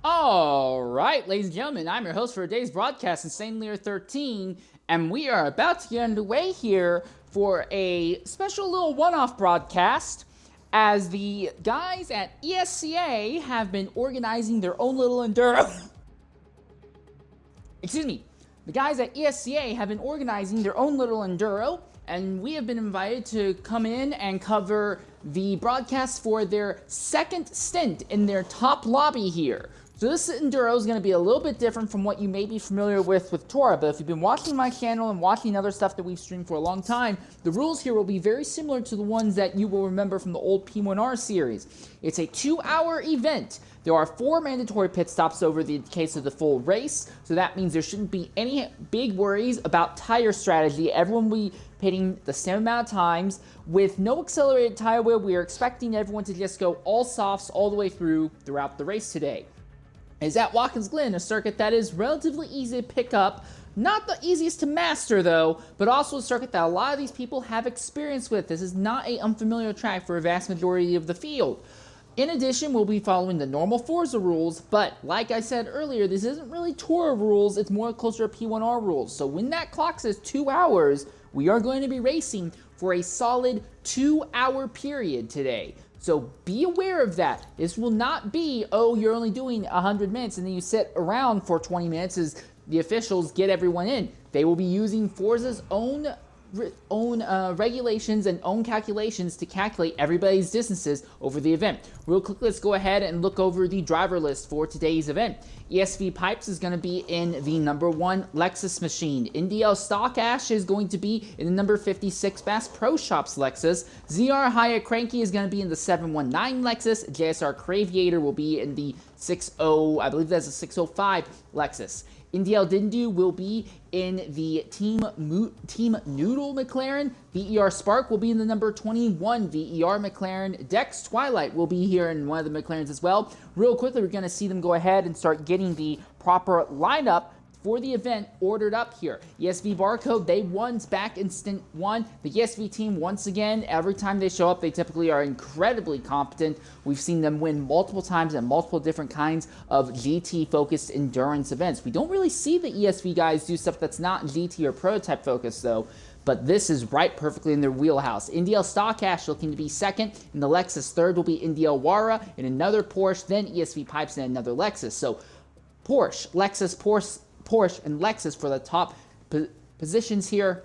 All right, ladies and gentlemen, I'm your host for today's broadcast, Insane Lear 13, and we are about to get underway here for a special little one-off broadcast as the guys at ESCA have been organizing their own little enduro. The guys at ESCA have been organizing their own little enduro, and we have been invited to come in and cover the broadcast for their second stint in their top lobby here. So this enduro is going to be a little bit different from what you may be familiar with Tora, but if you've been watching my channel and watching other stuff that we've streamed for a long time, the rules here will be very similar to the ones that you will remember from the old P1R series. It's a 2-hour event. There are 4 mandatory pit stops over the case of the full race, so that means there shouldn't be any big worries about tire strategy. Everyone will be pitting the same amount of times. With no accelerated tire wear, we are expecting everyone to just go all softs all the way throughout the race today. Is at Watkins, Glen, a circuit that is relatively easy to pick up. Not the easiest to master, though, but also a circuit that a lot of these people have experience with. This is not an unfamiliar track for a vast majority of the field. In addition, we'll be following the normal Forza rules, but like I said earlier, this isn't really Toro rules, it's more closer to P1R rules. So when that clock says 2 hours, we are going to be racing for a solid 2-hour period today. So be aware of that. This will not be, oh, you're only doing 100 minutes and then you sit around for 20 minutes as the officials get everyone in. They will be using Forza's own regulations and own calculations to calculate everybody's distances over the event. Real quick, let's go ahead and look over the driver list for today's event. ESV Pipes is going to be in the number 1 Lexus machine. NDL Stock Ash is going to be in the number 56 Bass Pro Shops Lexus. ZR Hyatt Cranky is going to be in the 719 Lexus. JSR Craviator will be in the 60, I believe that's a 605 Lexus. NDL Dindu will be in the Team Noodle McLaren. VER Spark will be in the number 21 VER McLaren. Dex Twilight will be here in one of the McLarens as well. Real quickly, we're going to see them go ahead and start getting the proper lineup for the event ordered up here. ESV Barcode, they won back in Stint 1. The ESV team, once again, every time they show up, they typically are incredibly competent. We've seen them win multiple times at multiple different kinds of GT-focused endurance events. We don't really see the ESV guys do stuff that's not GT or prototype focused, though. But this is right perfectly in their wheelhouse. NDL Stock Ash looking to be second. In the Lexus, third will be NDL Wara, in another Porsche, then ESV Pipes, and another Lexus. So Porsche, Lexus, Porsche, and Lexus for the top positions here.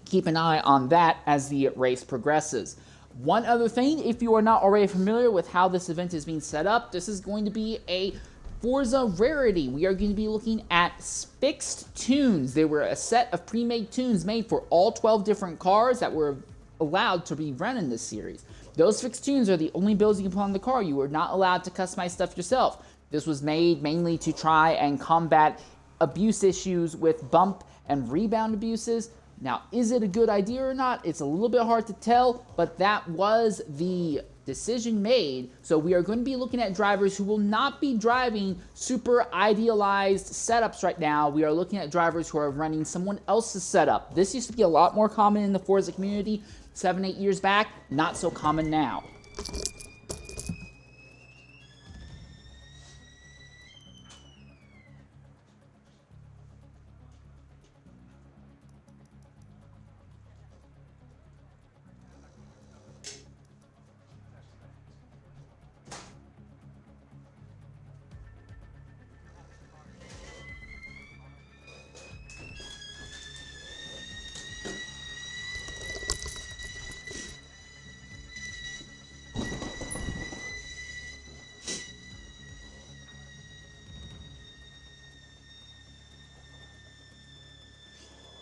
Keep an eye on that as the race progresses. One other thing, if you are not already familiar with how this event is being set up, this is going to be a Forza rarity. We are going to be looking at fixed tunes. They were a set of pre-made tunes made for all 12 different cars that were allowed to be run in this series. Those fixed tunes are the only builds you can put on the car. You are not allowed to customize stuff yourself. This was made mainly to try and combat abuse issues with bump and rebound abuses. Now, is it a good idea or not? It's a little bit hard to tell, but that was the decision made. So we are going to be looking at drivers who will not be driving super idealized setups right now. We are looking at drivers who are running someone else's setup. This used to be a lot more common in the Forza community 7-8 years back, not so common now.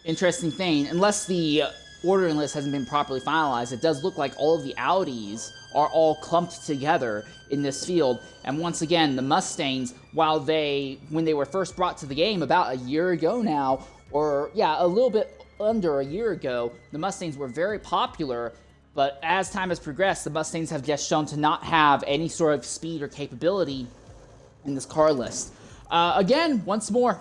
Interesting thing, unless the ordering list hasn't been properly finalized, it does look like all of the Audis are all clumped together in this field. And once again, the Mustangs, when they were first brought to the game about a year ago now, or yeah, a little bit under a year ago, the Mustangs were very popular. But as time has progressed, the Mustangs have just shown to not have any sort of speed or capability in this car list. Again, once more,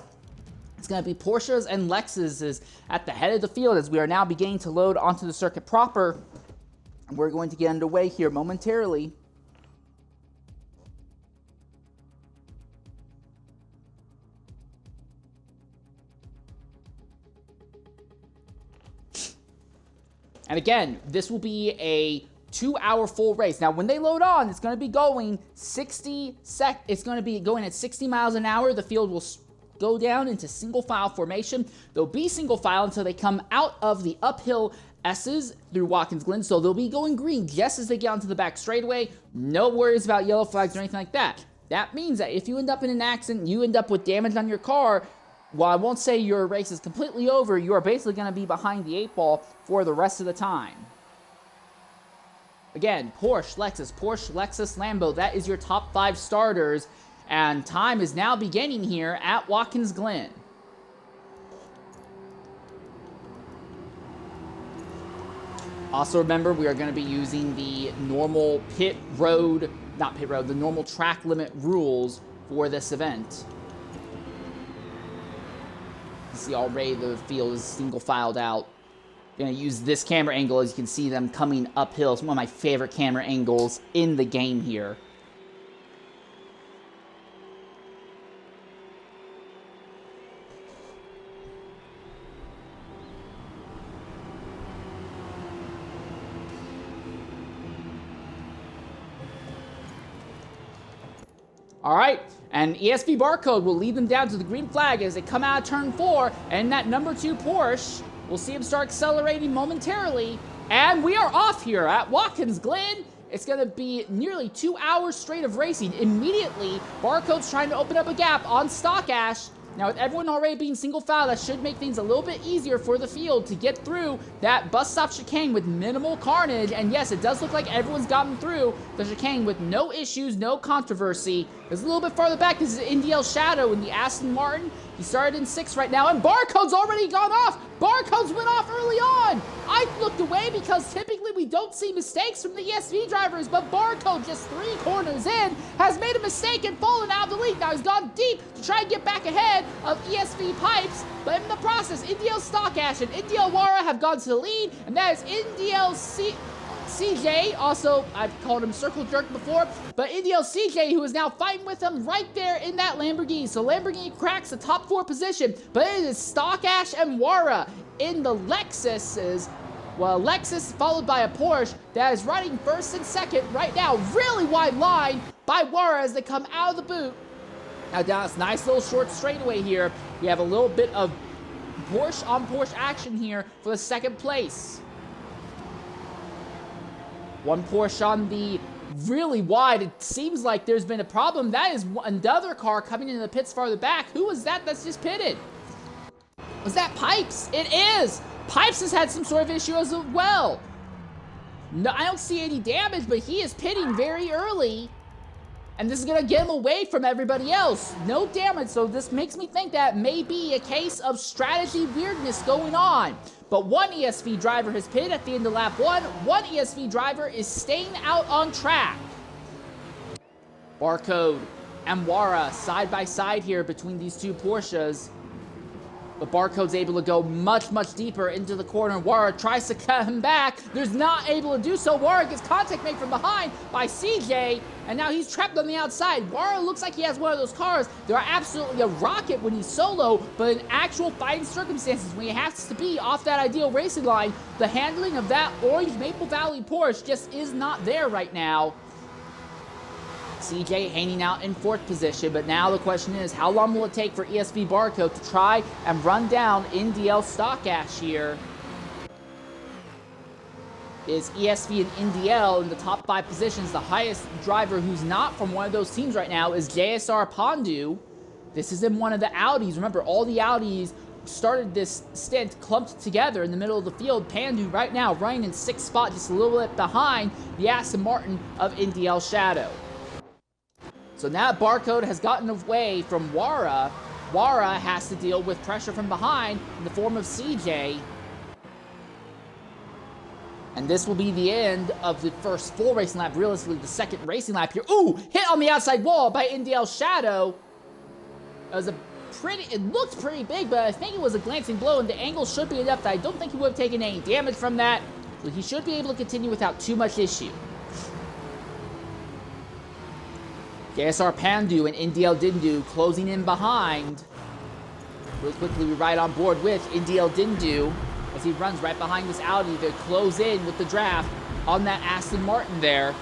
it's going to be Porsches and Lexuses at the head of the field as we are now beginning to load onto the circuit proper. We're going to get underway here momentarily. And again, this will be a 2-hour full race. Now, when they load on, it's going to be going it's going to be going at 60 miles an hour. The field will go down into single file formation. They'll be single file until they come out of the uphill S's through Watkins Glen. So they'll be going green just as they get onto the back straightaway. No worries about yellow flags or anything like that. That means that if you end up in an accident, you end up with damage on your car, while I won't say your race is completely over, you are basically going to be behind the 8-ball for the rest of the time. Again, Porsche, Lexus, Lambo, that is your top 5 starters. And time is now beginning here at Watkins Glen. Also remember, we are going to be using the normal the normal track limit rules for this event. You see already the field is single filed out. I'm going to use this camera angle as you can see them coming uphill. It's one of my favorite camera angles in the game here. All right, and ESV Barcode will lead them down to the green flag as they come out of turn 4, and that number 2 Porsche, we'll see him start accelerating momentarily, and we are off here at Watkins Glen. It's going to be nearly 2 hours straight of racing. Immediately, Barcode's trying to open up a gap on Stock Ash. Now, with everyone already being single file, that should make things a little bit easier for the field to get through that bus stop chicane with minimal carnage. And yes, it does look like everyone's gotten through the chicane with no issues, no controversy. There's a little bit farther back. This is NDL Shadow in the Aston Martin. He started in 6th right now, and Barcode's already gone off. Barcode's went off early on. I looked away because typically we don't see mistakes from the ESV drivers, but Barcode, just 3 corners in, has made a mistake and fallen out of the lead. Now he's gone deep to try and get back ahead of ESV Pipes, but in the process, NDL Stock Ash and NDL Wara have gone to the lead, and that is NDL CJ, also, I've called him Circle Jerk before, but NDL CJ, who is now fighting with him right there in that Lamborghini. So Lamborghini cracks the top 4 position, but it is Stock Ash and Wara in the Lexuses. Well, Lexus followed by a Porsche that is running 1st and 2nd right now. Really wide line by Wara as they come out of the boot. Now down this nice little short straightaway here, we have a little bit of Porsche on Porsche action here for the 2nd place. One Porsche on the really wide. It seems like there's been a problem. That is another car coming into the pits farther back. Who was that that's just pitted? Was that Pipes? It is! Pipes has had some sort of issue as well. No, I don't see any damage, but he is pitting very early. And this is going to get him away from everybody else. No damage, so this makes me think that may be a case of strategy weirdness going on. But one ESV driver has pitted at the end of lap 1. One ESV driver is staying out on track. Barcode and Wara side by side here between these 2 Porsches. But Barcode's able to go much, much deeper into the corner. Wara tries to cut him back. There's not able to do so. Wara gets contact made from behind by CJ, and now he's trapped on the outside. Wara looks like he has one of those cars. They're absolutely a rocket when he's solo, but in actual fighting circumstances, when he has to be off that ideal racing line, the handling of that orange Maple Valley Porsche just is not there right now. CJ hanging out in 4th position, but now the question is, how long will it take for ESV Barcode to try and run down NDL Stock Ash here? Is ESV and NDL in the top 5 positions. The highest driver who's not from one of those teams right now is JSR Pandu. This is in one of the Audis. Remember, all the Audis started this stint clumped together in the middle of the field. Pandu right now running in 6th spot, just a little bit behind the Aston Martin of NDL Shadow. So now Barcode has gotten away from Wara. Wara has to deal with pressure from behind in the form of CJ. And this will be the end of the first full racing lap, realistically the 2nd racing lap here. Ooh, hit on the outside wall by NDL Shadow. It looked pretty big, but I think it was a glancing blow, and the angle should be enough that I don't think he would have taken any damage from that. So he should be able to continue without too much issue. JSR Pandu and NDL Dindu closing in behind. Real quickly, we ride on board with NDL Dindu as he runs right behind this Audi to close in with the draft on that Aston Martin there.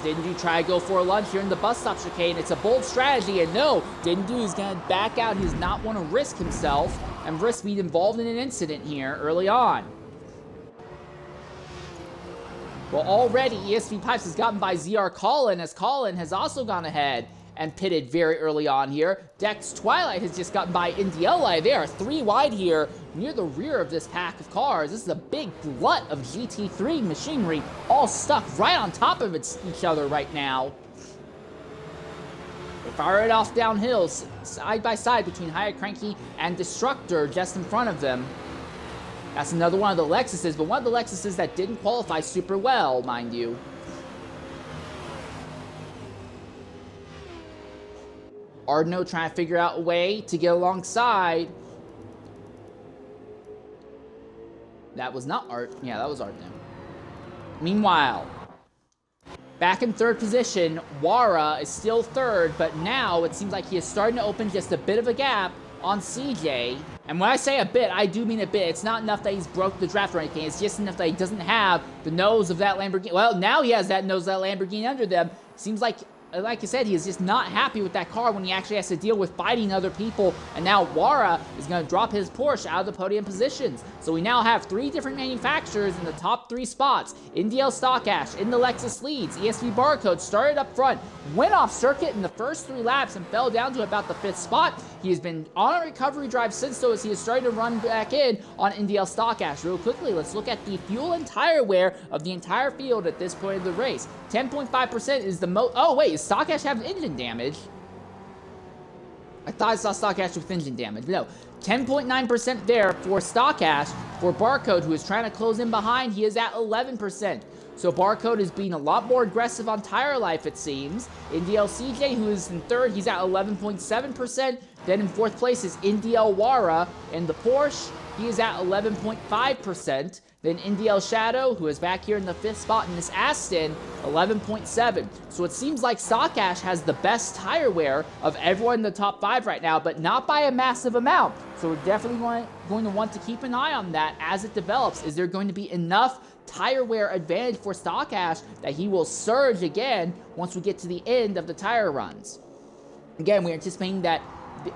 Didn't do try to go for a lunge here in the bus stop chicane. It's a bold strategy, and no, didn't do. He's going to back out. He does not want to risk himself and risk being involved in an incident here early on. Well, already ESV Pipes has gotten by ZR Colin, as Colin has also gone ahead and pitted very early on here. Dex Twilight has just gotten by NDLI. They are 3 wide here near the rear of this pack of cars. This is a big glut of GT3 machinery all stuck right on top of each other right now. They fire it off downhill, side by side between Hiya Cranky and Destructor just in front of them. That's another one of the Lexuses, but one of the Lexuses that didn't qualify super well, mind you. Ardno trying to figure out a way to get alongside. That was not Art. Yeah, that was Ardno. Meanwhile, back in third position, Wara is still third, but now it seems like he is starting to open just a bit of a gap on CJ. And when I say a bit, I do mean a bit. It's not enough that he's broke the draft or anything. It's just enough that he doesn't have the nose of that Lamborghini. Well, now he has that nose of that Lamborghini under them. Seems like I said, he is just not happy with that car when he actually has to deal with fighting other people. And now Wara is going to drop his Porsche out of the podium positions. So we now have 3 different manufacturers in the top 3 spots. NDL Stock Ash in the Lexus leads. ESV Barcode started up front, went off circuit in the first 3 laps and fell down to about the 5th spot. He has been on a recovery drive since, though, as he has started to run back in on NDL Stock Ash. Real quickly, let's look at the fuel and tire wear of the entire field at this point of the race. 10.5% is the most. Oh, wait, does Stock Ash have engine damage? I thought I saw Stock Ash with engine damage. No, 10.9% there for Stock Ash. For Barcode, who is trying to close in behind, he is at 11%. So Barcode is being a lot more aggressive on tire life, it seems. NDL CJ, who is in third, he's at 11.7%. Then in fourth place is NDL Wara. And the Porsche, he is at 11.5%. Then NDL Shadow, who is back here in the 5th spot in this Aston, 11.7. So it seems like Stock Ash has the best tire wear of everyone in the top 5 right now, but not by a massive amount. So we're definitely going to want to keep an eye on that as it develops. Is there going to be enough tire wear advantage for Stock Ash that he will surge again once we get to the end of the tire runs? Again, we're anticipating that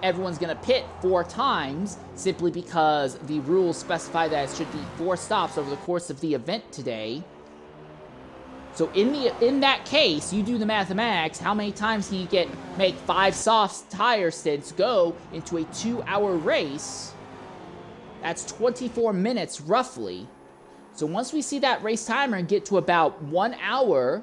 everyone's going to pit 4 times simply because the rules specify that it should be 4 stops over the course of the event today. So in that case, you do the mathematics, how many times can you make 5 soft tire stints go into a 2-hour race? That's 24 minutes roughly. So once we see that race timer and get to about 1 hour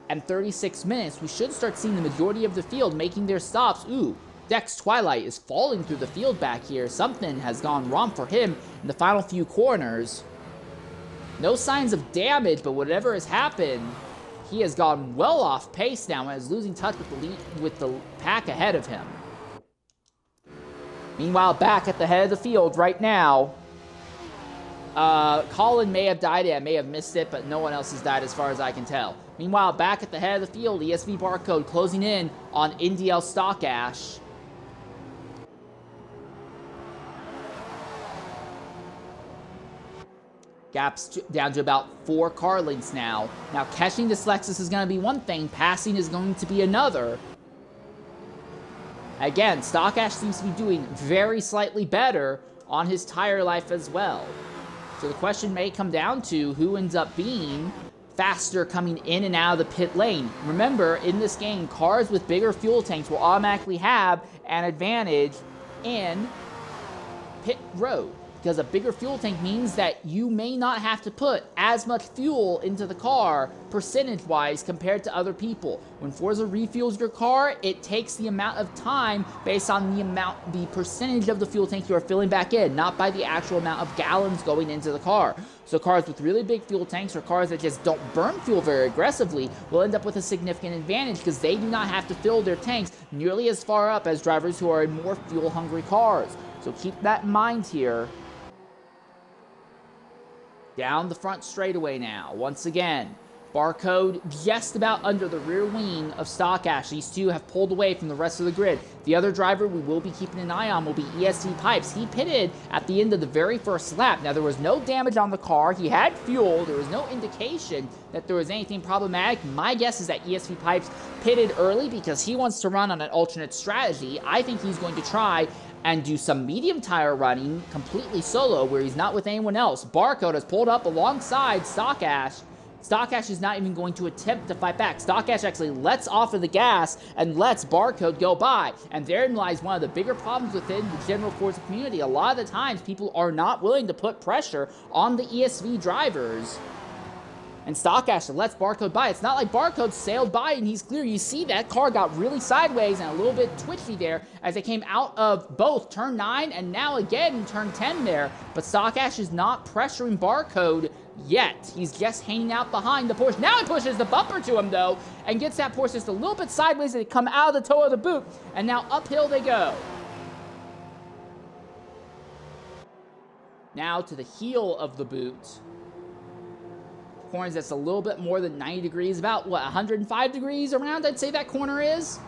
and 36 minutes, we should start seeing the majority of the field making their stops. Ooh, Dex Twilight is falling through the field back here. Something has gone wrong for him in the final few corners. No signs of damage, but whatever has happened, he has gone well off pace now and is losing touch with the pack ahead of him. Meanwhile, back at the head of the field right now, Colin may have died. I may have missed it, but no one else has died as far as I can tell. Meanwhile, back at the head of the field, ESV Barcode closing in on NDL Stock Ash. Gaps down to about 4 car lengths now. Now, catching this Lexus is going to be one thing. Passing is going to be another. Again, Stock Ash seems to be doing very slightly better on his tire life as well. So the question may come down to who ends up being faster coming in and out of the pit lane. Remember, in this game, cars with bigger fuel tanks will automatically have an advantage in pit road. Because a bigger fuel tank means that you may not have to put as much fuel into the car percentage-wise compared to other people. When Forza refuels your car, it takes the amount of time based on the percentage of the fuel tank you are filling back in, not by the actual amount of gallons going into the car. So cars with really big fuel tanks or cars that just don't burn fuel very aggressively will end up with a significant advantage because they do not have to fill their tanks nearly as far up as drivers who are in more fuel-hungry cars. So keep that in mind here. Down the front straightaway now, once again. Barcode just about under the rear wing of Stock Ash. These two have pulled away from the rest of the grid. The other driver we will be keeping an eye on will be ESV Pipes. He pitted at the end of the very first lap. Now, there was no damage on the car. He had fuel. There was no indication that there was anything problematic. My guess is that ESV Pipes pitted early because he wants to run on an alternate strategy. I think he's going to try and do some medium tire running completely solo where he's not with anyone else. Barcode has pulled up alongside Stock Ash. Stock Ash is not even going to attempt to fight back. Stock Ash actually lets off of the gas and lets Barcode go by. And therein lies one of the bigger problems within the general Forza community. A lot of the times, people are not willing to put pressure on the ESV drivers. And Stock Ash lets Barcode by. It's not like Barcode sailed by and he's clear. You see that car got really sideways and a little bit twitchy there as they came out of both turn 9 and now again in turn 10 there. But Stock Ash is not pressuring Barcode yet. He's just hanging out behind the Porsche. Now he pushes the bumper to him, though, and gets that Porsche just a little bit sideways as they come out of the toe of the boot, and now uphill they go. Now to the heel of the boot. Corners that's a little bit more than 90 degrees, about, 105 degrees around, I'd say that corner is.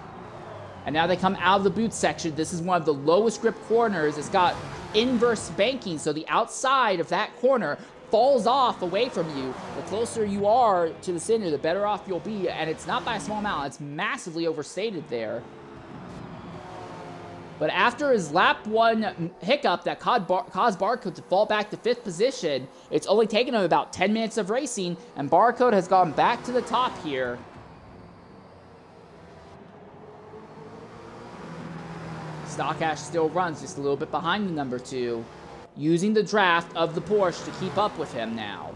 And now they come out of the boot section. This is one of the lowest grip corners. It's got inverse banking, so the outside of that corner falls off away from you. The closer you are to the center, the better off you'll be, and it's not by a small amount. It's massively overstated there. But after his lap 1 hiccup that caused Barcode to fall back to 5th position, it's only taken him about 10 minutes of racing, and Barcode has gone back to the top here. Stock Ash still runs just a little bit behind the number 2. Using the draft of the Porsche to keep up with him now.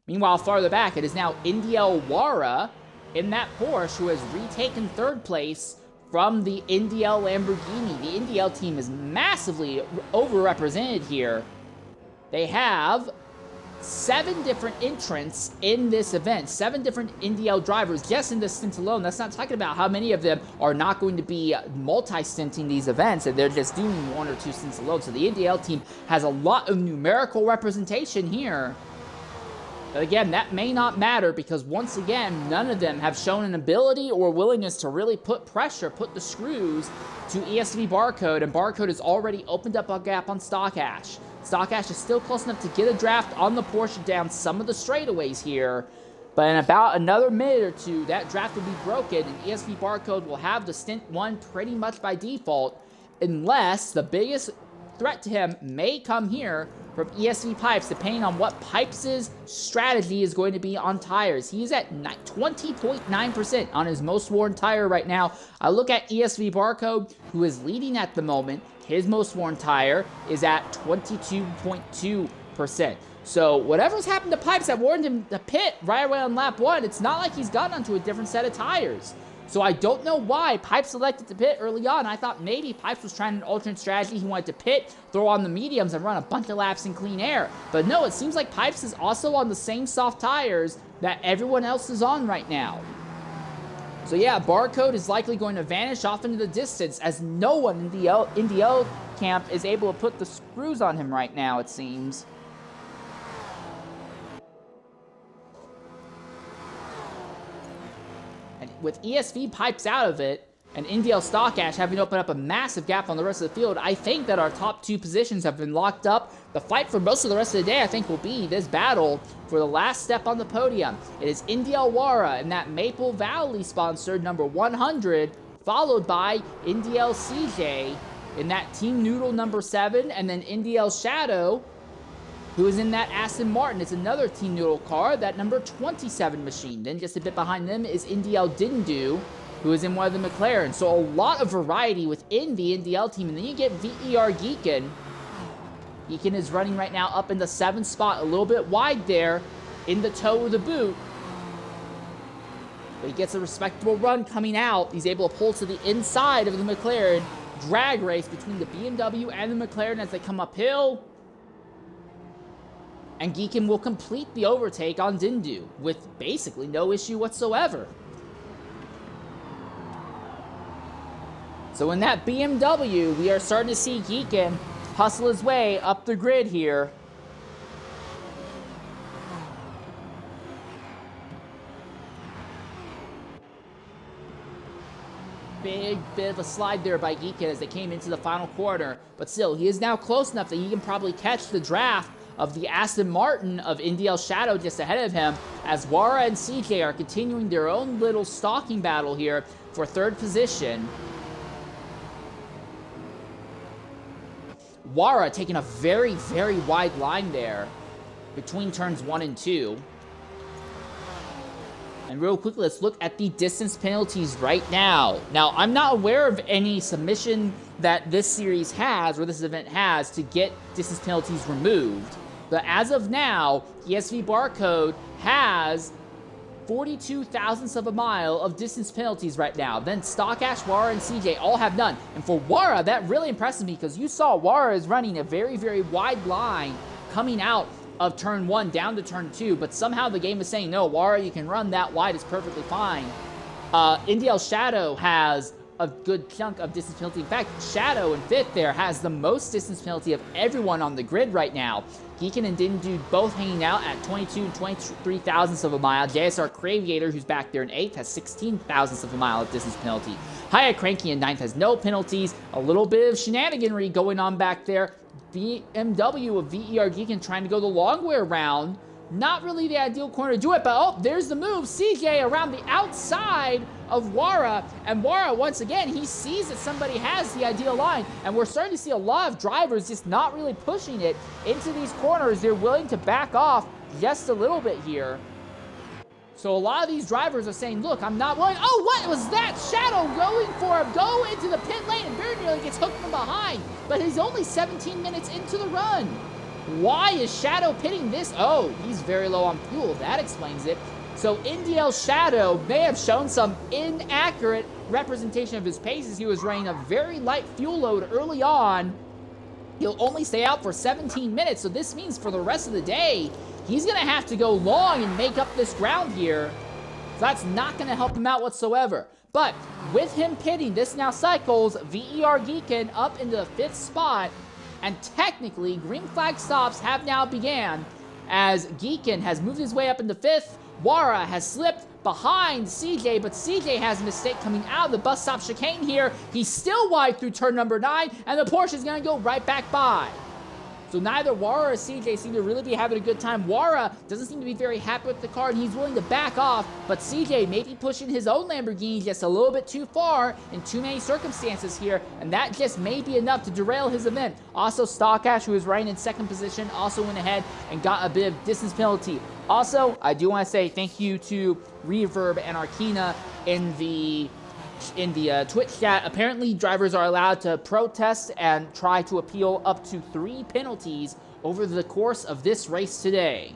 Meanwhile, farther back, it is now Indiel Wara in that Porsche who has retaken 3rd place from the Indiel Lamborghini. The Indiel team is massively overrepresented here. They have 7 different entrants in this event. 7 different Indiel drivers just in this stint alone. That's not talking about how many of them are not going to be multi-stinting these events and they're just doing 1 or 2 stints alone. So the Indiel team has a lot of numerical representation here. But again, that may not matter because once again, none of them have shown an ability or willingness to really put pressure, put the screws to ESV Barcode, and Barcode has already opened up a gap on Stock Ash. Stock Ash is still close enough to get a draft on the Porsche down some of the straightaways here. But in about another minute or 2, that draft will be broken, and ESV Barcode will have the stint 1 pretty much by default, unless the biggest threat to him may come here from ESV Pipes, depending on what Pipes' strategy is going to be on tires. He's at 20.9% on his most worn tire right now. I look at ESV Barcode, who is leading at the moment. His most worn tire is at 22.2%. So whatever's happened to Pipes that warned him to pit right away on lap 1, it's not like he's gotten onto a different set of tires. So I don't know why Pipes selected to pit early on. I thought maybe Pipes was trying an alternate strategy. He wanted to pit, throw on the mediums, and run a bunch of laps in clean air. But no, it seems like Pipes is also on the same soft tires that everyone else is on right now. So yeah, Barcode is likely going to vanish off into the distance as no one in the NDL camp is able to put the screws on him right now, it seems. And with ESV Pipes out of it, and Indiel Stock Ash having opened up a massive gap on the rest of the field, I think that our top 2 positions have been locked up. The fight for most of the rest of the day, I think, will be this battle for the last step on the podium. It is Indiel Wara in that Maple Valley-sponsored number 100, followed by Indiel CJ in that Team Noodle number 7, and then Indiel Shadow, who is in that Aston Martin. It's another Team Noodle car, that number 27 machine. Then just a bit behind them is Indiel Dindu, who is in one of the McLaren. So a lot of variety within the NDL team. And then you get VER Geekin. Geekin is running right now up in the 7th spot, a little bit wide there in the toe of the boot. But he gets a respectable run coming out. He's able to pull to the inside of the McLaren. Drag race between the BMW and the McLaren as they come uphill. And Geekin will complete the overtake on Dindu with basically no issue whatsoever. So in that BMW, we are starting to see Geekin hustle his way up the grid here. big bit of a slide there by Geekin as they came into the final corner. But still, he is now close enough that he can probably catch the draft of the Aston Martin of NDL Shadow just ahead of him, as Wara and CJ are continuing their own little stalking battle here for third position. Wara taking a very, very wide line there between turns 1 and 2. And real quickly, let's look at the distance penalties right now. Now, I'm not aware of any submission that this series has, or this event has, to get distance penalties removed. But as of now, ESV Barcode has 42 thousandths of a mile of distance penalties right now. Then Stock Ash, Wara, and CJ all have none. And for Wara, that really impresses me because you saw Wara is running a very, very wide line coming out of turn 1 down to turn 2, but somehow the game is saying, no, Wara, you can run that wide, it's perfectly fine. NDL Shadow has a good chunk of distance penalty. In fact, Shadow in 5th there has the most distance penalty of everyone on the grid right now. Geekin and Din Dude both hanging out at 22 and 23 thousandths of a mile. JSR Craviator, who's back there in 8th, has 16 thousandths of a mile of distance penalty. Hiya Cranky in 9th has no penalties. A little bit of shenaniganry going on back there. BMW of VER Geekin trying to go the long way around. Not really the ideal corner to do it, but oh, there's the move. CJ around the outside of Wara, and Wara, once again, he sees that somebody has the ideal line, and we're starting to see a lot of drivers just not really pushing it into these corners. They're willing to back off just a little bit here. So a lot of these drivers are saying, look, I'm not willing. Oh, what was that? Shadow going for him. Go into the pit lane, and very nearly gets hooked from behind. But he's only 17 minutes into the run. Why is Shadow pitting this? Oh, he's very low on fuel. That explains it. So NDL Shadow may have shown some inaccurate representation of his paces. He was running a very light fuel load early on. He'll only stay out for 17 minutes, so this means for the rest of the day, he's going to have to go long and make up this ground here. So that's not going to help him out whatsoever. But with him pitting, this now cycles VER Geekin up into the 5th spot. And technically, green flag stops have now began as Geekin has moved his way up into 5th. Wara has slipped behind CJ, but CJ has a mistake coming out of the bus stop chicane here. He's still wide through turn number 9, and the Porsche is going to go right back by. So neither Wara or CJ seem to really be having a good time. Wara doesn't seem to be very happy with the car, and he's willing to back off, but CJ may be pushing his own Lamborghini just a little bit too far in too many circumstances here, and that just may be enough to derail his event. Also, Stock Ash, who is running in 2nd position, also went ahead and got a bit of distance penalty. Also, I do want to say thank you to Reverb and Arkina in the Twitch chat. Apparently, drivers are allowed to protest and try to appeal up to 3 penalties over the course of this race today.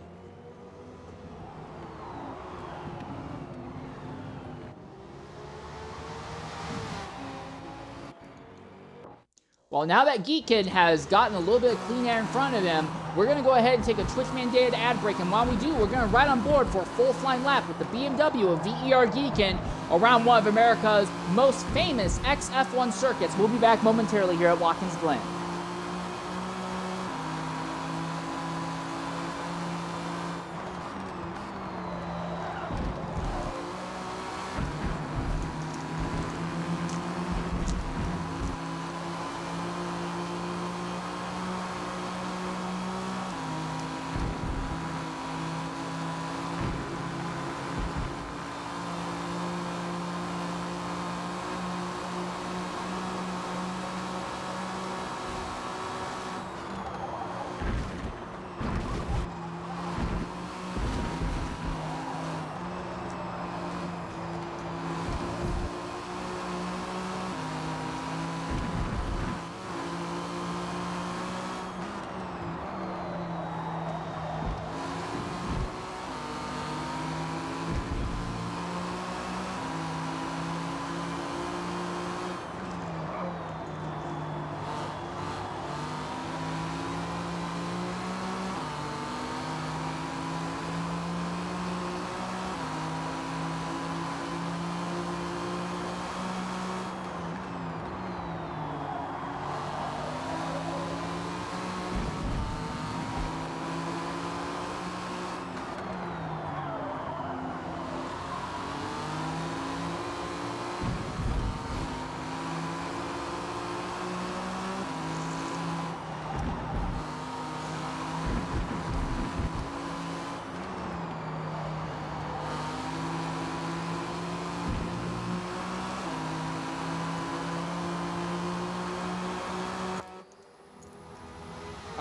Well, now that Geekin has gotten a little bit of clean air in front of him, we're going to go ahead and take a Twitch-mandated ad break, and while we do, we're going to ride on board for a full flying lap with the BMW of VER Geekin around one of America's most famous XF1 circuits. We'll be back momentarily here at Watkins Glen.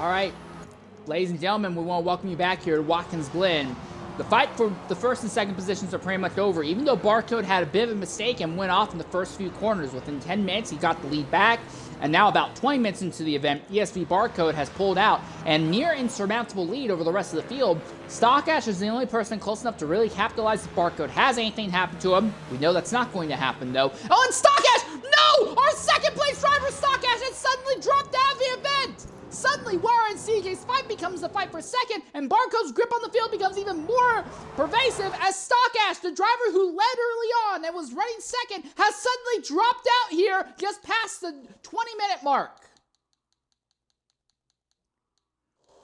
All right, ladies and gentlemen, we want to welcome you back here to Watkins Glen. The fight for the first and second positions are pretty much over. Even though Barcode had a bit of a mistake and went off in the first few corners, within 10 minutes he got the lead back. And now about 20 minutes into the event, ESV Barcode has pulled out and near insurmountable lead over the rest of the field. Stockash is the only person close enough to really capitalize if Barcode has anything happen to him. We know that's not going to happen though. Oh, and Stockash! No! Our second place driver Stockash has suddenly dropped out of the event! Suddenly, Wara and CJ's fight becomes the fight for second, and Barcode's grip on the field becomes even more pervasive as Stockash, the driver who led early on and was running second, has suddenly dropped out here just past the 20-minute mark.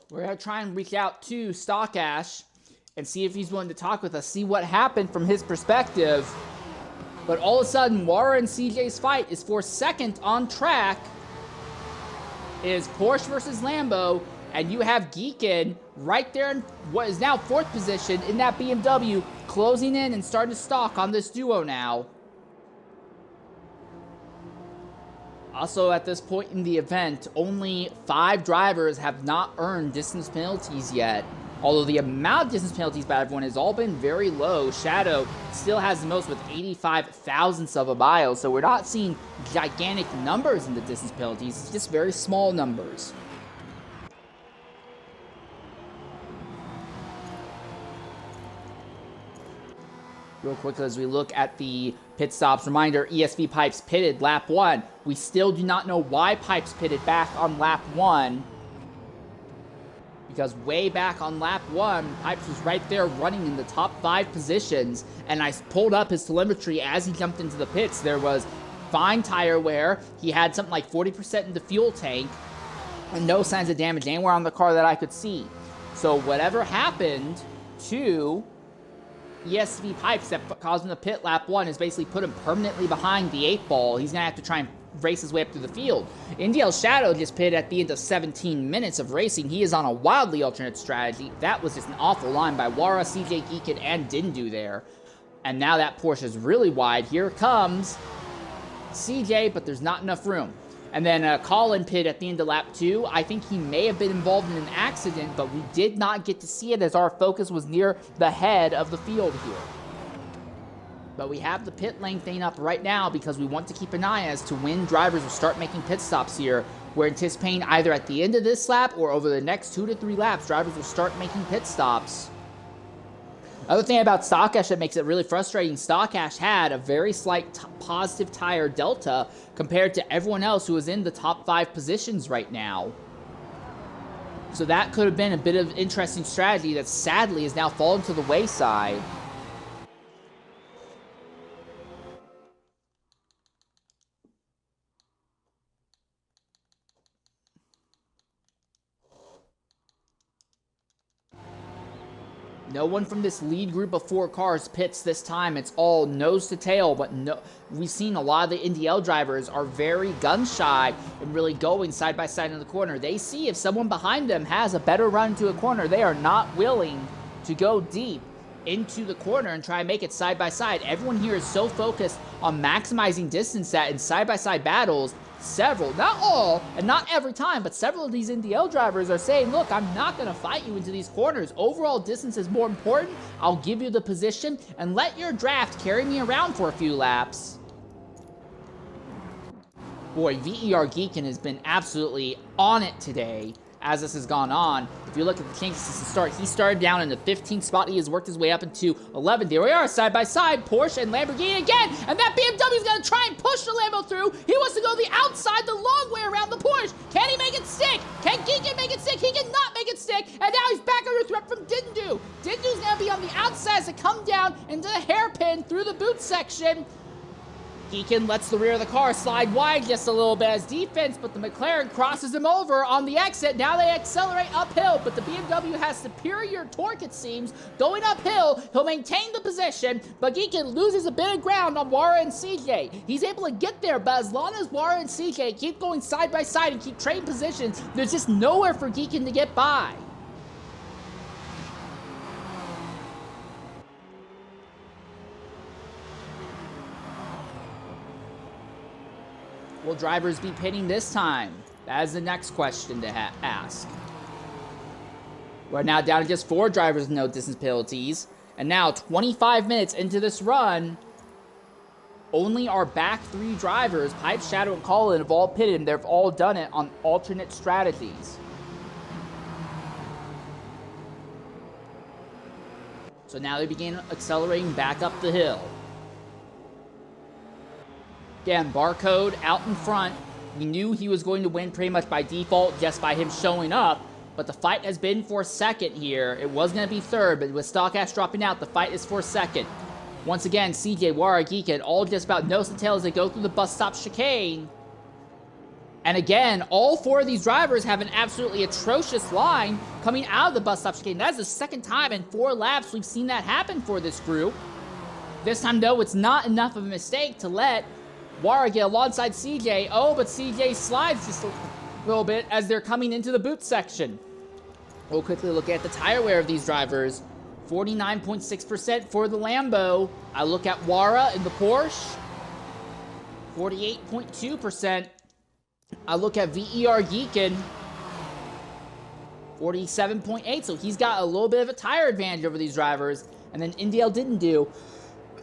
We're going to try and reach out to Stockash and see if he's willing to talk with us, see what happened from his perspective. But all of a sudden, Wara and CJ's fight is for second on track. It is Porsche versus Lambo, and you have Geekin right there in what is now fourth position in that BMW, closing in and starting to stalk on this duo now. Also, at this point in the event, only 5 drivers have not earned distance penalties yet. Although the amount of distance penalties by everyone has all been very low. Shadow still has the most with 85 thousandths of a mile, so we're not seeing gigantic numbers in the distance penalties, it's just very small numbers. Real quick as we look at the pit stops, reminder, ESV Pipes pitted lap 1. We still do not know why Pipes pitted back on lap 1. Because way back on lap 1, Pipes was right there running in the top 5 positions, and I pulled up his telemetry as he jumped into the pits. There was fine tire wear, he had something like 40% in the fuel tank, and no signs of damage anywhere on the car that I could see. So whatever happened to ESV Pipes that caused him to pit lap 1 has basically put him permanently behind the 8 ball. He's going to have to try and race his way up through the field. NDL Shadow just pitted at the end of 17 minutes of racing. He is on a wildly alternate strategy. That was just an awful line by Wara, CJ Geekin, and Dindu there. And now that Porsche is really wide. Here comes CJ, but there's not enough room. And then Colin pit at the end of lap 2. I think he may have been involved in an accident, but we did not get to see it as our focus was near the head of the field here. But we have the pit lane thing up right now because we want to keep an eye as to when drivers will start making pit stops here. We're anticipating either at the end of this lap or over the next 2 to 3 laps, drivers will start making pit stops. Other thing about Stockash that makes it really frustrating, Stockash had a very slight positive tire delta compared to everyone else who is in the top 5 positions right now. So that could have been a bit of interesting strategy that sadly has now fallen to the wayside. No one from this lead group of 4 cars pits this time. It's all nose to tail, but no, we've seen a lot of the NDL drivers are very gun shy and really going side by side in the corner. They see if someone behind them has a better run to a corner, they are not willing to go deep into the corner and try and make it side by side. Everyone here is so focused on maximizing distance that in side by side battles, several, not all, and not every time, but several of these NDL drivers are saying, look, I'm not going to fight you into these corners. Overall distance is more important. I'll give you the position and let your draft carry me around for a few laps. Boy, VER Geekin has been absolutely on it today as this has gone on. If you look at the changes since the start, he started down in the 15th spot. He has worked his way up into 11th. There we are, side by side, Porsche and Lamborghini again, and that BMW is going to try and push the Lambo through. He wants to go the outside, the long way around the Porsche. Can he make it stick? Can Geekin make it stick? He cannot make it stick, and now he's back under threat from Dindu. Dindu's going to be on the outside as it come down into the hairpin through the boot section. Geekin lets the rear of the car slide wide just a little bit as defense, but the McLaren crosses him over on the exit. Now they accelerate uphill, but the BMW has superior torque, it seems. Going uphill, he'll maintain the position, but Geekin loses a bit of ground on Wara and CJ. He's able to get there, but as long as Wara and CJ keep going side by side and keep trading positions, there's just nowhere for Geekin to get by. Will drivers be pitting this time? That is the next question to ask. We're now down to just 4 drivers with no distance penalties. And now, 25 minutes into this run, only our back 3 drivers, Pipe, Shadow, and Colin, have all pitted, and they've all done it on alternate strategies. So now they begin accelerating back up the hill. Again, Barcode out in front. We knew he was going to win pretty much by default just by him showing up, but the fight has been for second here. It was going to be third, but with Stockhash dropping out, the fight is for second. Once again, CJ, Wara, Geekin, all just about nose to tail as they go through the bus stop chicane. And again, all 4 of these drivers have an absolutely atrocious line coming out of the bus stop chicane. That's the second time in 4 laps we've seen that happen for this group. This time, though, it's not enough of a mistake to let Wara get alongside CJ. Oh, but CJ slides just a little bit as they're coming into the boot section. We'll quickly look at the tire wear of these drivers. 49.6% for the Lambo. I look at Wara in the Porsche. 48.2%. I look at VER Geekin. 47.8%. So he's got a little bit of a tire advantage over these drivers. And then Indiel didn't do.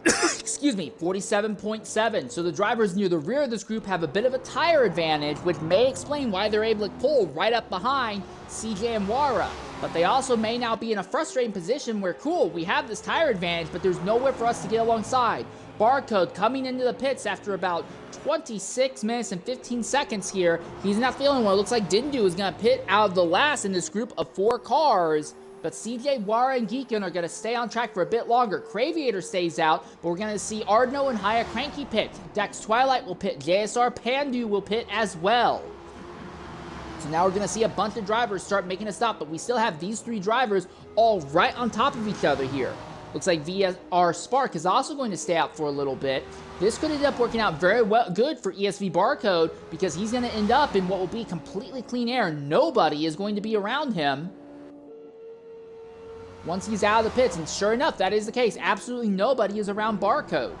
Excuse me, 47.7%. So the drivers near the rear of this group have a bit of a tire advantage, which may explain why they're able to pull right up behind CJ and Wara. But they also may now be in a frustrating position where, cool, we have this tire advantage, but there's nowhere for us to get alongside. Barcode coming into the pits after about 26 minutes and 15 seconds here. He's not feeling well. It looks like Dindu is going to pit out of the last in this group of 4 cars. But CJ, Wara, and Geekin are going to stay on track for a bit longer. Craviator stays out, but we're going to see Ardno and Haya Cranky pit. Dax Twilight will pit. JSR Pandu will pit as well. So now we're going to see a bunch of drivers start making a stop, but we still have these 3 drivers all right on top of each other here. Looks like VSR Spark is also going to stay out for a little bit. This could end up working out very good for ESV Barcode because he's going to end up in what will be completely clean air. Nobody is going to be around him once he's out of the pits, and sure enough, that is the case. Absolutely nobody is around Barcode.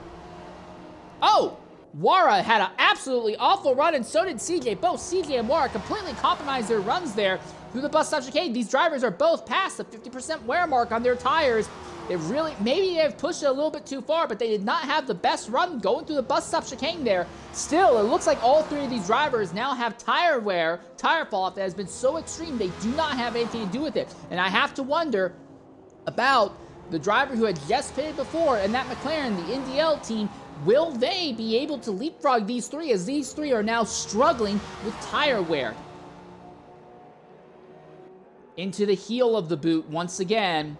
Oh! Wara had an absolutely awful run, and so did CJ. Both CJ and Wara completely compromised their runs there through the bus stop chicane. These drivers are both past the 50% wear mark on their tires. It really, maybe they've pushed it a little bit too far, but they did not have the best run going through the bus stop chicane there. Still, it looks like all 3 of these drivers now have tire wear, tire fall off that has been so extreme they do not have anything to do with it. And I have to wonder about the driver who had just pitted before, and that McLaren, the NDL team. Will they be able to leapfrog these 3 as these 3 are now struggling with tire wear? Into the heel of the boot once again.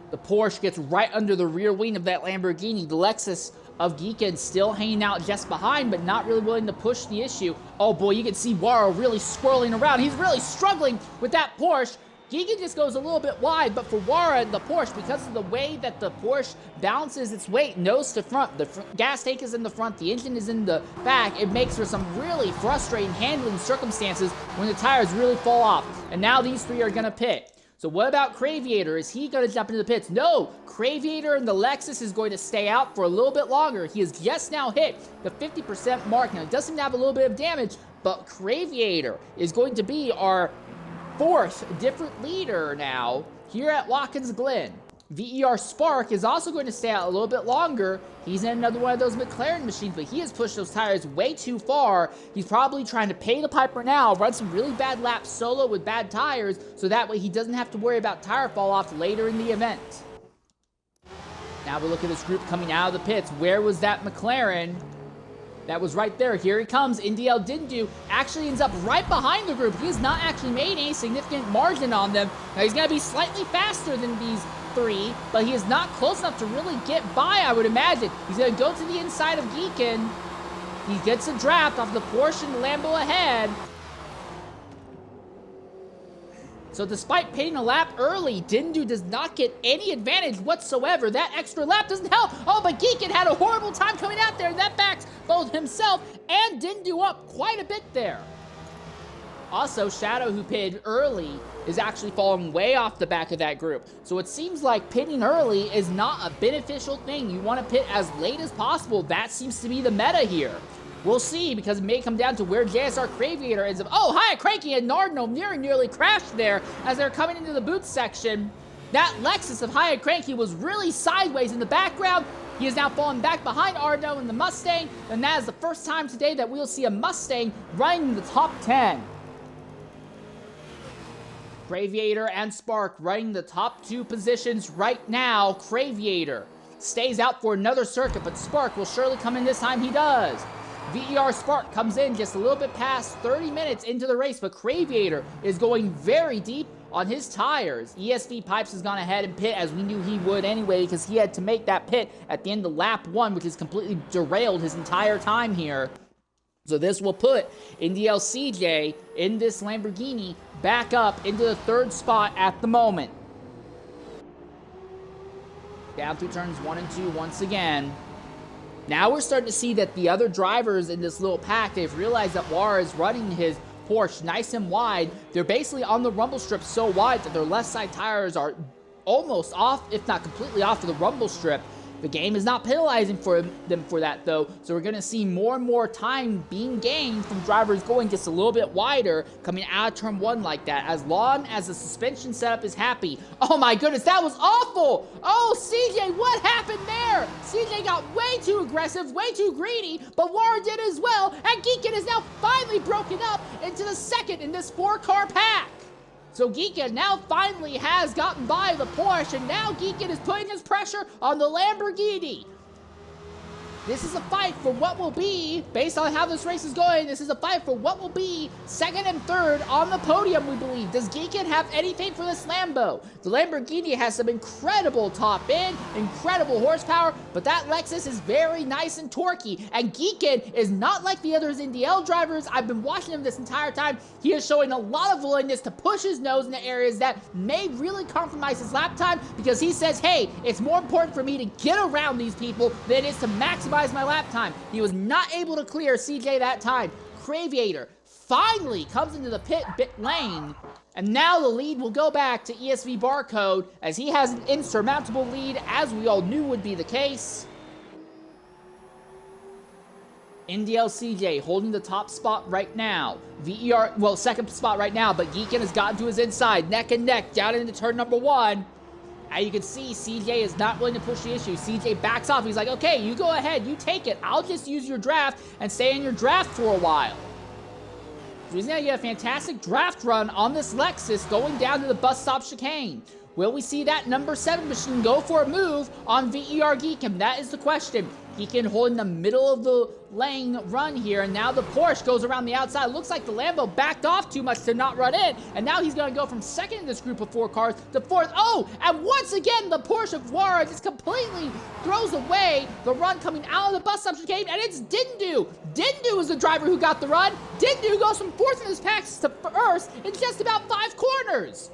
The Porsche gets right under the rear wing of that Lamborghini. The Lexus of Geekin still hanging out just behind, but not really willing to push the issue. Oh boy, you can see Wara really swirling around. He's really struggling with that Porsche. Geekin just goes a little bit wide, but for Wara and the Porsche, because of the way that the Porsche balances its weight nose to front, the gas tank is in the front, the engine is in the back, it makes for some really frustrating handling circumstances when the tires really fall off. And now these 3 are going to pit. So what about Craviator? Is he going to jump into the pits? No! Craviator and the Lexus is going to stay out for a little bit longer. He has just now hit the 50% mark. Now, it does seem to have a little bit of damage, but Craviator is going to be our 4th different leader now here at Watkins Glen. VER Spark is also going to stay out a little bit longer. He's in another one of those McLaren machines, but he has pushed those tires way too far. He's probably trying to pay the piper now, run some really bad laps solo with bad tires, so that way he doesn't have to worry about tire fall off later in the event. Now we look at this group coming out of the pits. Where was that McLaren? That was right there. Here he comes. NDL didn't do. Actually ends up right behind the group. He has not actually made any significant margin on them. Now he's going to be slightly faster than these 3, but he is not close enough to really get by, I would imagine. He's going to go to the inside of Geekin. He gets a draft off the Porsche and the Lambo ahead. So despite pitting a lap early, Dindu does not get any advantage whatsoever. That extra lap doesn't help. Oh, but Geekin had a horrible time coming out there, and that backs both himself and Dindu up quite a bit there. Also, Shadow, who pitted early, is actually falling way off the back of that group. So it seems like pitting early is not a beneficial thing. You want to pit as late as possible. That seems to be the meta here. We'll see, because it may come down to where JSR Craviator ends up. Oh, High Cranky and Nardno nearly crashed there as they're coming into the boot section. That Lexus of High Cranky was really sideways in the background. He is now falling back behind Arno in the Mustang, and that is the first time today that we'll see a Mustang running in the top 10. Craviator and Spark running the top 2 positions right now. Craviator stays out for another circuit, but Spark will surely come in this time. He does. VER Spark comes in just a little bit past 30 minutes into the race, but Craviator is going very deep on his tires. ESV Pipes has gone ahead and pit, as we knew he would anyway, because he had to make that pit at the end of lap 1, which has completely derailed his entire time here. So this will put NDL CJ in this Lamborghini back up into the 3rd spot at the moment. Down through turns 1 and 2 once again. Now we're starting to see that the other drivers in this little pack, they've realized that Wara is running his Porsche nice and wide. They're basically on the rumble strip so wide that their left side tires are almost off, if not completely off of the rumble strip. The game is not penalizing them for that, though, so we're going to see more and more time being gained from drivers going just a little bit wider, coming out of turn 1 like that, as long as the suspension setup is happy. Oh my goodness, that was awful! Oh, CJ, what happened there? CJ got way too aggressive, way too greedy, but Wara did as well, and Geekin is now finally broken up into the 2nd in this 4-car pack. So Geekin now finally has gotten by the Porsche, and now Geekin is putting his pressure on the Lamborghini. This is a fight for what will be, based on how this race is going, this is a fight for what will be 2nd and 3rd on the podium, we believe. Does Geekin have anything for this Lambo? The Lamborghini has some incredible top end, incredible horsepower, but that Lexus is very nice and torquey. And Geekin is not like the other NDL drivers. I've been watching him this entire time. He is showing a lot of willingness to push his nose into areas that may really compromise his lap time, because he says, hey, it's more important for me to get around these people than it is to maximize my lap time. He was not able to clear CJ that time. Craviator finally comes into the pit lane, and now the lead will go back to ESV Barcode, as he has an insurmountable lead, as we all knew would be the case. NDL CJ holding the top spot right now. VER, well, 2nd spot right now, but Geekin has gotten to his inside, neck and neck, down into turn number 1. As you can see, CJ is not willing to push the issue. CJ backs off. He's like, okay, you go ahead, you take it. I'll just use your draft and stay in your draft for a while. So he's going to get a fantastic draft run on this Lexus going down to the bus stop chicane. Will we see that number 7 machine go for a move on VER Geekin? That is the question. Geekin holding the middle of the lane run here, and now the Porsche goes around the outside. Looks like the Lambo backed off too much to not run in, and now he's going to go from 2nd in this group of 4 cars to 4th. Oh, and once again, the Porsche of Wara just completely throws away the run coming out of the bus stop chicane, and it's Dindu. Dindu is the driver who got the run. Dindu goes from 4th in his pack to 1st in just about 5 corners.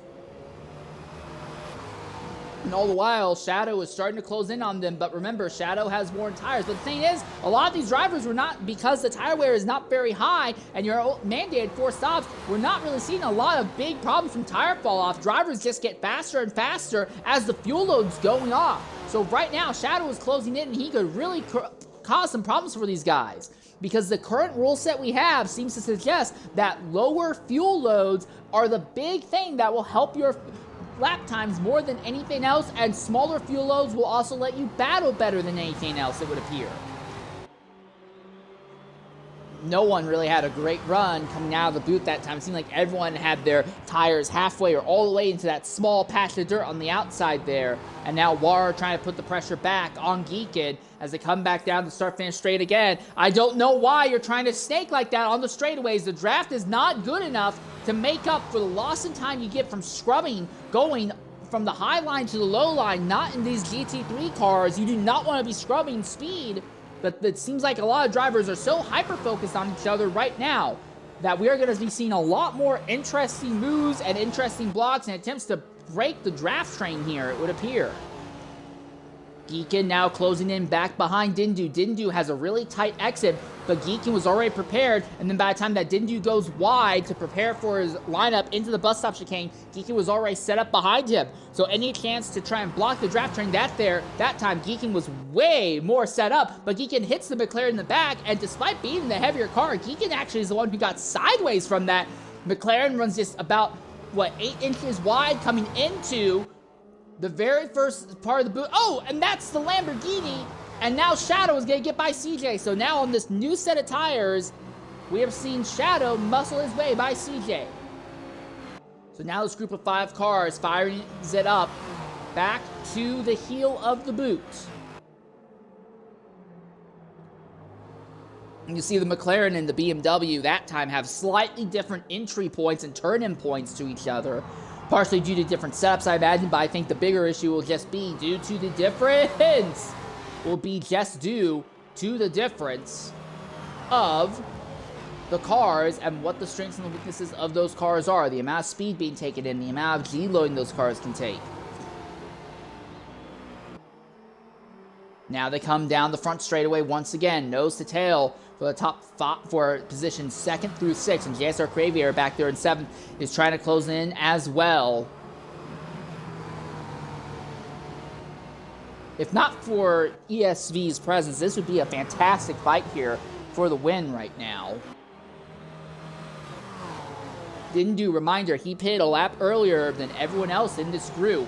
And all the while, Shadow is starting to close in on them, but remember, Shadow has worn tires. But the thing is, a lot of these drivers were not, because the tire wear is not very high, and you're mandated 4 stops, we're not really seeing a lot of big problems from tire fall off. Drivers just get faster and faster as the fuel load's going off. So right now, Shadow is closing in, and he could really cause some problems for these guys, because the current rule set we have seems to suggest that lower fuel loads are the big thing that will help your lap times more than anything else, and smaller fuel loads will also let you battle better than anything else, it would appear. No one really had a great run coming out of the boot that time. It seemed like everyone had their tires halfway or all the way into that small patch of dirt on the outside there. And now Wara trying to put the pressure back on Geekin as they come back down to start finish straight again. I don't know why you're trying to snake like that on the straightaways. The draft is not good enough to make up for the loss in time you get from scrubbing going from the high line to the low line. Not in these GT3 cars. You do not want to be scrubbing speed. But it seems like a lot of drivers are so hyper-focused on each other right now that we are going to be seeing a lot more interesting moves and interesting blocks and attempts to break the draft train here, it would appear. Geekin now closing in back behind Dindu. Dindu has a really tight exit, but Geekin was already prepared, and then by the time that Dindu goes wide to prepare for his lineup into the bus stop chicane, Geekin was already set up behind him. So any chance to try and block the draft train that time, Geekin was way more set up, but Geekin hits the McLaren in the back, and despite being the heavier car, Geekin actually is the one who got sideways from that. McLaren runs just about, 8 inches wide coming into the very first part of the boot. Oh, and that's the Lamborghini. And now Shadow is going to get by CJ. So now on this new set of tires, we have seen Shadow muscle his way by CJ. So now this group of 5 cars firing it up back to the heel of the boot. And you see the McLaren and the BMW that time have slightly different entry points and turn-in points to each other. Partially due to different setups, I imagine, but I think the bigger issue will just be due to the difference. Of the cars and what the strengths and the weaknesses of those cars are. The amount of speed being taken in, the amount of G-loading those cars can take. Now they come down the front straightaway once again, nose to tail for the top 5 for positions 2nd through 6th, and JSR Cravier back there in 7th is trying to close in as well. If not for ESV's presence, this would be a fantastic fight here for the win right now. Didn't do reminder, he pitted a lap earlier than everyone else in this group.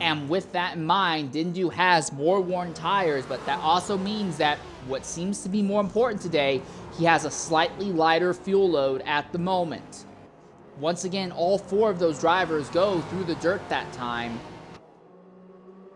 And with that in mind, Dindu has more worn tires, but that also means that what seems to be more important today, he has a slightly lighter fuel load at the moment. Once again, all 4 of those drivers go through the dirt that time.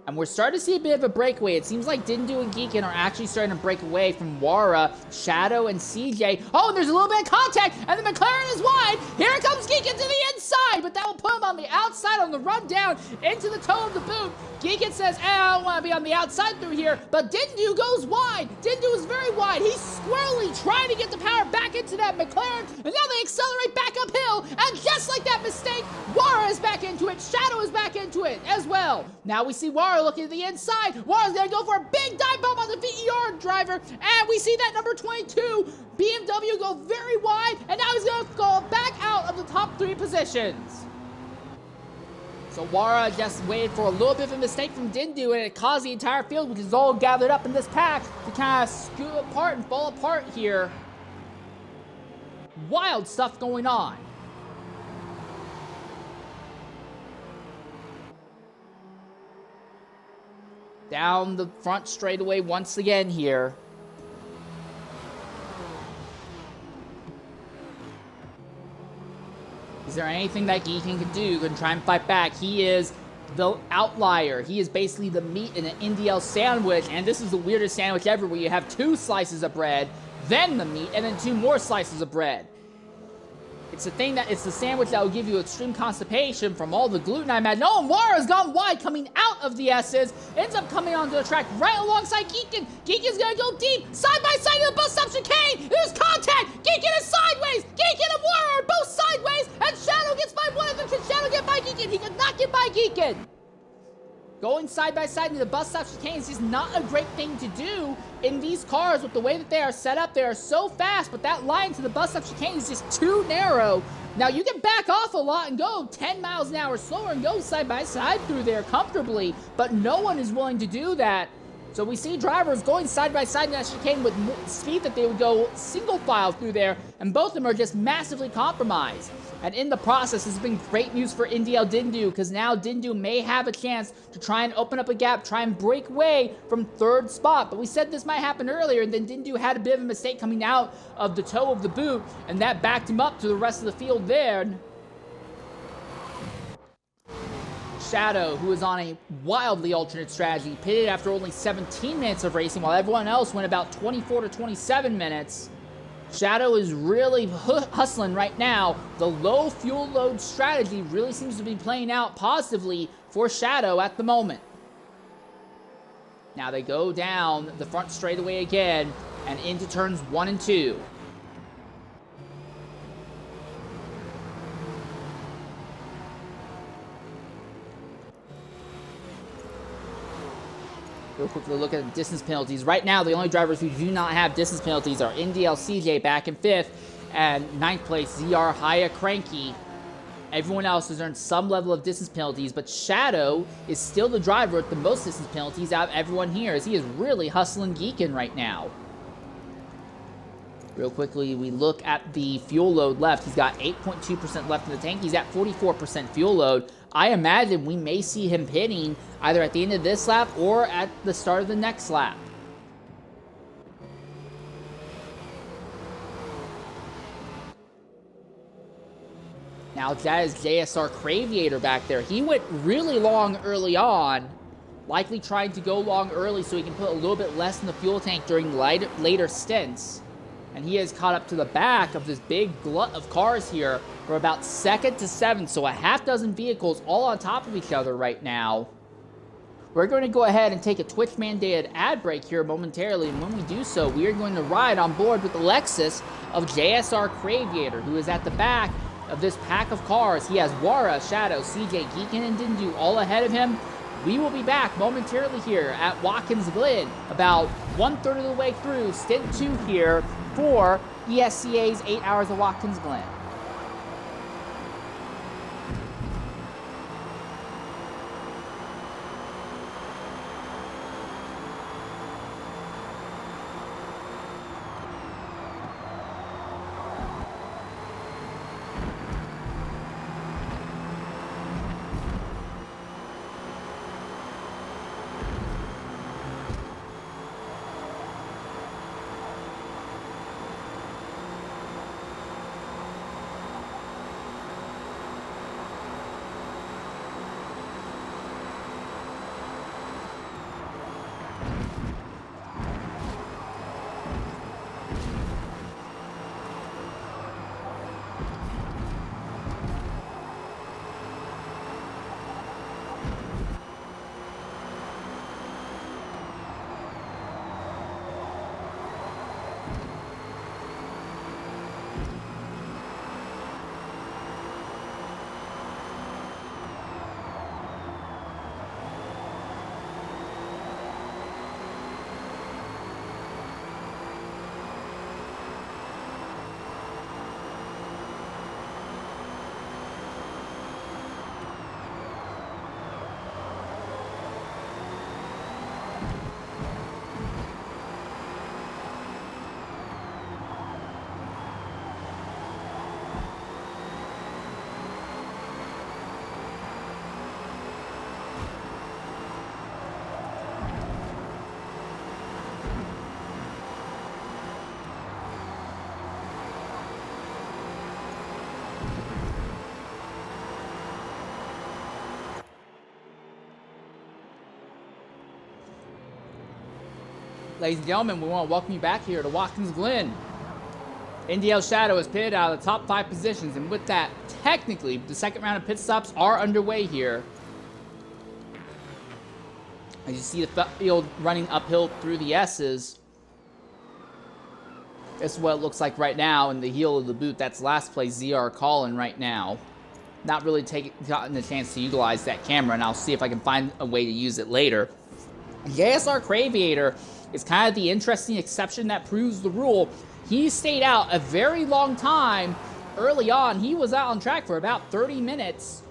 And we're starting to see a bit of a breakaway. It seems like Dindu and Geekin are actually starting to break away from Wara, Shadow, and CJ. Oh, and there's a little bit of contact, and the McLaren is wide. Here comes Geekin to the inside, but that will put him on the outside on the run down into the toe of the boot. Geekin says, I don't want to be on the outside through here, but Dindu goes wide. Dindu is very wide. He's squarely trying to get the power back into that McLaren, and now they accelerate back uphill, and just like that mistake, Wara is back into it. Shadow is back into it as well. Now we see Wara looking to the inside. Wara's going to go for a big dive bomb on the VER driver, and we see that number 22 BMW go very wide, and now he's going to go back out of the top 3 positions. So Wara just waited for a little bit of a mistake from Dindu, and it caused the entire field, which is all gathered up in this pack, to kind of scoot apart and fall apart here. Wild stuff going on. Down the front straightaway once again here. Is there anything that Geekin can do to try and fight back? He is the outlier. He is basically the meat in an NDL sandwich, and this is the weirdest sandwich ever, where you have 2 slices of bread, then the meat, and then 2 more slices of bread. It's the sandwich that will give you extreme constipation from all the gluten, I imagine. Oh, and Wara's gone wide coming out of the S's. Ends up coming onto the track right alongside Geekin. Geekin's going to go deep, side by side in the bus stop chicane. There's contact. Geekin is sideways. Geekin and Wara are both sideways. And Shadow gets by one of them. Can Shadow get by Geekin? He could not get by Geekin. Going side by side into the bus stop chicane is just not a great thing to do in these cars with the way that they are set up. They are so fast, but that line to the bus stop chicane is just too narrow. Now, you can back off a lot and go 10 miles an hour slower and go side by side through there comfortably, but no one is willing to do that. So we see drivers going side by side in that chicane with speed that they would go single file through there, and both of them are just massively compromised. And in the process, this has been great news for NDL Dindu, because now Dindu may have a chance to try and open up a gap, try and break away from 3rd spot. But we said this might happen earlier, and then Dindu had a bit of a mistake coming out of the toe of the boot, and that backed him up to the rest of the field there. Shadow, who is on a wildly alternate strategy, pitted after only 17 minutes of racing, while everyone else went about 24 to 27 minutes. Shadow is really hustling right now. The low fuel load strategy really seems to be playing out positively for Shadow at the moment. Now they go down the front straightaway again and into turns 1 and 2. Real quickly look at the distance penalties. Right now, the only drivers who do not have distance penalties are NDL CJ back in 5th, and 9th place ZR Haya Cranky. Everyone else has earned some level of distance penalties, but Shadow is still the driver with the most distance penalties out of everyone here, as he is really hustling geeking right now. Real quickly, we look at the fuel load left. He's got 8.2% left in the tank. He's at 44% fuel load. I imagine we may see him pitting either at the end of this lap or at the start of the next lap. Now that is JSR Craviator back there. He went really long early on, likely trying to go long early so he can put a little bit less in the fuel tank during later stints. And he has caught up to the back of this big glut of cars here. We're about 2nd to 7th, so a half dozen vehicles all on top of each other right now. We're going to go ahead and take a Twitch-mandated ad break here momentarily, and when we do so, we are going to ride on board with the Lexus of JSR Craviator, who is at the back of this pack of cars. He has Wara, Shadow, CJ, Geekin, and Dindu all ahead of him. We will be back momentarily here at Watkins Glen, about 1/3 of the way through Stint 2 here for ESCA's 8 Hours of Watkins Glen. Ladies and gentlemen, we want to welcome you back here to Watkins Glen. NDL Shadow is pitted out of the top 5 positions, and with that, technically, the second round of pit stops are underway here. As you see the field running uphill through the S's. This is what it looks like right now in the heel of the boot. That's last place ZR Colin right now. Not really gotten the chance to utilize that camera, and I'll see if I can find a way to use it later. JSR Craviator is kind of the interesting exception that proves the rule. He stayed out a very long time early on. He was out on track for about 30 minutes,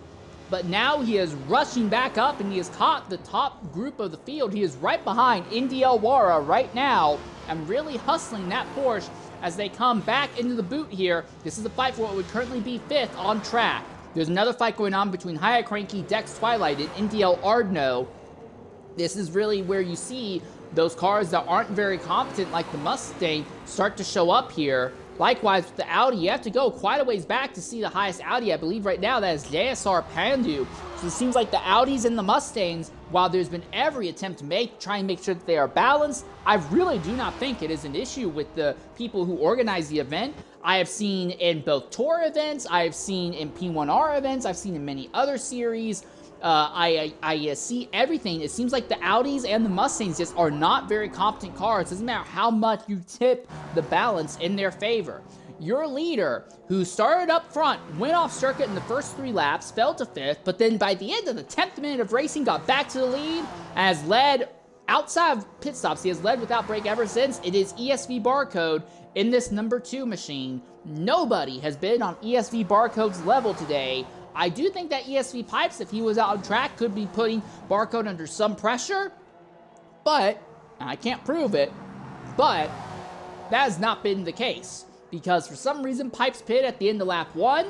but now he is rushing back up and he has caught the top group of the field. He is right behind NDL Wara right now and really hustling that Porsche as they come back into the boot here. This is a fight for what would currently be 5th on track. There's another fight going on between Haya Cranky, Dex Twilight, and NDL Ardno. This is really where you see those cars that aren't very competent, like the Mustang, start to show up here. Likewise, with the Audi, you have to go quite a ways back to see the highest Audi. I believe right now that is JSR Pandu. So it seems like the Audis and the Mustangs, while there's been every attempt to try and make sure that they are balanced, I really do not think it is an issue with the people who organize the event. I have seen in both Tour events, I have seen in P1R events, I've seen in many other series. I see everything. It seems like the Audis and the Mustangs just are not very competent cars. It doesn't matter how much you tip the balance in their favor. Your leader, who started up front, went off circuit in the first 3 laps, fell to 5th, but then by the end of the 10th minute of racing, got back to the lead, and has led outside of pit stops, he has led without break ever since. It is ESV Barcode in this number 2 machine. Nobody has been on ESV Barcode's level today. I do think that ESV Pipes, if he was out on track, could be putting Barcode under some pressure, but, and I can't prove it, but that has not been the case, because for some reason Pipes pit at the end of lap 1.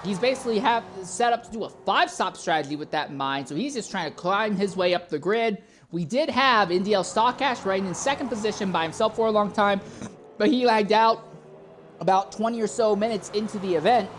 He's basically set up to do a 5-stop strategy with that in mind, so he's just trying to climb his way up the grid. We did have NDL Stockcash riding in 2nd position by himself for a long time, but he lagged out about 20 or so minutes into the event,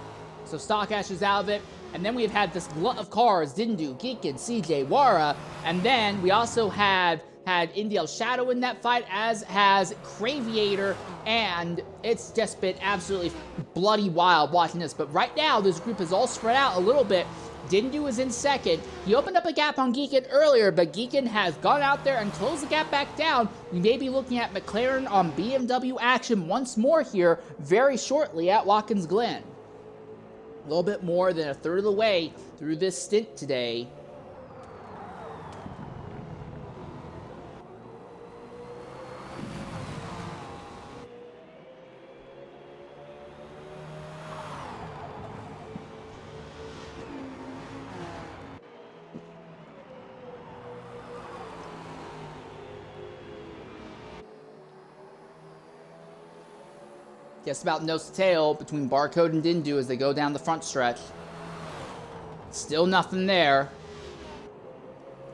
so Stockcash is out of it. And then we've had this glut of cars, Dindu, Geekin, CJ, Wara, and then we also had NDL Shadow in that fight, as has Craviator, and it's just been absolutely bloody wild watching this. But right now, this group is all spread out a little bit. Dindu is in 2nd. He opened up a gap on Geekin earlier, but Geekin has gone out there and closed the gap back down. We may be looking at McLaren on BMW action once more here very shortly at Watkins Glen. A little bit more than a third of the way through this stint today. Just about nose to tail between Barcode and Dindu as they go down the front stretch. Still nothing there.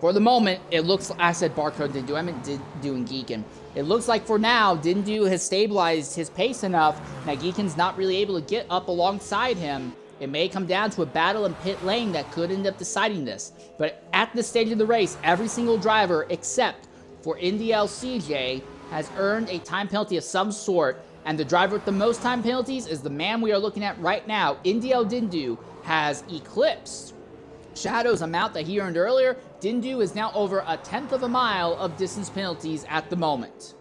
For the moment, it looks, I said Barcode Dindu, I meant Dindu and Geekin. It looks like for now, Dindu has stabilized his pace enough that Geekin's not really able to get up alongside him. It may come down to a battle in pit lane that could end up deciding this. But at this stage of the race, every single driver, except for NDL CJ, has earned a time penalty of some sort. And the driver with the most time penalties is the man we are looking at right now. NDL Dindu has eclipsed Shadow's amount that he earned earlier. Dindu is now over 1/10 of a mile of distance penalties at the moment.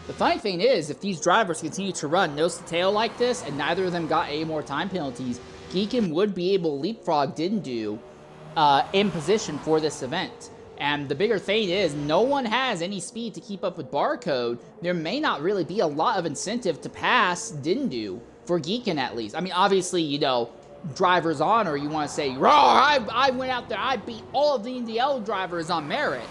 The funny thing is, if these drivers continue to run nose to tail like this, and neither of them got any more time penalties, Geekin would be able to leapfrog Dindu in position for this event. And the bigger thing is, no one has any speed to keep up with Barcode. There may not really be a lot of incentive to pass Dindu, for Geekin at least. I mean, obviously, you know, drivers on, or you want to say, raw, I went out there, I beat all of the NDL drivers on merit.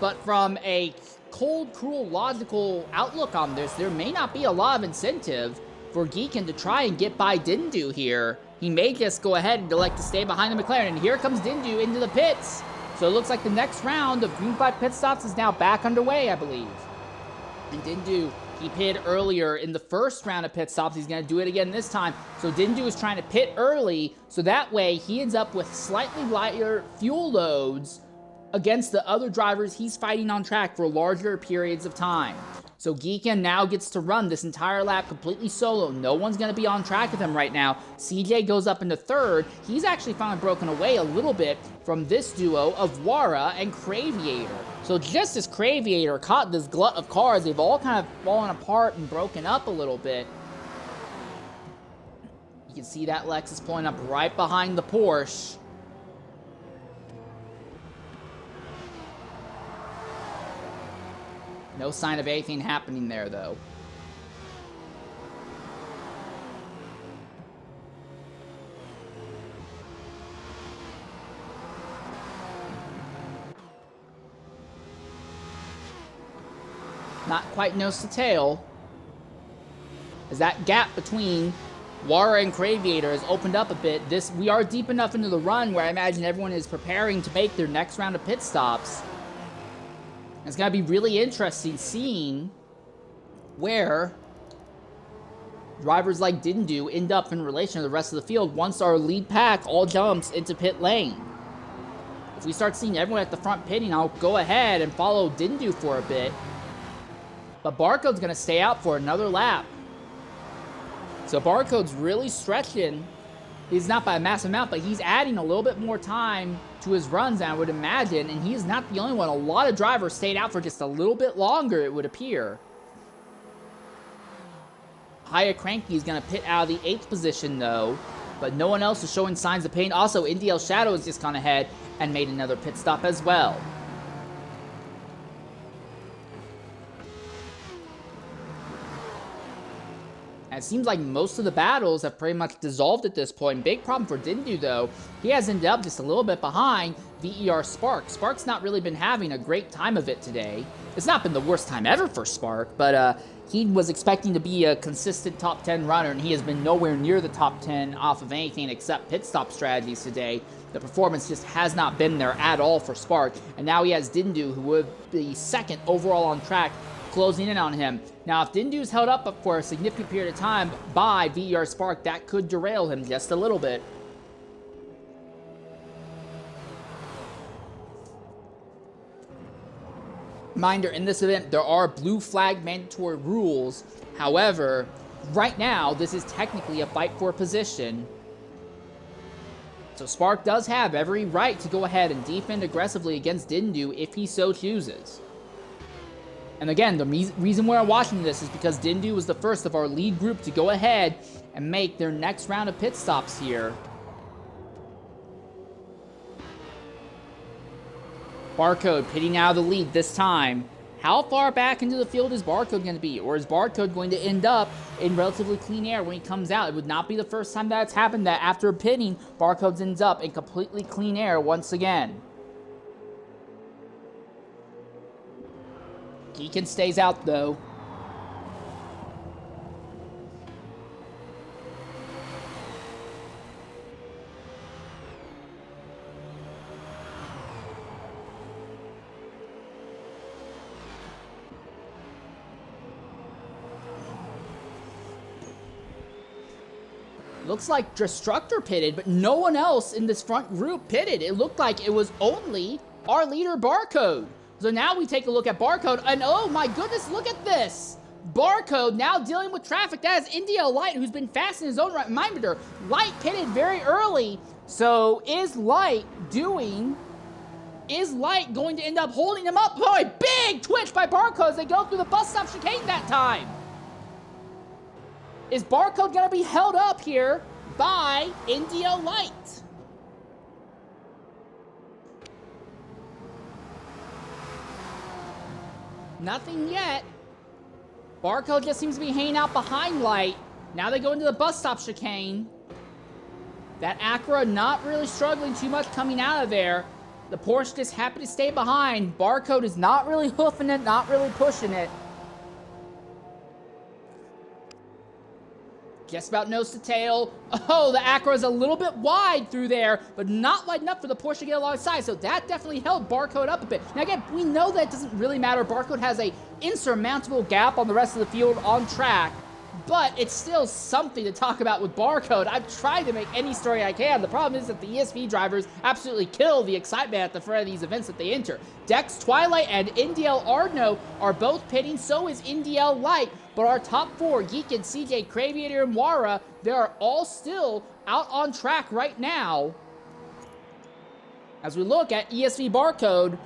But from a cold, cruel, logical outlook on this, there may not be a lot of incentive for Geekin to try and get by Dindu here. He may just go ahead and elect to stay behind the McLaren, and here comes Dindu into the pits. So it looks like the next round of green flag pit stops is now back underway, I believe. And Dindu, he pitted earlier in the first round of pit stops. He's going to do it again this time. So Dindu is trying to pit early, so that way he ends up with slightly lighter fuel loads against the other drivers he's fighting on track for larger periods of time. So Geekin now gets to run this entire lap completely solo. No one's going to be on track with him right now. CJ goes up into 3rd. He's actually finally broken away a little bit from this duo of Wara and Craviator. So just as Craviator caught this glut of cars, they've all kind of fallen apart and broken up a little bit. You can see that Lexus pulling up right behind the Porsche. No sign of anything happening there, though. Not quite nose to tail, as that gap between Wara and Craviator has opened up a bit. We are deep enough into the run where I imagine everyone is preparing to make their next round of pit stops. It's going to be really interesting seeing where drivers like Dindu end up in relation to the rest of the field once our lead pack all jumps into pit lane. If we start seeing everyone at the front pitting, I'll go ahead and follow Dindu for a bit. But Barcode's going to stay out for another lap. So Barcode's really stretching He's not by a massive amount, but he's adding a little bit more time to his runs, I would imagine, and he's not the only one. A lot of drivers stayed out for just a little bit longer, it would appear. Haya Cranky is going to pit out of the 8th position, though, but no one else is showing signs of pain. Also, NDL Shadow has just gone ahead and made another pit stop as well. And it seems like most of the battles have pretty much dissolved at this point. Big problem for Dindu, though. He has ended up just a little bit behind VER Spark. Spark's not really been having a great time of it today. It's not been the worst time ever for Spark, but he was expecting to be a consistent top 10 runner, and he has been nowhere near the top 10 off of anything except pit stop strategies today. The performance just has not been there at all for Spark, and now he has Dindu, who would be second overall on track, closing in on him. Now, if Dindu's held up for a significant period of time by VER Spark, that could derail him just a little bit. Reminder, in this event, there are blue flag mandatory rules. However, right now, this is technically a fight for position. So Spark does have every right to go ahead and defend aggressively against Dindu if he so chooses. And again, the reason we're watching this is because Dindu was the first of our lead group to go ahead and make their next round of pit stops here. Barcode pitting out of the lead this time. How far back into the field is Barcode going to be? Or is Barcode going to end up in relatively clean air when he comes out? It would not be the first time that's happened, that after pitting, Barcode ends up in completely clean air once again. Geekin stays out, though. Looks like Destructor pitted, but no one else in this front group pitted. It looked like it was only our leader, Barcode. So now we take a look at Barcode, and oh my goodness, look at this! Barcode now dealing with traffic. That is India Light, who's been fast in his own right. Reminder, Light pitted very early. So is Light going to end up holding him up? Oh, a big twitch by Barcode as they go through the bus stop chicane that time. Is Barcode going to be held up here by India Light? Nothing yet. Barcode just seems to be hanging out behind Light. Now they go into the bus stop chicane. That Acura not really struggling too much coming out of there. The Porsche just happy to stay behind. Barcode is not really hoofing it, not really pushing it. Just about nose to tail. Oh, the Acura is a little bit wide through there, but not wide enough for the Porsche to get alongside, so that definitely held Barcode up a bit. Now again, we know that it doesn't really matter. Barcode has a insurmountable gap on the rest of the field on track, but it's still something to talk about with Barcode. I've tried to make any story I can. The problem is that the ESV drivers absolutely kill the excitement at the front of these events that they enter. Dex, Twilight, and NDL Ardno are both pitting, so is NDL Light, but our top four, Geekin, CJ, Craviator, and Wara, they are all still out on track right now. As we look at ESV Barcode,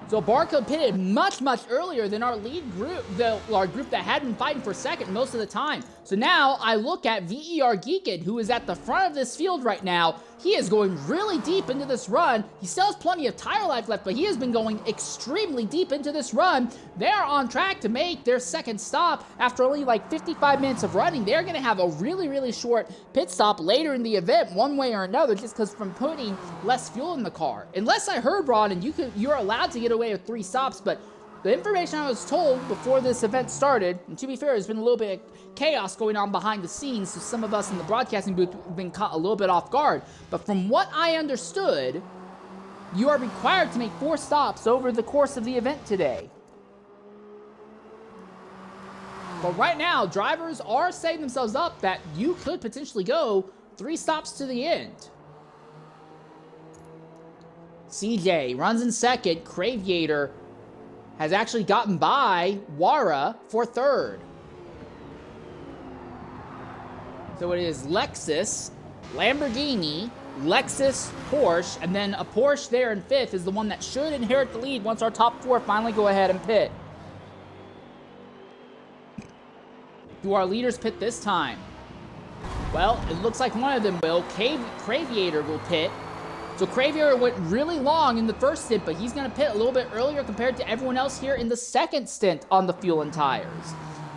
so Barcode pitted much, much earlier than our lead group, our group that had been fighting for second most of the time. So now I look at VER Geekin, who is at the front of this field right now. He is going really deep into this run. He still has plenty of tire life left, but he has been going extremely deep into this run. They're on track to make their second stop after only like 55 minutes of running. They're going to have a really, really short pit stop later in the event, one way or another, just because from putting less fuel in the car. Unless I heard, Ron, and you're allowed to get away with 3 stops, but the information I was told before this event started, and to be fair, there's been a little bit of chaos going on behind the scenes, so some of us in the broadcasting booth have been caught a little bit off guard. But from what I understood, you are required to make 4 stops over the course of the event today. But right now, drivers are setting themselves up that you could potentially go 3 stops to the end. CJ runs in second. Craviator has actually gotten by Wara for third. So it is Lexus, Lamborghini, Lexus, Porsche, and then a Porsche there in 5th is the one that should inherit the lead once our top 4 finally go ahead and pit. Do our leaders pit this time? Well, it looks like one of them will. Craviator will pit. So Craviator went really long in the first stint, but he's going to pit a little bit earlier compared to everyone else here in the second stint on the fuel and tires.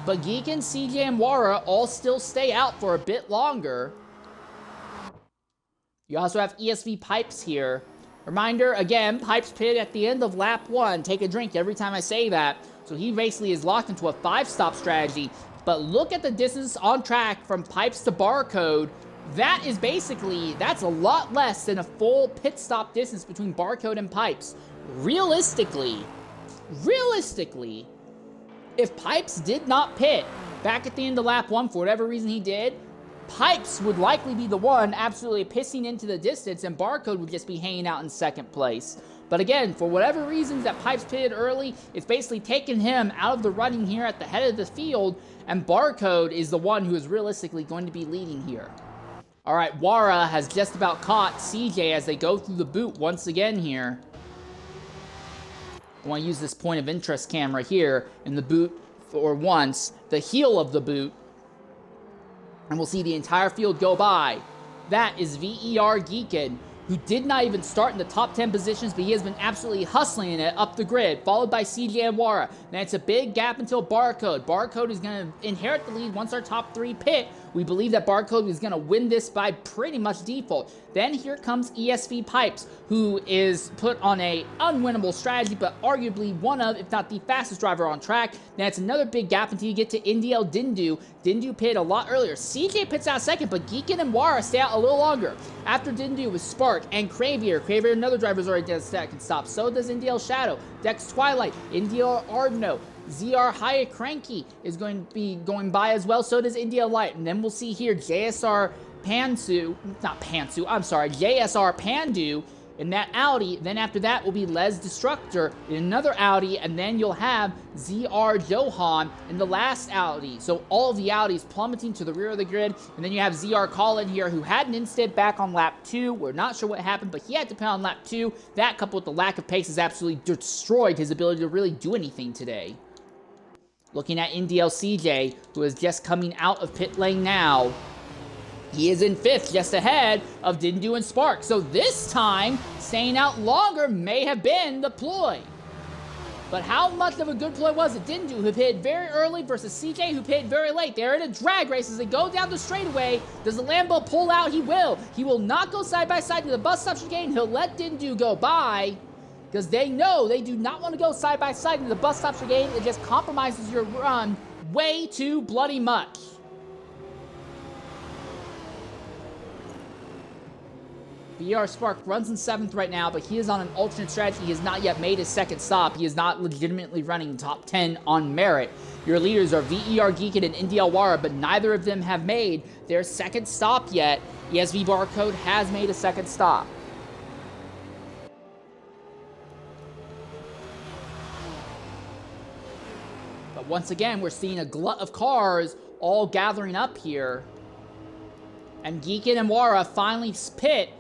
But Geekin, CJ, and Wara all still stay out for a bit longer. You also have ESV Pipes here. Reminder, again, Pipes pit at the end of lap 1. Take a drink every time I say that. So he basically is locked into a 5-stop strategy. But look at the distance on track from Pipes to Barcode. That is basically, that's a lot less than a full pit stop distance between Barcode and Pipes. Realistically, if Pipes did not pit back at the end of lap 1 for whatever reason he did, Pipes would likely be the one absolutely pissing into the distance and Barcode would just be hanging out in second place. But again, for whatever reasons that Pipes pitted early, it's basically taken him out of the running here at the head of the field, and Barcode is the one who is realistically going to be leading here. All right, Wara has just about caught CJ as they go through the boot once again here. I want to use this point of interest camera here in the boot for once, the heel of the boot, and we'll see the entire field go by. That is VER Geekin, who did not even start in the top 10 positions, but he has been absolutely hustling it up the grid, followed by CJ and Wara. Now it's a big gap until Barcode. Barcode is going to inherit the lead once our top 3 pit. We believe that Barcode is going to win this by pretty much default. Then here comes ESV Pipes, who is put on a unwinnable strategy, but arguably one of, if not the fastest driver on track. Now it's another big gap until you get to NDL Dindu. Dindu pit a lot earlier. CJ pits out second, but Geekin and Wara stay out a little longer. After Dindu was Spark and Cravier. Cravier, another driver's already does second stop. So does NDL Shadow, Dex Twilight, NDL Ardno. ZR High Cranky is going to be going by as well. So does India Light. And then we'll see here JSR JSR Pandu in that Audi. Then after that will be Les Destructor in another Audi. And then you'll have ZR Johan in the last Audi. So all of the Audis plummeting to the rear of the grid. And then you have ZR Colin here, who had an instead back on lap 2. We're not sure what happened, but he had to pit on lap 2. That coupled with the lack of pace has absolutely destroyed his ability to really do anything today. Looking at NDL CJ, who is just coming out of pit lane now. He is in 5th, just ahead of Dindu and Spark. So this time, staying out longer may have been the ploy. But how much of a good ploy was it? Dindu, who pitted very early, versus CJ, who pitted very late. They're in a drag race as they go down the straightaway. Does the Lambo pull out? He will. He will not go side by side to the bus stop chicane. He'll let Dindu go by, because they know they do not want to go side by side into the bus stop chicane. It just compromises your run way too bloody much. VR Spark runs in 7th right now, but he is on an alternate strategy. He has not yet made his second stop. He is not legitimately running top 10 on merit. Your leaders are VER Geekin and NDL Wara, but neither of them have made their second stop yet. ESV Barcode has made a second stop. But once again, we're seeing a glut of cars all gathering up here. And Geekin and Wara finally pit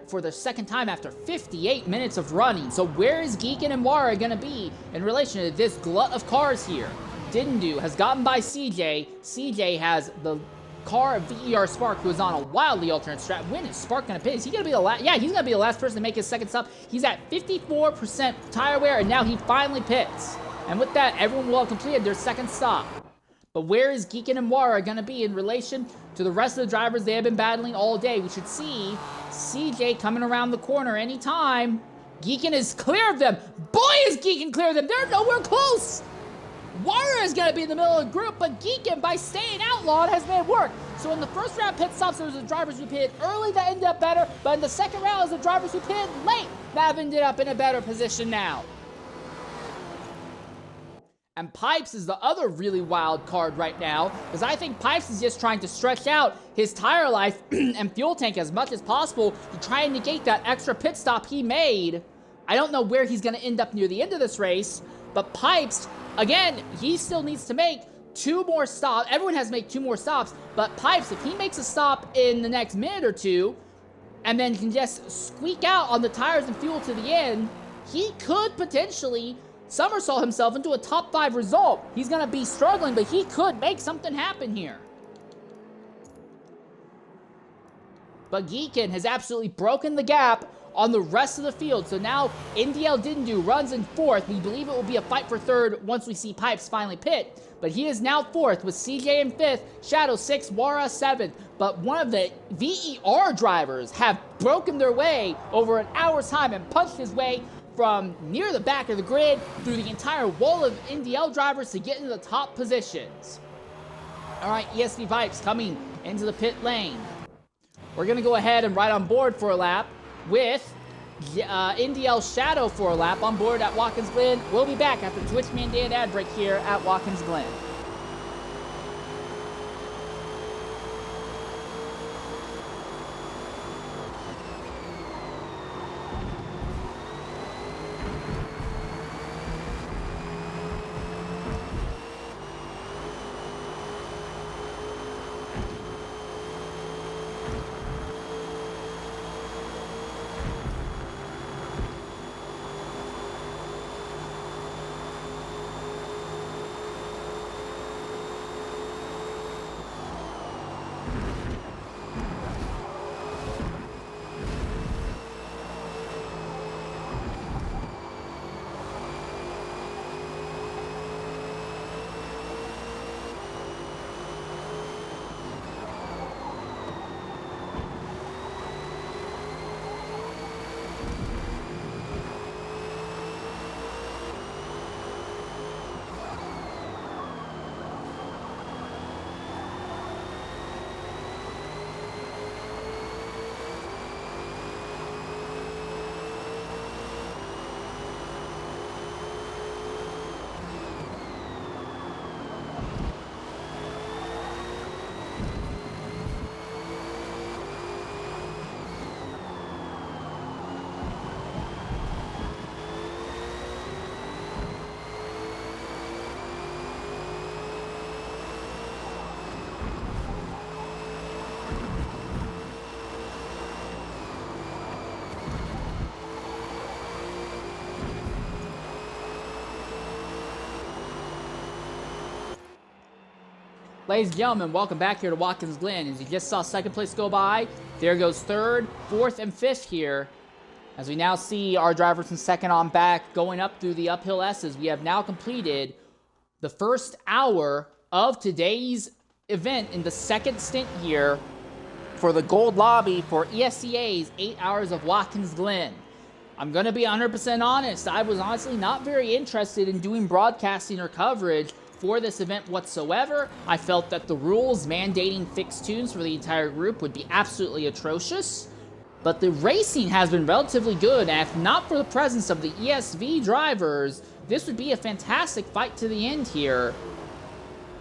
for the second time after 58 minutes of running. So where is Geekin and Wara going to be in relation to this glut of cars here? Dindu has gotten by CJ. CJ has the car of VER Spark, who is on a wildly alternate strat. When is Spark going to pit? Is he going to be the last? Yeah, he's going to be the last person to make his second stop. He's at 54% tire wear, and now he finally pits. And with that, everyone will have completed their second stop. But where is Geekin and Wara going to be in relation to the rest of the drivers they have been battling all day? We should see CJ coming around the corner anytime. Geekin is clear of them. Boy, is Geekin clear of them. They're nowhere close. Wara is going to be in the middle of the group, but Geekin, by staying outlawed, has made it work. So in the first round pit stops, there was the drivers who pitted early that ended up better, but in the second round, it was the drivers who pitted late that have ended up in a better position now. And Pipes is the other really wild card right now, because I think Pipes is just trying to stretch out his tire life and fuel tank as much as possible to try and negate that extra pit stop he made. I don't know where he's going to end up near the end of this race, but Pipes, again, he still needs to make 2 more stops. Everyone has to make 2 more stops, but Pipes, if he makes a stop in the next minute or two, and then can just squeak out on the tires and fuel to the end, he could potentially somersault himself into a top 5 result. He's gonna be struggling, but he could make something happen here. But Geekin has absolutely broken the gap on the rest of the field. So now NDL Dindu runs in 4th. We believe it will be a fight for 3rd once we see Pipes finally pit. But he is now 4th with CJ in 5th, Shadow 6th, Wara 7th. But one of the VER drivers have broken their way over an hour's time and punched his way from near the back of the grid through the entire wall of NDL drivers to get into the top positions. All right, ESV Pipes coming into the pit lane. We're going to go ahead and ride on board for a lap with NDL Shadow for a lap on board at Watkins Glen. We'll be back after Twitch mandated ad break here at Watkins Glen. Ladies and gentlemen, welcome back here to Watkins Glen. As you just saw 2nd place go by, there goes 3rd, 4th, and 5th here. As we now see our drivers from 2nd on back going up through the uphill S's. We have now completed the first hour of today's event in the 2nd stint here for the Gold Lobby for ESCA's 8 Hours of Watkins Glen. I'm going to be 100% honest. I was honestly not very interested in doing broadcasting or coverage for this event whatsoever. I felt that the rules mandating fixed tunes for the entire group would be absolutely atrocious. But the racing has been relatively good, and if not for the presence of the ESV drivers, this would be a fantastic fight to the end here.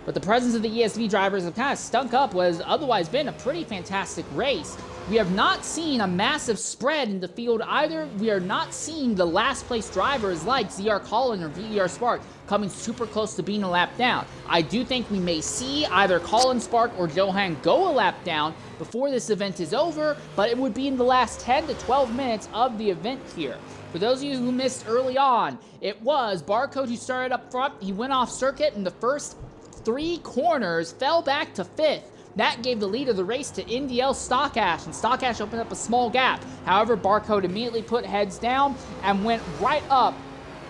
But the presence of the ESV drivers have kind of stunk up what has otherwise been a pretty fantastic race. We have not seen a massive spread in the field either. We are not seeing the last place drivers like ZR Colin or VER Spark coming super close to being a lap down. I do think we may see either Colin Spark or Johan go a lap down before this event is over, but it would be in the last 10 to 12 minutes of the event here. For those of you who missed early on, it was Barcode who started up front. He went off circuit in the first 3 corners, fell back to 5th. That gave the lead of the race to NDL Stockash, and Stockash opened up a small gap. However, Barcode immediately put heads down and went right up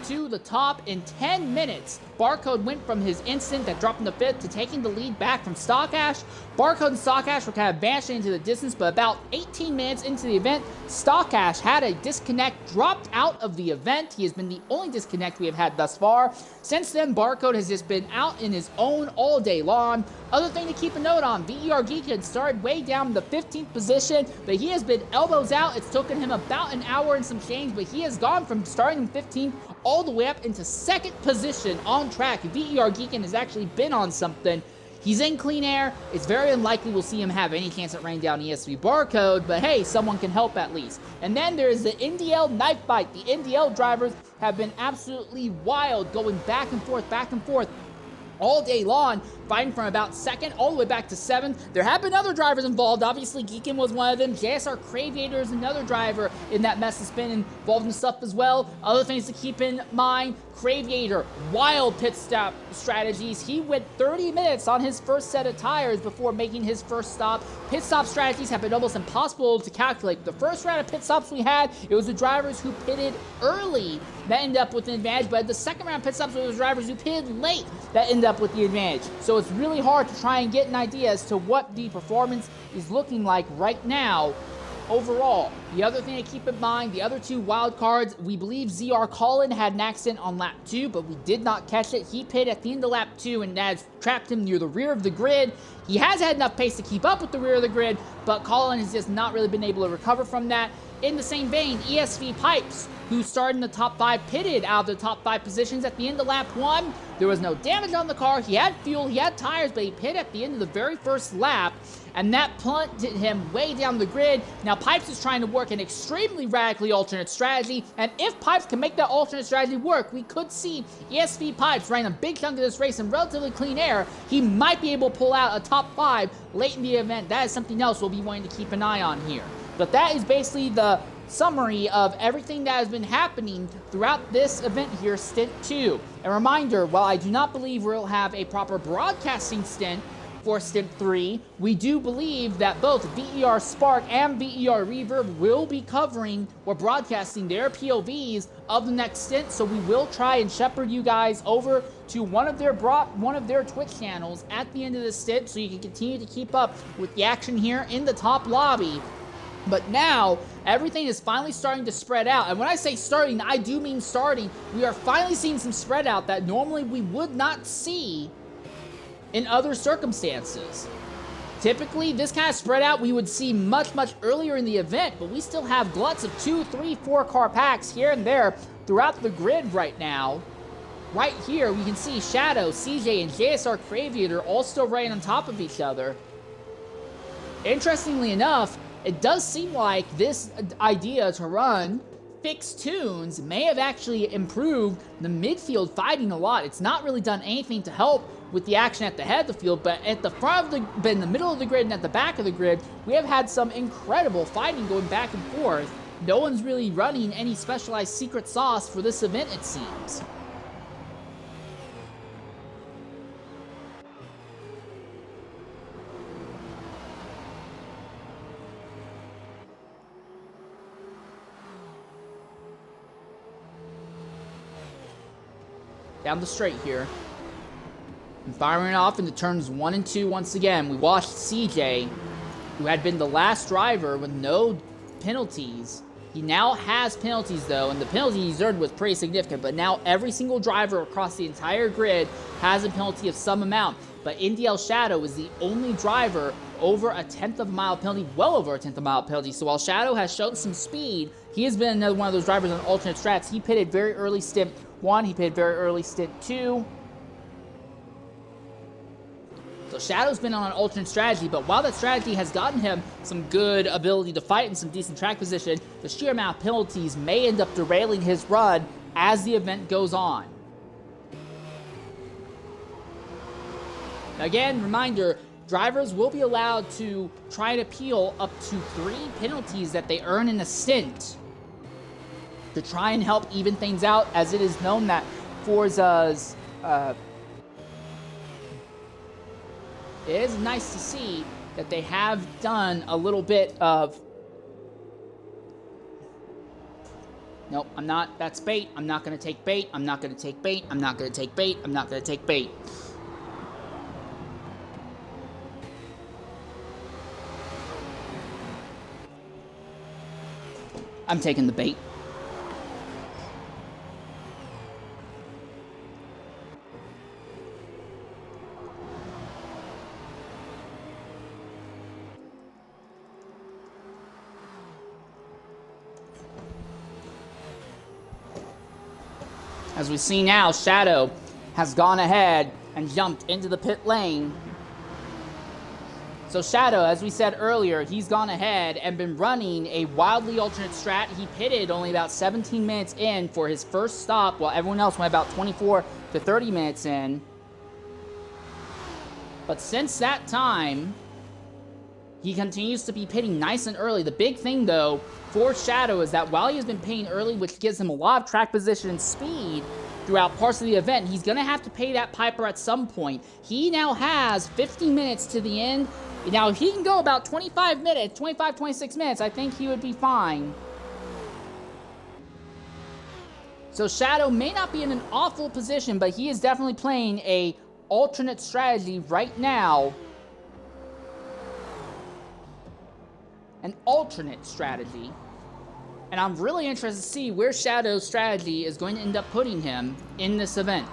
to the top in 10 minutes. Barcode went from his instant that dropped him to 5th to taking the lead back from Stockash. Barcode and Stockash were kind of vanishing into the distance, but about 18 minutes into the event, Stockash had a disconnect, dropped out of the event. He has been the only disconnect we have had thus far. Since then, Barcode has just been out in his own all day long. Other thing to keep a note on, VER Geek had started way down in the 15th position, but he has been elbows out. It's taken him about an hour and some change, but he has gone from starting in 15th all the way up into 2nd position on track. VER Geekin has actually been on something. He's in clean air. It's very unlikely we'll see him have any chance at raining down ESV Barcode, but hey, someone can help at least. And then there's the NDL knife fight. The NDL drivers have been absolutely wild, going back and forth, all day long, fighting from about 2nd all the way back to 7th. There have been other drivers involved. Obviously, Geekin was one of them. JSR Craviator is another driver in that mess that's been involved in stuff as well. Other things to keep in mind, Craviator, wild pit stop strategies. He went 30 minutes on his first set of tires before making his first stop. Pit stop strategies have been almost impossible to calculate. The first round of pit stops we had, it was the drivers who pitted early that ended up with an advantage, but the second round pit stops, it was drivers who pitted late that ended up with the advantage. So it's really hard to try and get an idea as to what the performance is looking like right now overall. The other thing to keep in mind, the other 2 wild cards, we believe ZR Colin had an accident on lap 2, but we did not catch it. He pitted at the end of lap 2, and that has trapped him near the rear of the grid. He has had enough pace to keep up with the rear of the grid, but Colin has just not really been able to recover from that. In the same vein, ESV Pipes, who started in the top 5, pitted out of the top 5 positions at the end of lap 1. There was no damage on the car. He had fuel, he had tires, but he pitted at the end of the very first lap, and that plunted him way down the grid. Now, Pipes is trying to work an extremely radically alternate strategy, and if Pipes can make that alternate strategy work, we could see ESV Pipes running a big chunk of this race in relatively clean air. He might be able to pull out a top 5 late in the event. That is something else we'll be wanting to keep an eye on here. But that is basically the summary of everything that has been happening throughout this event here, Stint 2. A reminder, while I do not believe we'll have a proper broadcasting stint for Stint 3, we do believe that both VER Spark and VER Reverb will be covering or broadcasting their POVs of the next stint, so we will try and shepherd you guys over to one of their Twitch channels at the end of the stint so you can continue to keep up with the action here in the top lobby. But now, everything is finally starting to spread out. And when I say starting, I do mean starting. We are finally seeing some spread out that normally we would not see in other circumstances. Typically, this kind of spread out we would see much, much earlier in the event, but we still have gluts of 2, 3, 4 car packs here and there throughout the grid right now. Right here, we can see Shadow, CJ, and JSR Craviator all still right on top of each other. Interestingly enough, it does seem like this idea to run fixed tunes may have actually improved the midfield fighting a lot. It's not really done anything to help with the action at the head of the field, but at the front of the, in the middle of the grid and at the back of the grid, we have had some incredible fighting going back and forth. No one's really running any specialized secret sauce for this event, it seems. Down the straight here. And firing off into turns 1 and 2 once again. We watched CJ, who had been the last driver with no penalties. He now has penalties though, and the penalty he earned was pretty significant, but now every single driver across the entire grid has a penalty of some amount. But NDL Shadow is the only driver over a 1/10 of a mile penalty, well over a 1/10 of a mile penalty. So while Shadow has shown some speed, he has been another one of those drivers on alternate strats. He pitted very early stint 1, he pitted very early stint 2. So Shadow's been on an alternate strategy, but while that strategy has gotten him some good ability to fight and some decent track position, the sheer amount of penalties may end up derailing his run as the event goes on. Again, reminder, drivers will be allowed to try and appeal up to 3 penalties that they earn in a stint to try and help even things out, as it is known that Forza's... it is nice to see that they have done a little bit of... Nope, I'm not. That's bait. I'm not going to take bait. I'm not going to take bait. I'm not going to take bait. I'm not going to take bait. I'm taking the bait. As we see now, Shadow has gone ahead and jumped into the pit lane. So Shadow, as we said earlier, he's gone ahead and been running a wildly alternate strat. He pitted only about 17 minutes in for his first stop, while everyone else went about 24 to 30 minutes in. But since that time, he continues to be pitting nice and early. The big thing, though, for Shadow is that while he has been pitting early, which gives him a lot of track position and speed throughout parts of the event, he's going to have to pay that Piper at some point. He now has 50 minutes to the end. Now, if he can go about 25 minutes, 25, 26 minutes, I think he would be fine. So Shadow may not be in an awful position, but he is definitely playing a alternate strategy right now. An alternate strategy. And I'm really interested to see where Shadow's strategy is going to end up putting him in this event.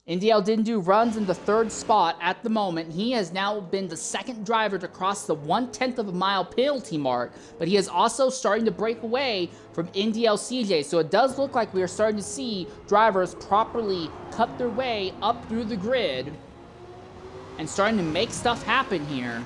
NDL Dindu runs in the 3rd spot at the moment. He has now been the 2nd driver to cross the 1/10 of a mile penalty mark, but he is also starting to break away from NDL CJ. So it does look like we are starting to see drivers properly cut their way up through the grid and starting to make stuff happen here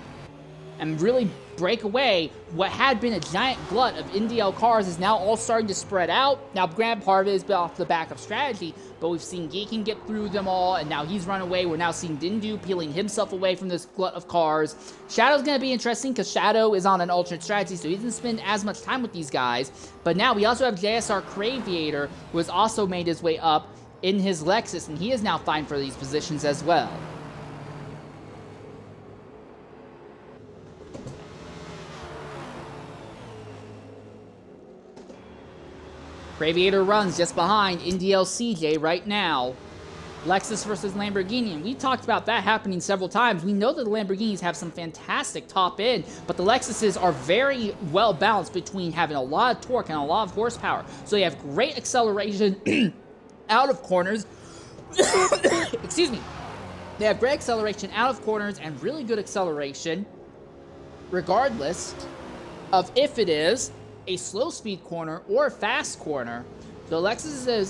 and really break away. What had been a giant glut of NDL cars is now all starting to spread out. Now, granted, part of it is off the back of strategy, but we've seen Geekin get through them all, and now he's run away. We're now seeing Dindu peeling himself away from this glut of cars. Shadow's going to be interesting because Shadow is on an alternate strategy, so he doesn't spend as much time with these guys. But now we also have JSR Craviator, who has also made his way up in his Lexus, and he is now fine for these positions as well. Craviator runs just behind NDL CJ right now. Lexus versus Lamborghini, and we talked about that happening several times. We know that the Lamborghinis have some fantastic top end, but the Lexuses are very well balanced between having a lot of torque and a lot of horsepower. So they have great acceleration out of corners. Excuse me. They have great acceleration out of corners and really good acceleration, regardless of if it is a slow speed corner or a fast corner. The Lexi?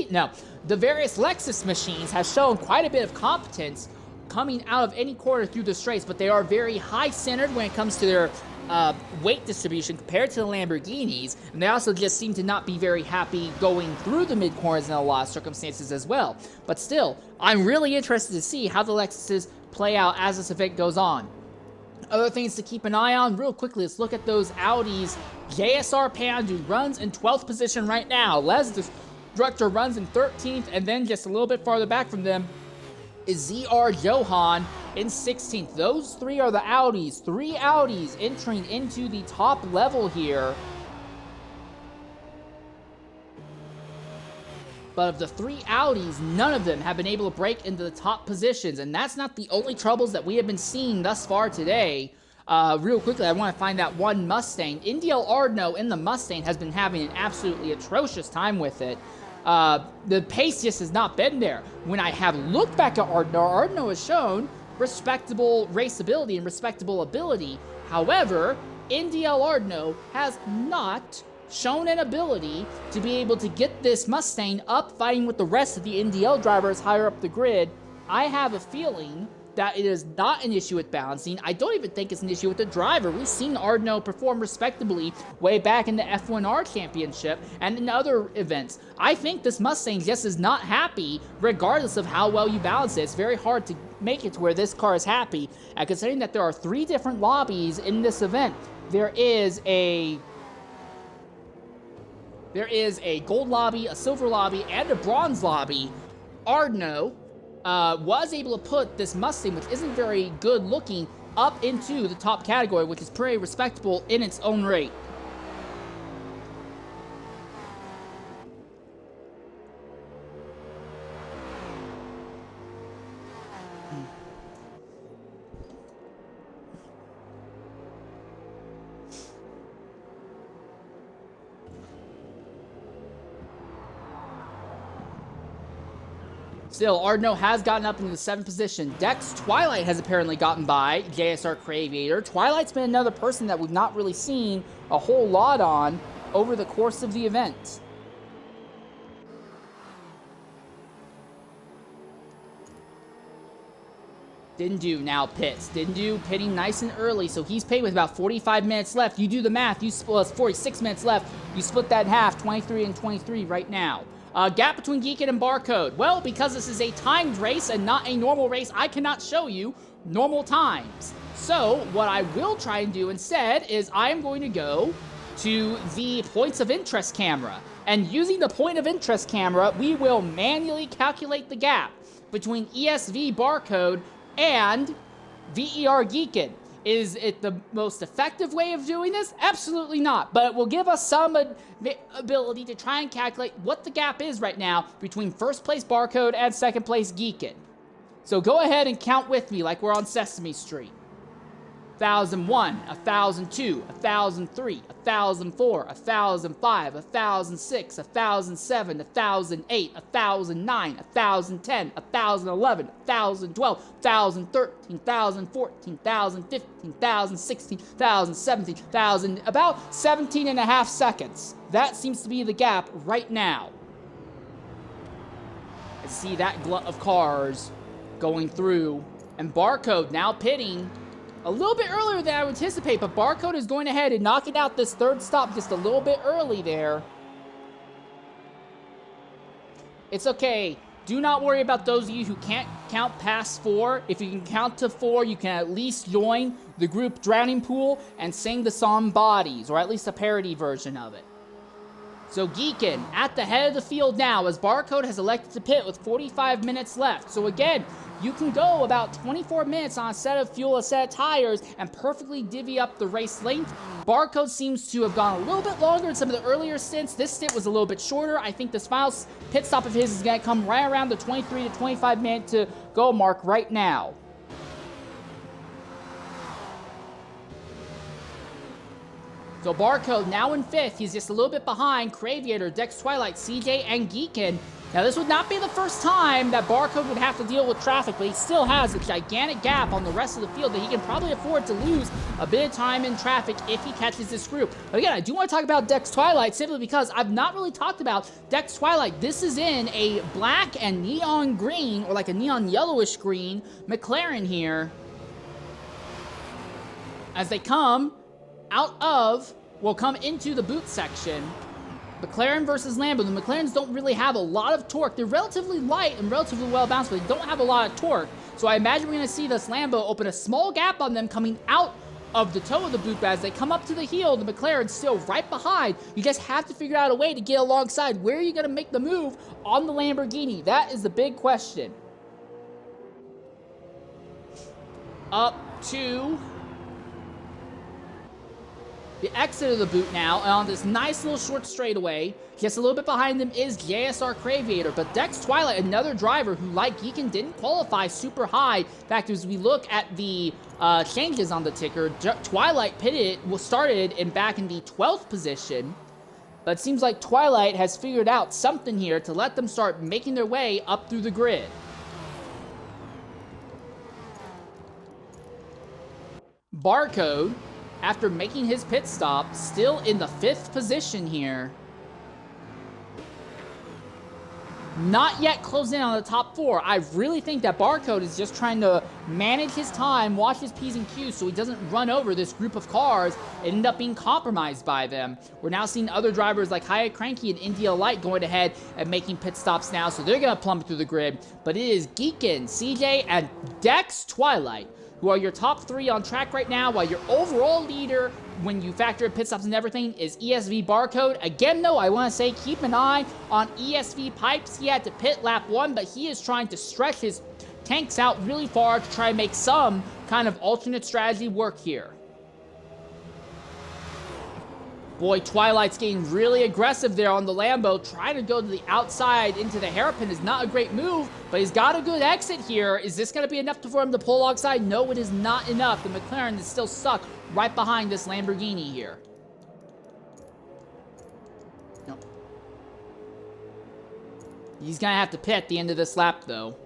No. The various Lexus machines have shown quite a bit of competence coming out of any corner through the straights, but they are very high-centered when it comes to their weight distribution compared to the Lamborghinis, and they also just seem to not be very happy going through the mid-corners in a lot of circumstances as well. But still, I'm really interested to see how the Lexuses play out as this event goes on. Other things to keep an eye on, real quickly, let's look at those Audis. JSR Pandu runs in 12th position right now. Les Destructor runs in 13th, and then just a little bit farther back from them is ZR Johan in 16th. Those three are the Audis. 3 Audis entering into the top level here. But of the 3 Audis, none of them have been able to break into the top positions. And that's not the only troubles that we have been seeing thus far today. Real quickly, I want to find that one Mustang. Indiel Ardno in the Mustang has been having an absolutely atrocious time with it. The pace just has not been there. When I have looked back at Ardno has shown respectable raceability and respectable ability. However, Indiel Ardno has not shown an ability to be able to get this Mustang up fighting with the rest of the NDL drivers higher up the grid. I have a feeling that it is not an issue with balancing. I don't even think it's an issue with the driver. We've seen Ardno perform respectably way back in the F1R Championship and in other events. I think this Mustang just is not happy regardless of how well you balance it. It's very hard to make it to where this car is happy. And considering that there are 3 different lobbies in this event, there is a gold lobby, a silver lobby, and a bronze lobby. Ardno was able to put this Mustang, which isn't very good looking, up into the top category, which is pretty respectable in its own right. Still, Ardno has gotten up into the 7th position. Dex Twilight has apparently gotten by JSR Craviator. Twilight's been another person that we've not really seen a whole lot on over the course of the event. Dindu now pits. Dindu pitting nice and early, so he's paid with about 45 minutes left. You do the math, 46 minutes left. You split that in half, 23 and 23 right now. Gap between Geekin and Barcode. Well, because this is a timed race and not a normal race, I cannot show you normal times. So what I will try and do instead is I am going to go to the points of interest camera. And using the point of interest camera, we will manually calculate the gap between ESV Barcode and VER Geekin. Is it the most effective way of doing this? Absolutely not, but it will give us some ability to try and calculate what the gap is right now between first place Barcode and second place Geekin. So go ahead and count with me like we're on Sesame Street. 1001, 1002, 1003, 1004, 1005, 1006, 1007, 1008, 1009, 1010, 1011, 1012, 1013, 1014, 1015, 1016, 1017, 1000, about 17 and a half seconds. That seems to be the gap right now. I see that glut of cars going through, and Barcode now pitting a little bit earlier than I would anticipate, but Barcode is going ahead and knocking out this third stop just a little bit early there. It's okay. Do not worry about those of you who can't count past 4. If you can count to 4, you can at least join the group Drowning Pool and sing the song Bodies, or at least a parody version of it. So Geekin at the head of the field now as Barcode has elected to pit with 45 minutes left. So again, you can go about 24 minutes on a set of fuel, a set of tires, and perfectly divvy up the race length. Barcode seems to have gone a little bit longer in some of the earlier stints. This stint was a little bit shorter. I think this final pit stop of his is going to come right around the 23 to 25 minute to go mark right now. So Barcode now in 5th. He's just a little bit behind Craviator, Dex Twilight, CJ, and Geekin. Now this would not be the first time that Barcode would have to deal with traffic, but he still has a gigantic gap on the rest of the field that he can probably afford to lose a bit of time in traffic if he catches this group. But again, I do want to talk about Dex Twilight simply because I've not really talked about Dex Twilight. This is in a black and neon green, or like a neon yellowish green, McLaren here. As they come come into the boot section. McLaren versus Lambo. The McLarens don't really have a lot of torque. They're relatively light and relatively well balanced, but they don't have a lot of torque. So I imagine we're going to see this Lambo open a small gap on them coming out of the toe of the boot, but as they come up to the heel, the McLaren's still right behind. You just have to figure out a way to get alongside. Where are you going to make the move on the Lamborghini? That is the big question. Up to the exit of the boot now, and on this nice little short straightaway. Just a little bit behind them is JSR Craviator, but Dex Twilight, another driver who, like Geekin, didn't qualify super high. In fact, as we look at the changes on the ticker, Twilight started back in the 12th position, but it seems like Twilight has figured out something here to let them start making their way up through the grid. Barcode, after making his pit stop, still in the 5th position here. Not yet closing in on the top 4. I really think that Barcode is just trying to manage his time, watch his P's and Q's so he doesn't run over this group of cars and end up being compromised by them. We're now seeing other drivers like Hyatt Cranky and India Light going ahead and making pit stops now, so they're going to plummet through the grid. But it is Geekin, CJ, and Dex Twilight who are your top 3 on track right now, while your overall leader, when you factor in pit stops and everything, is ESV Barcode. Again, though, I want to say keep an eye on ESV Pipes. He had to pit lap 1, but he is trying to stretch his tanks out really far to try and make some kind of alternate strategy work here. Boy, Twilight's getting really aggressive there on the Lambo. Trying to go to the outside into the hairpin is not a great move, but he's got a good exit here. Is this going to be enough for him to pull alongside? No, it is not enough. The McLaren is still stuck right behind this Lamborghini here. No. He's going to have to pit at the end of this lap, though.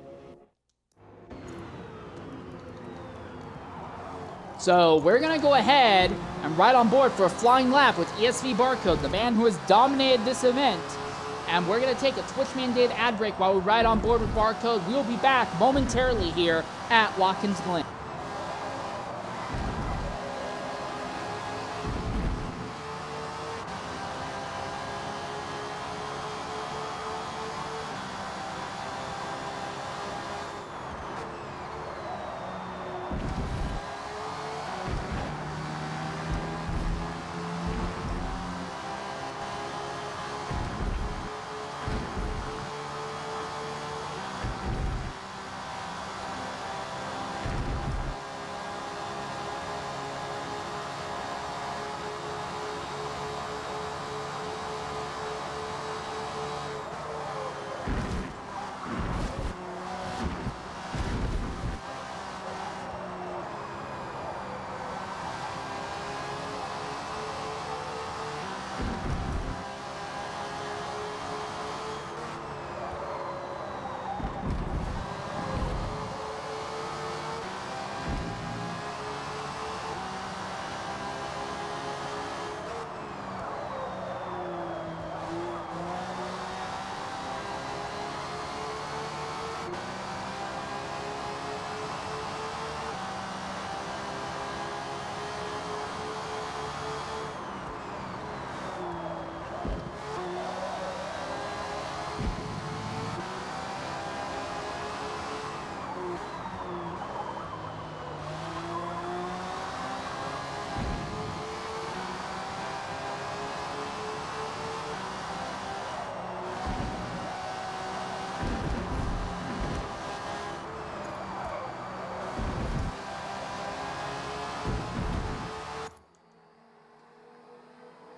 So we're going to go ahead and ride on board for a flying lap with ESV Barcode, the man who has dominated this event. And we're going to take a Twitch-mandated ad break while we ride on board with Barcode. We will be back momentarily here at Watkins Glen.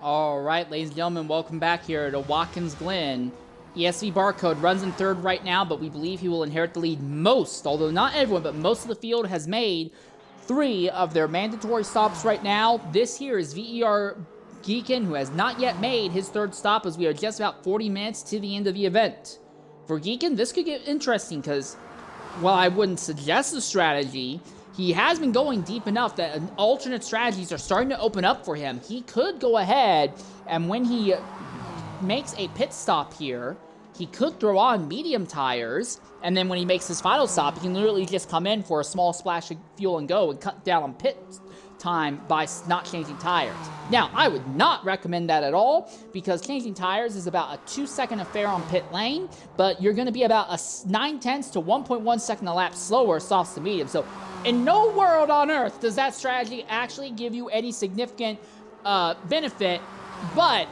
All right, ladies and gentlemen, welcome back here to Watkins Glen. ESV Barcode runs in third right now, but we believe he will inherit the lead most, although not everyone, but most of the field has made 3 of their mandatory stops right now. This here is VER Geekin, who has not yet made his 3rd stop, as we are just about 40 minutes to the end of the event. For Geekin, this could get interesting, because while I wouldn't suggest a strategy, he has been going deep enough that alternate strategies are starting to open up for him. He could go ahead, and when he makes a pit stop here, he could throw on medium tires, and then when he makes his final stop, he can literally just come in for a small splash of fuel and go and cut down on pit time by not changing tires. Now, I would not recommend that at all, because changing tires is about a 2-second affair on pit lane, but you're going to be about a 9/10 to 1.1 second a lap slower softs to medium. So in no world on earth does that strategy actually give you any significant benefit, but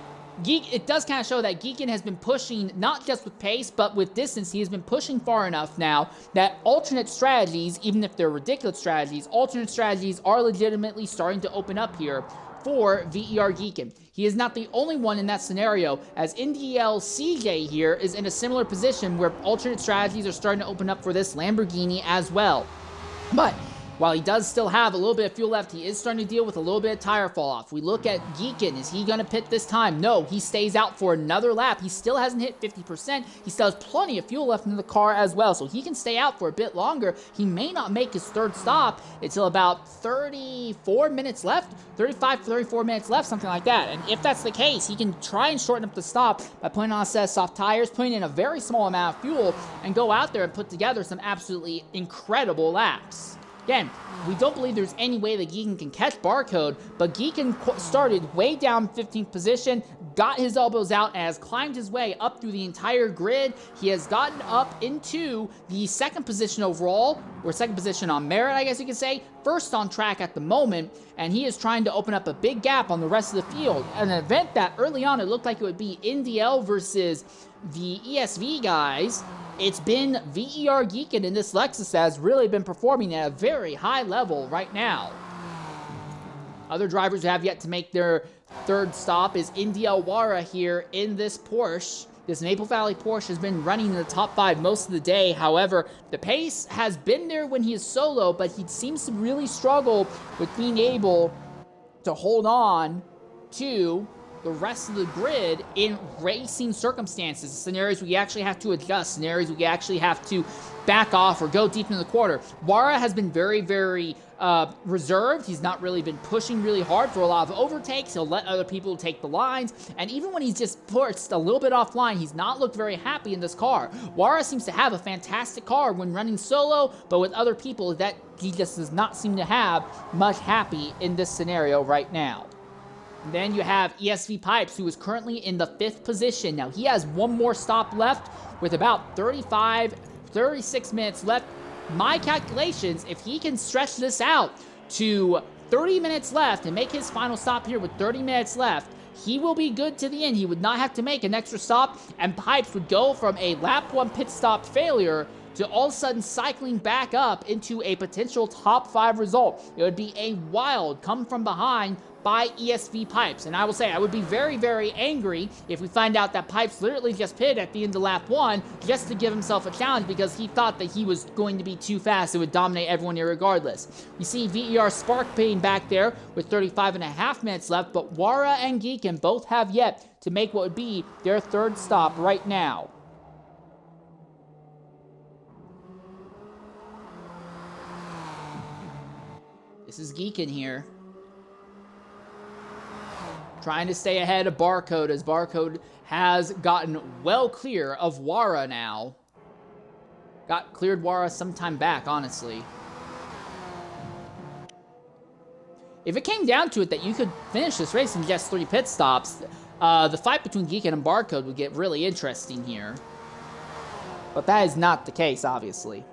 it does kind of show that Geekin has been pushing, not just with pace, but with distance. He has been pushing far enough now that alternate strategies, even if they're ridiculous strategies, alternate strategies are legitimately starting to open up here for VER Geekin. He is not the only one in that scenario, as NDL CJ here is in a similar position where alternate strategies are starting to open up for this Lamborghini as well. But while he does still have a little bit of fuel left, he is starting to deal with a little bit of tire fall off. We look at Geekin. Is he going to pit this time? No, he stays out for another lap. He still hasn't hit 50%. He still has plenty of fuel left in the car as well, so he can stay out for a bit longer. He may not make his 3rd stop until about 34 minutes left, 35, 34 minutes left, something like that. And if that's the case, he can try and shorten up the stop by putting on a set of soft tires, putting in a very small amount of fuel, and go out there and put together some absolutely incredible laps. Again, we don't believe there's any way that Geekin can catch Barcode, but Geekin started way down 15th position, got his elbows out, and has climbed his way up through the entire grid. He has gotten up into the 2nd position overall, or 2nd position on merit, I guess you could say, 1st on track at the moment, and he is trying to open up a big gap on the rest of the field. An event that early on it looked like it would be NDL versus the ESV guys. It's been VER Geekin, and this Lexus has really been performing at a very high level right now. Other drivers who have yet to make their 3rd stop is NDL Wara here in this Porsche. This Maple Valley Porsche has been running in the top 5 most of the day. However, the pace has been there when he is solo, but he seems to really struggle with being able to hold on to the rest of the grid in racing circumstances, scenarios we actually have to adjust, scenarios we actually have to back off or go deep into the quarter. Wara has been very, very reserved. He's not really been pushing really hard for a lot of overtakes. He'll let other people take the lines, and even when he's just pushed a little bit offline, he's not looked very happy in this car. Wara seems to have a fantastic car when running solo, but with other people, that he just does not seem to have much happy in this scenario right now. Then you have ESV Pipes, who is currently in the 5th position. Now, he has one more stop left with about 36 minutes left. My calculations, if he can stretch this out to 30 minutes left and make his final stop here with 30 minutes left, he will be good to the end. He would not have to make an extra stop, and Pipes would go from a lap 1 pit stop failure to all of a sudden cycling back up into a potential top 5 result. It would be a wild come from behind by ESV Pipes. And I will say, I would be very, very angry if we find out that Pipes literally just pitted at the end of lap 1 just to give himself a challenge because he thought that he was going to be too fast and would dominate everyone irregardless. You see VER Spark pitting back there with 35.5 minutes left, but Wara and Geekin both have yet to make what would be their 3rd stop right now. This is Geekin here, trying to stay ahead of Barcode, as Barcode has gotten well clear of Wara now. Cleared Wara some time back, honestly. If it came down to it that you could finish this race in just 3 pit stops, the fight between Geekin and Barcode would get really interesting here. But that is not the case, obviously.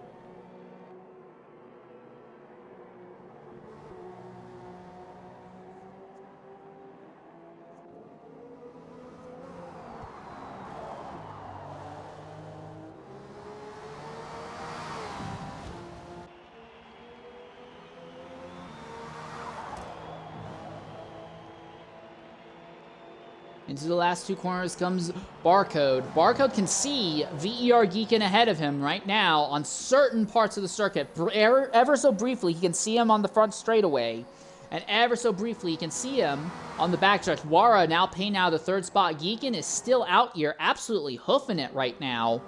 Into the last two corners comes Barcode. Barcode can see VER Geekin ahead of him right now on certain parts of the circuit. Ever so briefly, he can see him on the front straightaway. And ever so briefly, you can see him on the backstretch. Wara now paying out of the third spot. Geekin is still out here, absolutely hoofing it right now.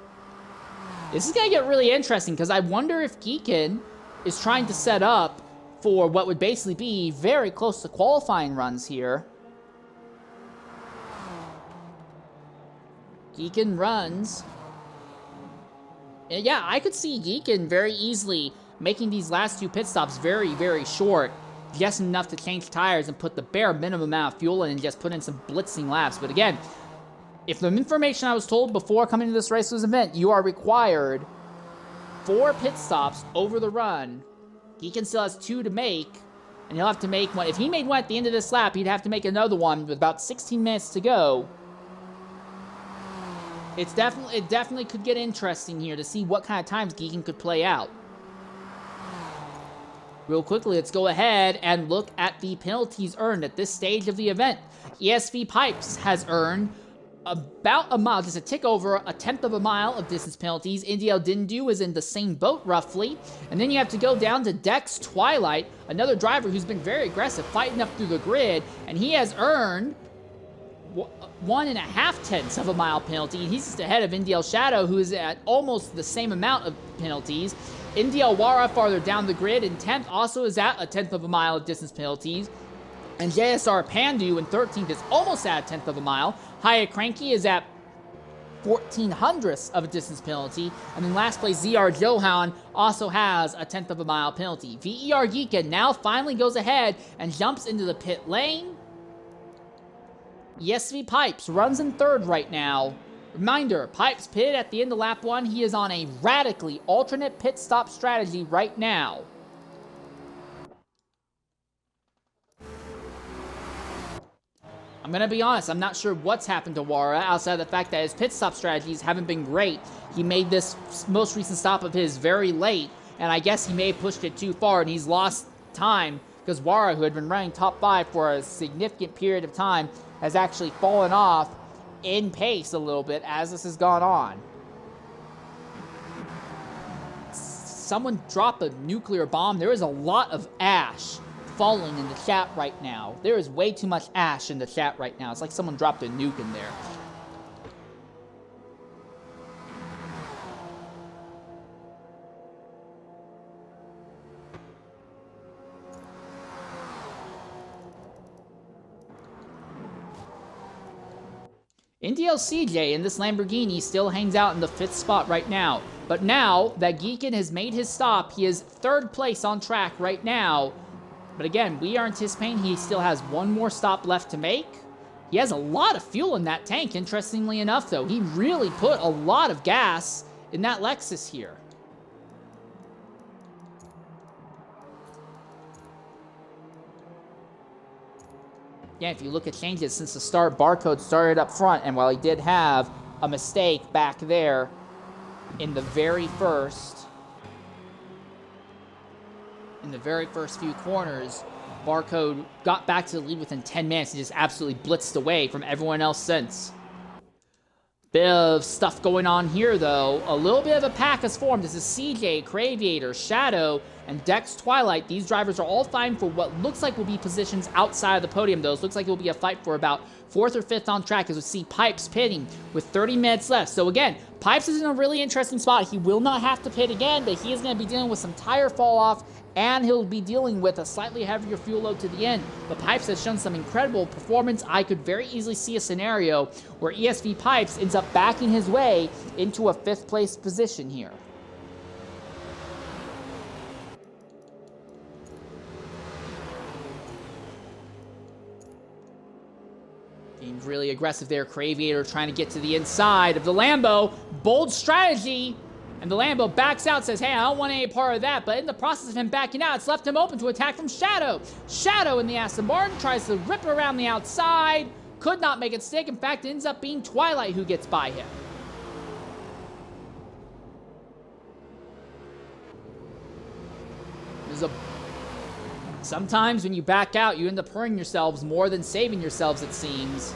This is going to get really interesting, because I wonder if Geekin is trying to set up for what would basically be very close to qualifying runs here. Geekin runs. And yeah, I could see Geekin very easily making these last two pit stops very, very short. Just enough to change tires and put the bare minimum amount of fuel in and just put in some blitzing laps. But again, if the information I was told before coming to this race was event, you are required 4 pit stops over the run. Geekin still has 2 to make, and he'll have to make one. If he made one at the end of this lap, he'd have to make another one with about 16 minutes to go. It definitely could get interesting here to see what kind of times Geekin could play out. Real quickly, let's go ahead and look at the penalties earned at this stage of the event. ESV Pipes has earned about a mile, just a tick over a tenth of a mile of distance penalties. Indio Dindu is in the same boat, roughly. And then you have to go down to Dex Twilight, another driver who's been very aggressive, fighting up through the grid, and he has earned 1.5 tenths of a mile penalty. He's just ahead of Indio Shadow, who is at almost the same amount of penalties. Indio Wara farther down the grid in 10th also is at a tenth of a mile of distance penalties. And JSR Pandu in 13th is almost at a tenth of a mile. Haya Cranky is at 14 hundredths of a distance penalty. And in last place, ZR Johan also has a tenth of a mile penalty. VER Geekin now finally goes ahead and jumps into the pit lane. ESV Pipes runs in third right now. Reminder, Pipes pitted at the end of lap 1. He is on a radically alternate pit stop strategy right now. I'm going to be honest, I'm not sure what's happened to Wara outside of the fact that his pit stop strategies haven't been great. He made this most recent stop of his very late, and I guess he may have pushed it too far, and he's lost time because Wara, who had been running top 5 for a significant period of time, has actually fallen off in pace a little bit as this has gone on. Someone drop a nuclear bomb. There is a lot of ash falling in the chat right now. There is way too much ash in the chat right now. It's like someone dropped a nuke in there. Indio CJ in this Lamborghini still hangs out in the 5th spot right now. But now that Geekin has made his stop, he is 3rd place on track right now. But again, we are anticipating he still has one more stop left to make. He has a lot of fuel in that tank, interestingly enough, though. He really put a lot of gas in that Lexus here. Yeah, if you look at changes since the start, Barcode started up front, and while he did have a mistake back there in the very first few corners, Barcode got back to the lead within 10 minutes and just absolutely blitzed away from everyone else since. Bit of stuff going on here, though. A little bit of a pack has formed. This is CJ, Craviator, Shadow, and Dex Twilight. These drivers are all fighting for what looks like will be positions outside of the podium, though. It looks like it will be a fight for about 4th or 5th on track, as we see Pipes pitting with 30 minutes left. So again, Pipes is in a really interesting spot. He will not have to pit again, but he is going to be dealing with some tire fall off, and he'll be dealing with a slightly heavier fuel load to the end. But Pipes has shown some incredible performance. I could very easily see a scenario where ESV Pipes ends up backing his way into a 5th place position here. Being really aggressive there, Craviator trying to get to the inside of the Lambo. Bold strategy. And the Lambo backs out, says, hey, I don't want any part of that. But in the process of him backing out, it's left him open to attack from Shadow. Shadow in the Aston Martin tries to rip it around the outside. Could not make it stick. In fact, it ends up being Twilight who gets by him. Sometimes when you back out, you end up hurting yourselves more than saving yourselves, it seems.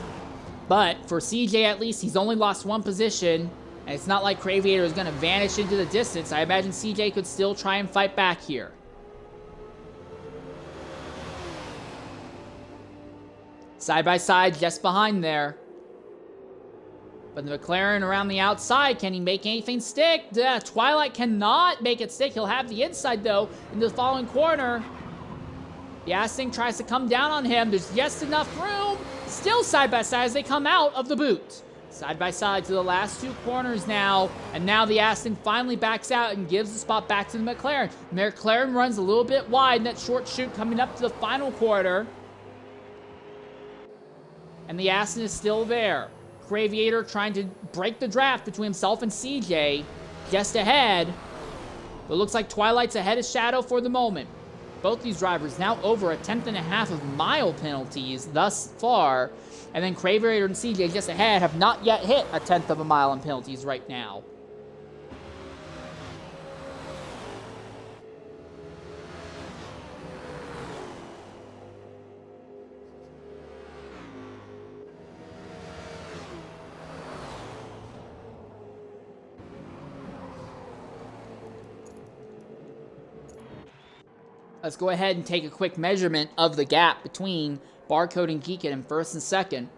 But for CJ, at least, he's only lost one position. And it's not like Craviator is going to vanish into the distance. I imagine CJ could still try and fight back here. Side by side, just behind there. But the McLaren around the outside, can he make anything stick? Twilight cannot make it stick. He'll have the inside, though, in the following corner. The Aston tries to come down on him. There's just enough room. Still side by side as they come out of the boot. Side by side to the last two corners now. And now the Aston finally backs out and gives the spot back to the McLaren. McLaren runs a little bit wide in that short chute coming up to the final quarter. And the Aston is still there. Craviator trying to break the draft between himself and CJ. Just ahead. But it looks like Twilight's ahead of Shadow for the moment. Both these drivers now over 1.5 of mile penalties thus far. And then Craviator and CJ just ahead have not yet hit 1/10 of a mile in penalties right now. Let's go ahead and take a quick measurement of the gap between Barcode and Geekin in first and second.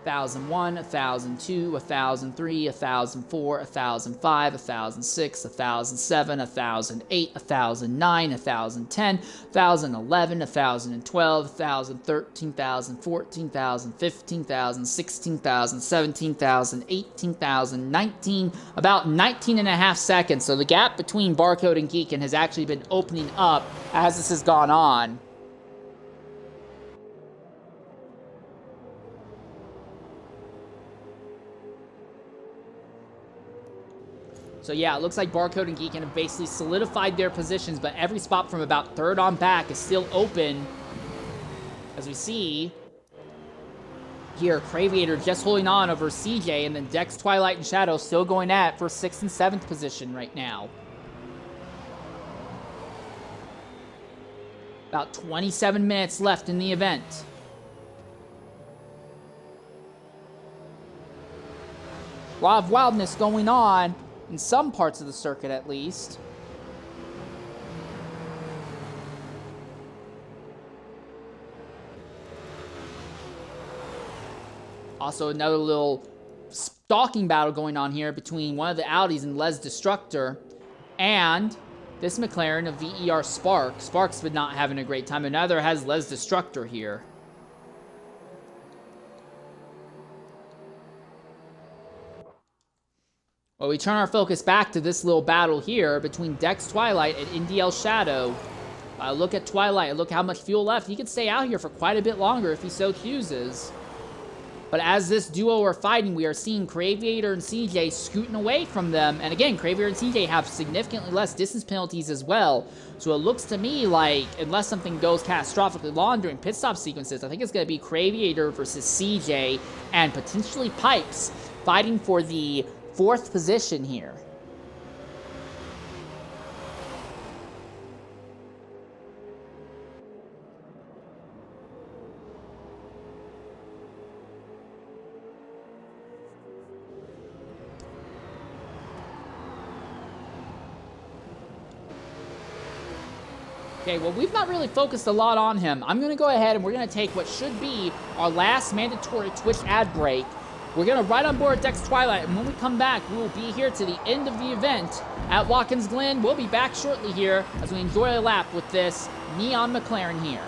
1,001, 1,002, 1,003, 1,004, 1,005, 1,006, 1,007, 1,008, 1,009, 1,010, 1,011, 1,012, 1,013, 1,014, 1,015, 1,016, 1,017, 1,018, 1,019, about 19.5 seconds. So the gap between Barcode and Geekin has actually been opening up as this has gone on. So yeah, it looks like Barcode and Geekin have basically solidified their positions, but every spot from about third on back is still open. As we see here, Craviator just holding on over CJ, and then Dex, Twilight, and Shadow still going at for 6th and 7th position right now. About 27 minutes left in the event. A lot of wildness going on. In some parts of the circuit, at least. Also, another little stalking battle going on here between one of the Audis and Les Destructor and this McLaren of VER Spark. Spark's been not having a great time, and neither has Les Destructor here. Well, we turn our focus back to this little battle here between Dex Twilight and NDL Shadow. Look at Twilight, look how much fuel left. He could stay out here for quite a bit longer if he so chooses. But as this duo are fighting, we are seeing Craviator and CJ scooting away from them. And again, Craviator and CJ have significantly less distance penalties as well. So it looks to me like, unless something goes catastrophically wrong during pit stop sequences, I think it's going to be Craviator versus CJ and potentially Pipes fighting for the 4th position here. Okay, well, we've not really focused a lot on him. I'm going to go ahead and we're going to take what should be our last mandatory Twitch ad break. We're going to ride on board Dex Twilight, and when we come back, we will be here to the end of the event at Watkins Glen. We'll be back shortly here as we enjoy a lap with this Neon McLaren here.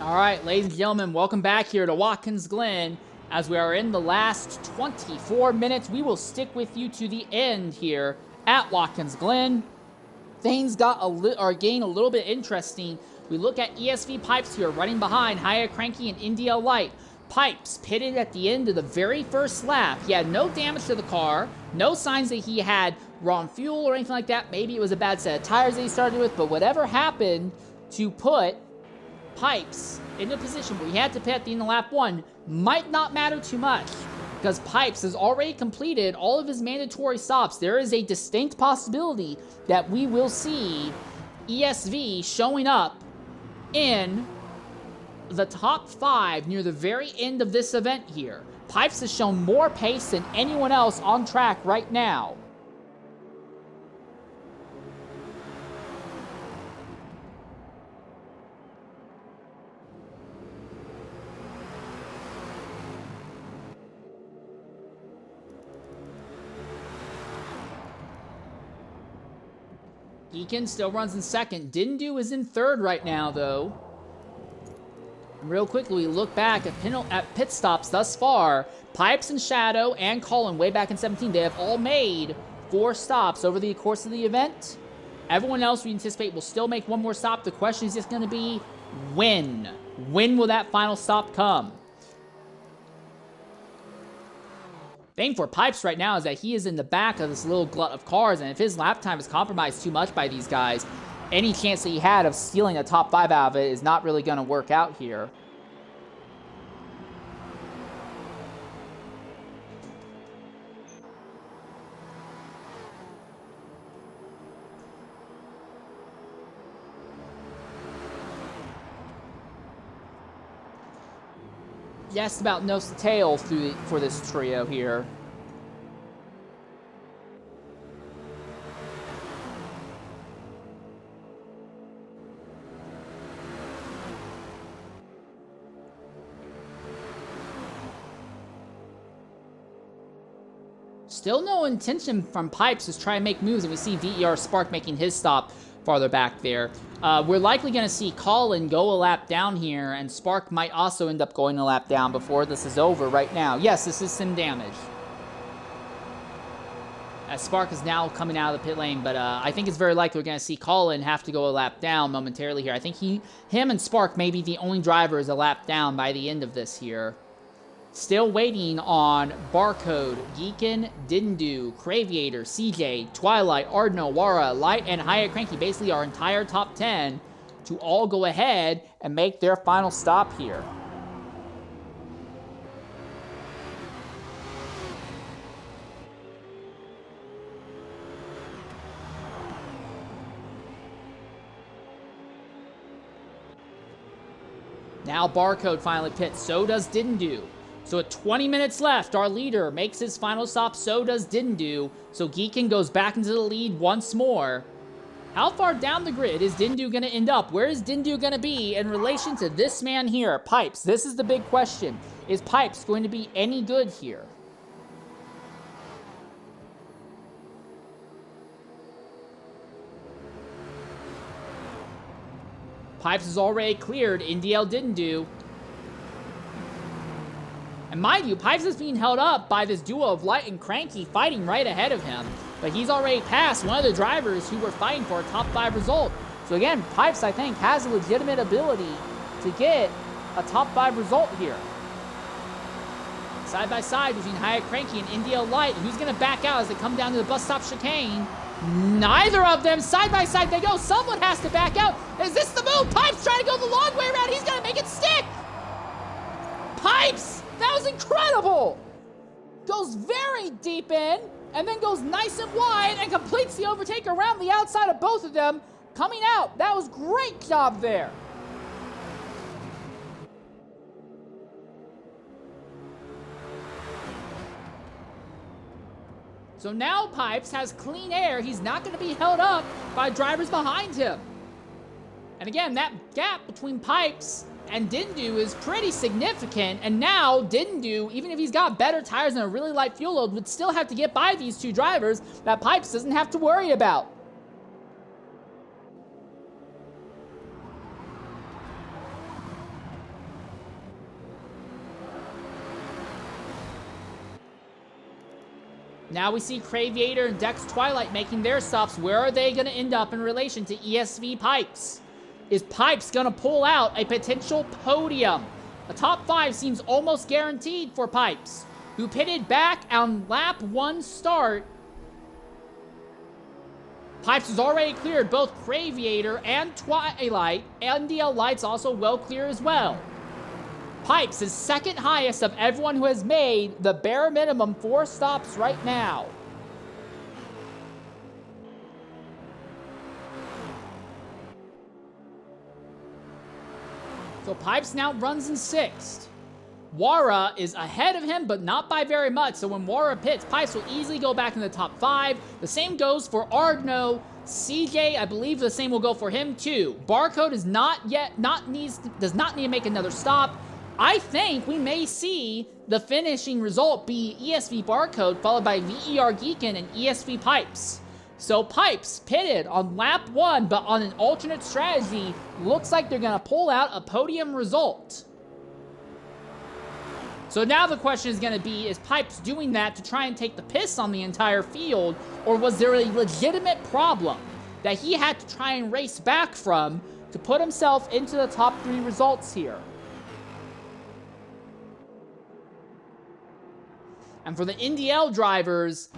All right, ladies and gentlemen, welcome back here to Watkins Glen. As we are in the last 24 minutes, we will stick with you to the end here at Watkins Glen. Things are getting a little bit interesting. We look at ESV Pipes here, running behind Haya Cranky and India Light. Pipes pitted at the end of the very first lap. He had no damage to the car, no signs that he had wrong fuel or anything like that. Maybe it was a bad set of tires that he started with, but whatever happened to put Pipes in a position where he had to pit at the end of lap 1 might not matter too much, because Pipes has already completed all of his mandatory stops. There is a distinct possibility that we will see ESV showing up in the top 5 near the very end of this event here. Pipes has shown more pace than anyone else on track right now. Glen still runs in second. Dindu is in third right now, though. And real quickly, we look back at pit stops thus far. Pipes and Shadow and Colin way back in 17, they have all made 4 stops over the course of the event. Everyone else we anticipate will still make 1 more stop. The question is just going to be when. When will that final stop come? Thing for Pipes right now is that he is in the back of this little glut of cars, and if his lap time is compromised too much by these guys, any chance that he had of stealing a top 5 out of it is not really going to work out here. Just about nose to tail for this trio here. Still no intention from Pipes to try and make moves, and we see VER Spark making his stop farther back there. We're likely going to see Colin go a lap down here, and Spark might also end up going a lap down before this is over right now. Yes, this is sim damage. As Spark is now coming out of the pit lane, but I think it's very likely we're going to see Colin have to go a lap down momentarily here. I think him and Spark may be the only drivers a lap down by the end of this here. Still waiting on Barcode, Geekin, Dindu, Craviator, CJ, Twilight, Ardno, Wara, Light, and Haya Cranky, basically our entire top 10, to all go ahead and make their final stop here. Now Barcode finally pits, so does Dindu. So at 20 minutes left, our leader makes his final stop, so does Dindu. So Geekin goes back into the lead once more. How far down the grid is Dindu going to end up? Where is Dindu going to be in relation to this man here, Pipes? This is the big question. Is Pipes going to be any good here? Pipes is already cleared. NDL didn't do. And mind you, Pipes is being held up by this duo of Light and Cranky fighting right ahead of him. But he's already passed one of the drivers who were fighting for a top 5 result. So again, Pipes, I think, has a legitimate ability to get a top 5 result here. Side by side between Haya Cranky and India Light. Who's going to back out as they come down to the bus stop chicane? Neither of them. Side by side they go. Someone has to back out. Is this the move? Pipes trying to go the long way around. He's going to make it stick. Pipes! That was incredible! Goes very deep in, and then goes nice and wide, and completes the overtake around the outside of both of them, coming out. That was great job there. So now Pipes has clean air. He's not going to be held up by drivers behind him. And again, that gap between Pipes and Dindu is pretty significant, and now Dindu, even if he's got better tires and a really light fuel load, would still have to get by these two drivers that Pipes doesn't have to worry about. Now we see Craviator and Dex Twilight making their stops. Where are they going to end up in relation to ESV Pipes? Is Pipes going to pull out a potential podium? A top 5 seems almost guaranteed for Pipes, who pitted back on lap 1 start. Pipes has already cleared both Craviator and Twilight. NDL Light's also well clear as well. Pipes is second highest of everyone who has made the bare minimum 4 stops right now. So Pipes now runs in 6th. Wara is ahead of him, but not by very much. So when Wara pits, Pipes will easily go back in the top 5. The same goes for Ardno. CJ, I believe the same will go for him too. Barcode is does not need to make another stop. I think we may see the finishing result be ESV Barcode followed by VER Geekin and ESV Pipes. So Pipes pitted on lap 1, but on an alternate strategy, looks like they're going to pull out a podium result. So now the question is going to be, is Pipes doing that to try and take the piss on the entire field, or was there a legitimate problem that he had to try and race back from to put himself into the top 3 results here? And for the NDL drivers,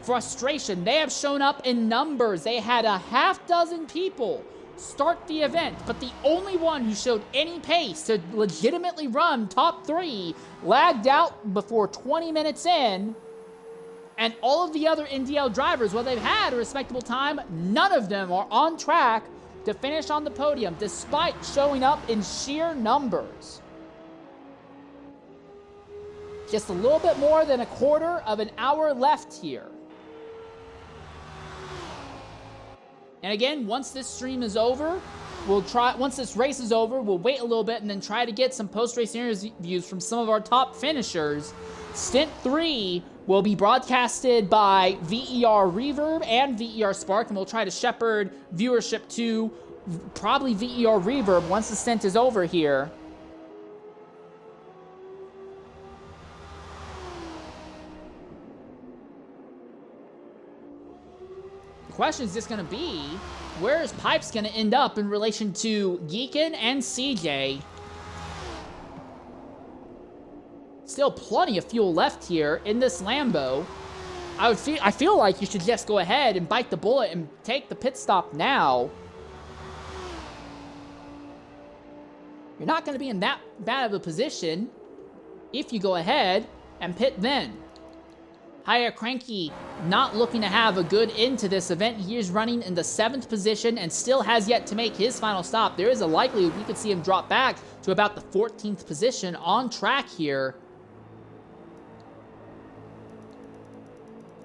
frustration. They have shown up in numbers. They had a half dozen people start the event, but the only one who showed any pace to legitimately run top 3 lagged out before 20 minutes in. And all of the other NDL drivers, while they've had a respectable time, none of them are on track to finish on the podium, despite showing up in sheer numbers. Just a little bit more than a quarter of an hour left here. And again, once this stream is over, once this race is over, we'll wait a little bit and then try to get some post-race interviews from some of our top finishers. Stint 3 will be broadcasted by VER Reverb and VER Spark, and we'll try to shepherd viewership to probably VER Reverb once the stint is over here. The question is just going to be, where is Pipes going to end up in relation to Geekin and CJ? Still plenty of fuel left here in this Lambo. I feel like you should just go ahead and bite the bullet and take the pit stop now. You're not going to be in that bad of a position if you go ahead and pit then. Higher Cranky not looking to have a good end to this event. He is running in the 7th position and still has yet to make his final stop. There is a likelihood we could see him drop back to about the 14th position on track here.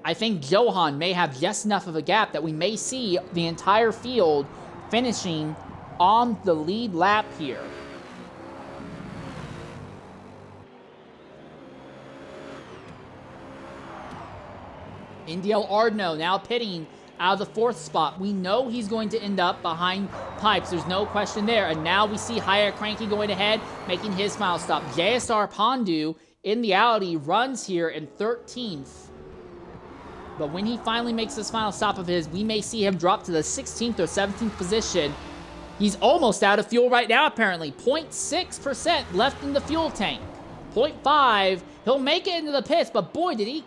I think Johan may have just enough of a gap that we may see the entire field finishing on the lead lap here. NDL Ardno now pitting out of the 4th spot. We know he's going to end up behind Pipes. There's no question there. And now we see Higher Cranky going ahead, making his final stop. JSR Pondu in the Audi runs here in 13th. But when he finally makes this final stop of his, we may see him drop to the 16th or 17th position. He's almost out of fuel right now, apparently. 0.6% left in the fuel tank. 0.5. He'll make it into the pits, but boy, did he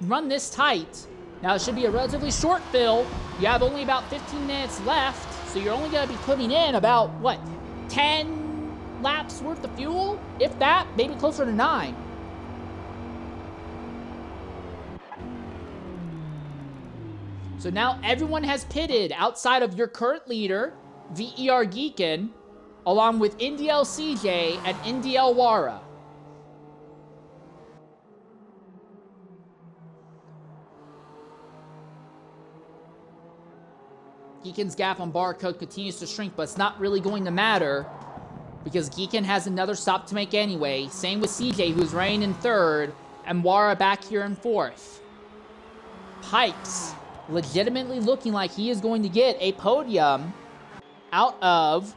run this tight. Now, it should be a relatively short fill. You have only about 15 minutes left, so you're only going to be putting in about, what, 10 laps worth of fuel? If that, maybe closer to 9. So now everyone has pitted outside of your current leader, VER Geekin, along with NDL CJ and NDL Wara. Geekin's gap on Barcode continues to shrink, but it's not really going to matter because Geekin has another stop to make anyway. Same with CJ, who's running in 3rd, and Wara back here in 4th. Pipes legitimately looking like he is going to get a podium out of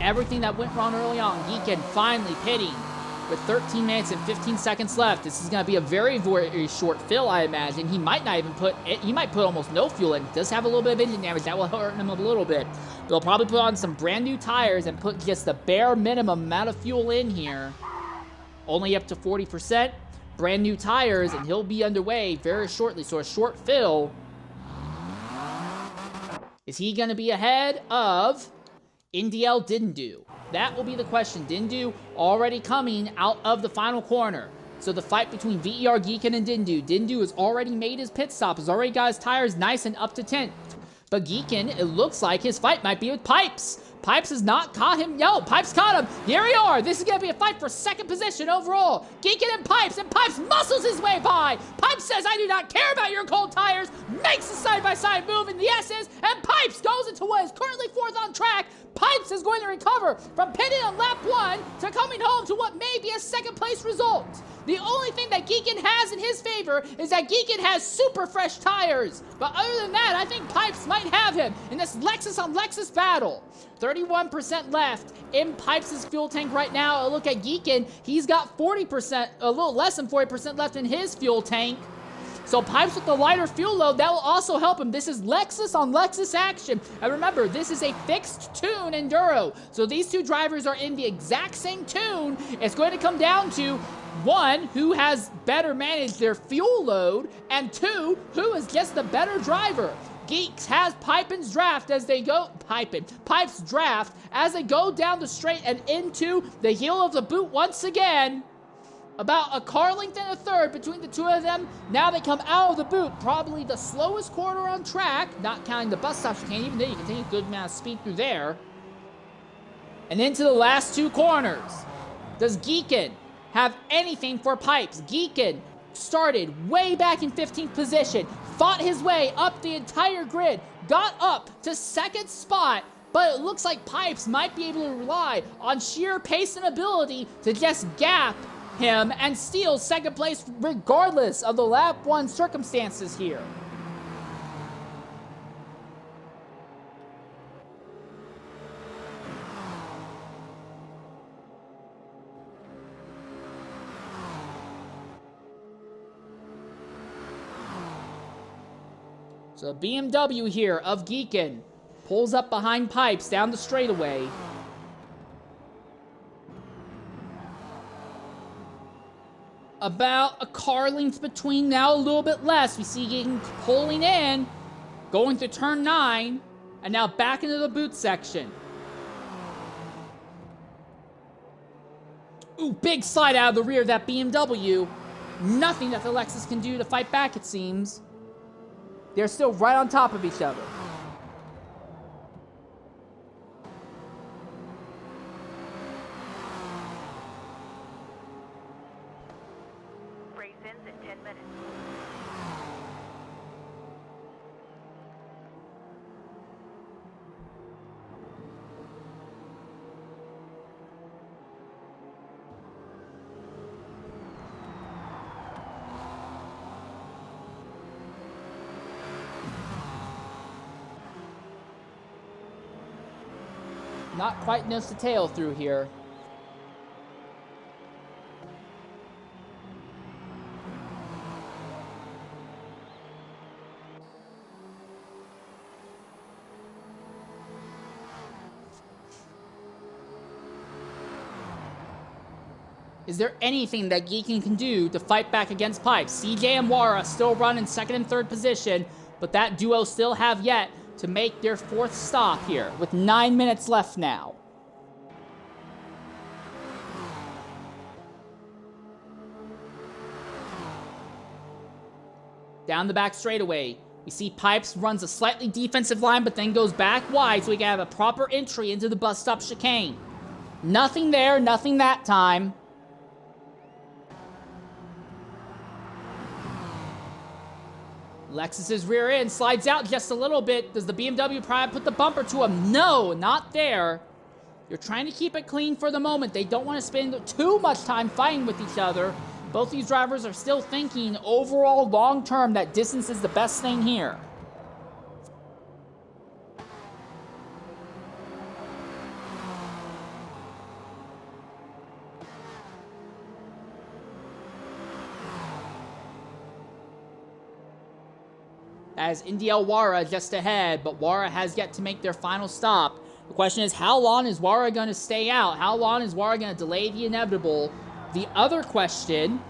everything that went wrong early on. Geekin finally pitting with 13 minutes and 15 seconds left. This is going to be a very, very short fill, I imagine. He might not even put, he might put almost no fuel in. He does have a little bit of engine damage. That will hurt him a little bit. They'll probably put on some brand new tires and put just the bare minimum amount of fuel in here. Only up to 40%. Brand new tires, and he'll be underway very shortly. So a short fill. Is he going to be ahead of NDL Dindu? That will be the question. Dindu already coming out of the final corner. So the fight between VER Geekin and Dindu. Dindu has already made his pit stop, has already got his tires nice and up to 10. But Geekin, it looks like his fight might be with Pipes. Pipes has not caught him. Yo, Pipes caught him. Here we are. This is going to be a fight for second position overall. Geekin and Pipes muscles his way by. Pipes says, I do not care about your cold tires. Makes the side-by-side move in the S's, and Pipes goes into what is currently fourth on track. Pipes is going to recover from pitting on lap 1 to coming home to what may be a second place result. The only thing that Geekin has in his favor is that Geekin has super fresh tires. But other than that, I think Pipes might have him in this Lexus on Lexus battle. 31% left in Pipes' fuel tank right now. A look at Geekin, he's got 40%, a little less than 40% left in his fuel tank. So Pipes with the lighter fuel load, that will also help him. This is Lexus on Lexus action. And remember, this is a fixed tune enduro. So these two drivers are in the exact same tune. It's going to come down to one, who has better managed their fuel load, and two, who is just the better driver. Geeks has Pipes draft as they go down the straight and into the heel of the boot once again. About a car length and a third between the two of them. Now they come out of the boot, probably the slowest corner on track, not counting the bus stops. You can't even there. You can take a good amount of speed through there. And into the last two corners. Does Geekin have anything for Pipes? Geekin started way back in 15th position, fought his way up the entire grid, got up to second spot, but it looks like Pipes might be able to rely on sheer pace and ability to just gap him and steal second place regardless of the lap 1 circumstances here. So BMW here of Geekin pulls up behind Pipes down the straightaway. About a car length between now, a little bit less. We see Geekin pulling in, going to turn 9, and now back into the boot section. Ooh, big slide out of the rear of that BMW. Nothing that the Lexus can do to fight back, it seems. They're still right on top of each other. Race ends in 10 minutes. Not quite nose to tail through here. Is there anything that Geekin can do to fight back against Pipes? CJ and Wara still run in second and third position, but that duo still have yet to make their fourth stop here with 9 minutes left now. Down the back straightaway, we see Pipes runs a slightly defensive line, but then goes back wide so we can have a proper entry into the bus stop chicane. Nothing there, nothing that time. Lexus's rear end slides out just a little bit. Does the BMW Prime put the bumper to him? No, not there. You're trying to keep it clean for the moment. They don't want to spend too much time fighting with each other. Both these drivers are still thinking overall long term that distance is the best thing here. as Indy Wara just ahead, but Wara has yet to make their final stop. The question is, how long is Wara going to stay out? How long is Wara going to delay the inevitable? The other question,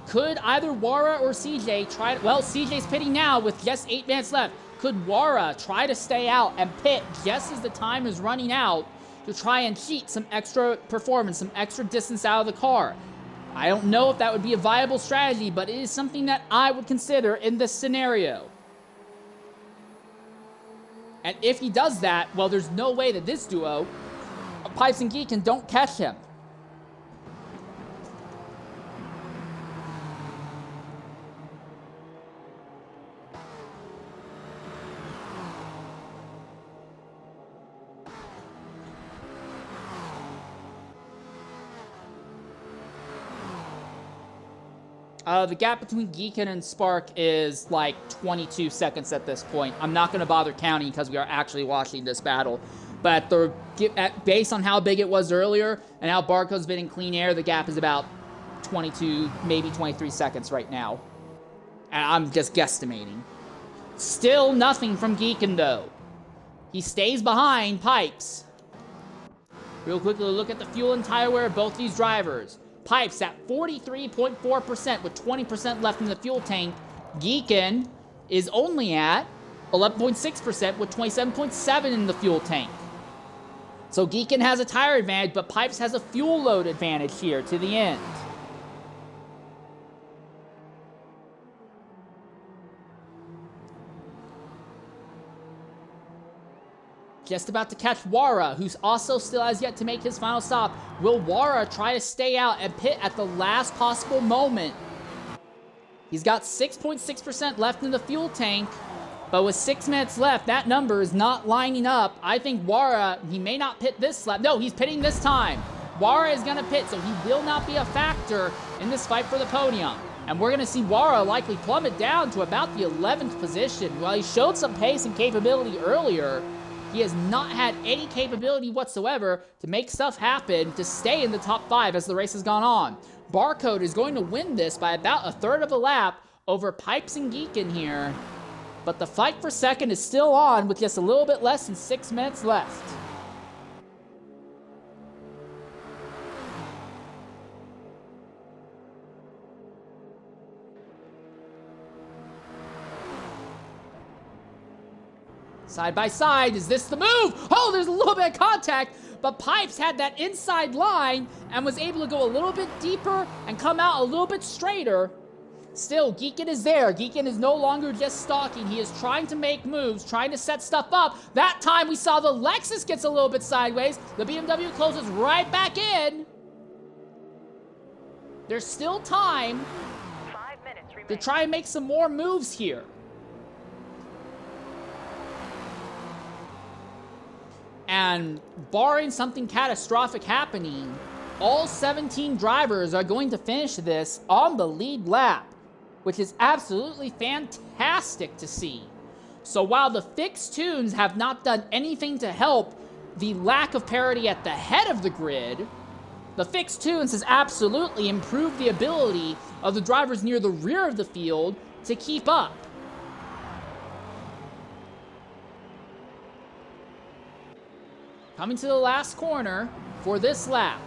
could either Wara or CJ try to... Well, CJ's pitting now with just 8 minutes left. Could Wara try to stay out and pit just as the time is running out to try and cheat some extra performance, some extra distance out of the car? I don't know if that would be a viable strategy, but it is something that I would consider in this scenario. And if he does that, well, there's no way that this duo, Pipes and Geekin, don't catch him. The gap between Geekin and Spark is like 22 seconds at this point. I'm not going to bother counting because we are actually watching this battle. But based on how big it was earlier and how Barco's been in clean air, the gap is about 22, maybe 23 seconds right now. And I'm just guesstimating. Still nothing from Geekin, though. He stays behind Pipes. Real quickly, look at the fuel and tire wear of both these drivers. Pipes at 43.4% with 20% left in the fuel tank. Geekin is only at 11.6% with 27.7% in the fuel tank. So Geekin has a tire advantage, but Pipes has a fuel load advantage here to the end. Just about to catch Wara, who's also still has yet to make his final stop. Will Wara try to stay out and pit at the last possible moment? He's got 6.6% left in the fuel tank, but with 6 minutes left, that number is not lining up. I think Wara, he may not pit this lap. No, he's pitting this time. Wara is going to pit, so he will not be a factor in this fight for the podium. And we're going to see Wara likely plummet down to about the 11th position. While he showed some pace and capability earlier, he has not had any capability whatsoever to make stuff happen to stay in the top 5 as the race has gone on. Barcode is going to win this by about a third of a lap over Pipes and Geekin here. But the fight for second is still on with just a little bit less than 6 minutes left. Side by side, is this the move? Oh, there's a little bit of contact, but Pipes had that inside line and was able to go a little bit deeper and come out a little bit straighter. Still, Geekin is there. Geekin is no longer just stalking. He is trying to make moves, trying to set stuff up. That time we saw the Lexus gets a little bit sideways. The BMW closes right back in. There's still time 5 minutes to remaining. try and make some more moves here. And barring something catastrophic happening, all 17 drivers are going to finish this on the lead lap, which is absolutely fantastic to see. So while the fixed tunes have not done anything to help the lack of parity at the head of the grid, the fixed tunes has absolutely improved the ability of the drivers near the rear of the field to keep up. Coming to the last corner for this lap.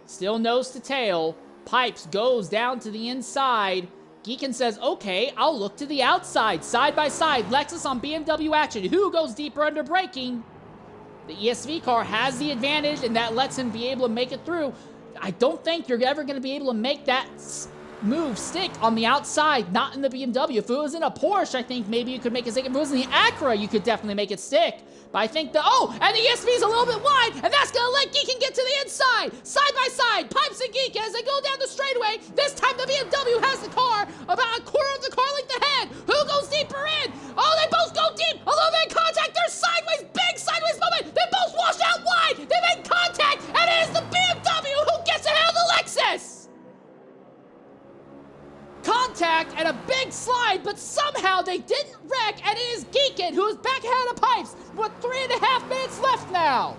Still nose to tail. Pipes goes down to the inside. Geekin says, okay, I'll look to the outside. Side by side, Lexus on BMW action. Who goes deeper under braking? The ESV car has the advantage, and that lets him be able to make it through. I don't think you're ever going to be able to make that move stick on the outside, not in the BMW. If it was in a Porsche, I think maybe you could make it stick. If it was in the Acura, you could definitely make it stick. But I think and the ESV is a little bit wide, and that's gonna let Geekin get to the inside. Side by side, Pipes and Geekin as they go down the straightaway. This time the BMW has the car about a quarter of the car length ahead. Who goes deeper in? Oh, they both go deep. A little bit of contact. They're sideways, big sideways moment. They both wash out wide. They make contact, and it is the BMW who gets ahead of the Lexus. Contact and a big slide, but somehow they didn't wreck, and it is Geekin who is back ahead of Pipes with 3.5 minutes left now.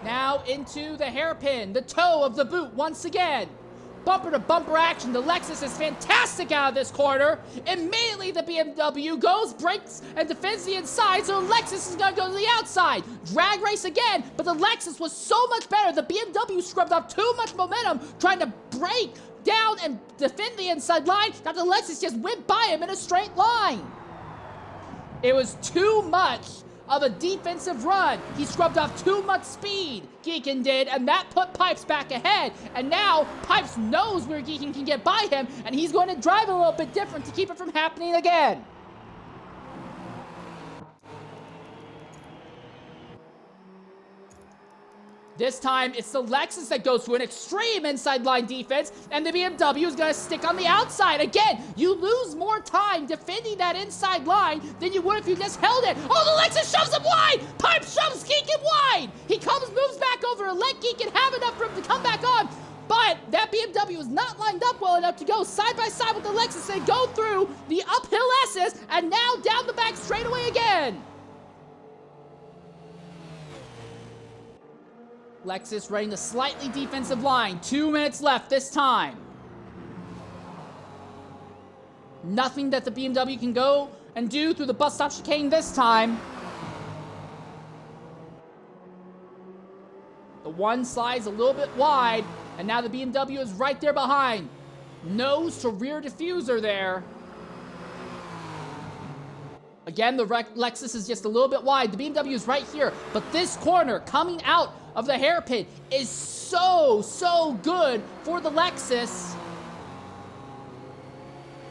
Now into the hairpin, the toe of the boot once again. bumper-to-bumper action. The Lexus is fantastic out of this corner. Immediately, the BMW goes, brakes, and defends the inside, so the Lexus is going to go to the outside. Drag race again, but the Lexus was so much better. The BMW scrubbed off too much momentum trying to brake down and defend the inside line, that the Lexus just went by him in a straight line. It was too much of a defensive run. He scrubbed off too much speed, Geekin did, and that put Pipes back ahead. And now Pipes knows where Geekin can get by him, and he's going to drive a little bit different to keep it from happening again. This time, it's the Lexus that goes to an extreme inside line defense, and the BMW is going to stick on the outside. Again, you lose more time defending that inside line than you would if you just held it. Oh, the Lexus shoves him wide! Pipe shoves Geekin wide! He moves back over and let Geekin have enough room to come back on, but that BMW is not lined up well enough to go side by side with the Lexus and go through the uphill S's, and now down the back straightaway again. Lexus running a slightly defensive line. 2 minutes left this time. Nothing that the BMW can go and do through the bus stop chicane this time. The one slides a little bit wide, and now the BMW is right there behind. Nose to rear diffuser there. Again, the Lexus is just a little bit wide. The BMW is right here, but this corner coming out of the hairpin is so good for the Lexus.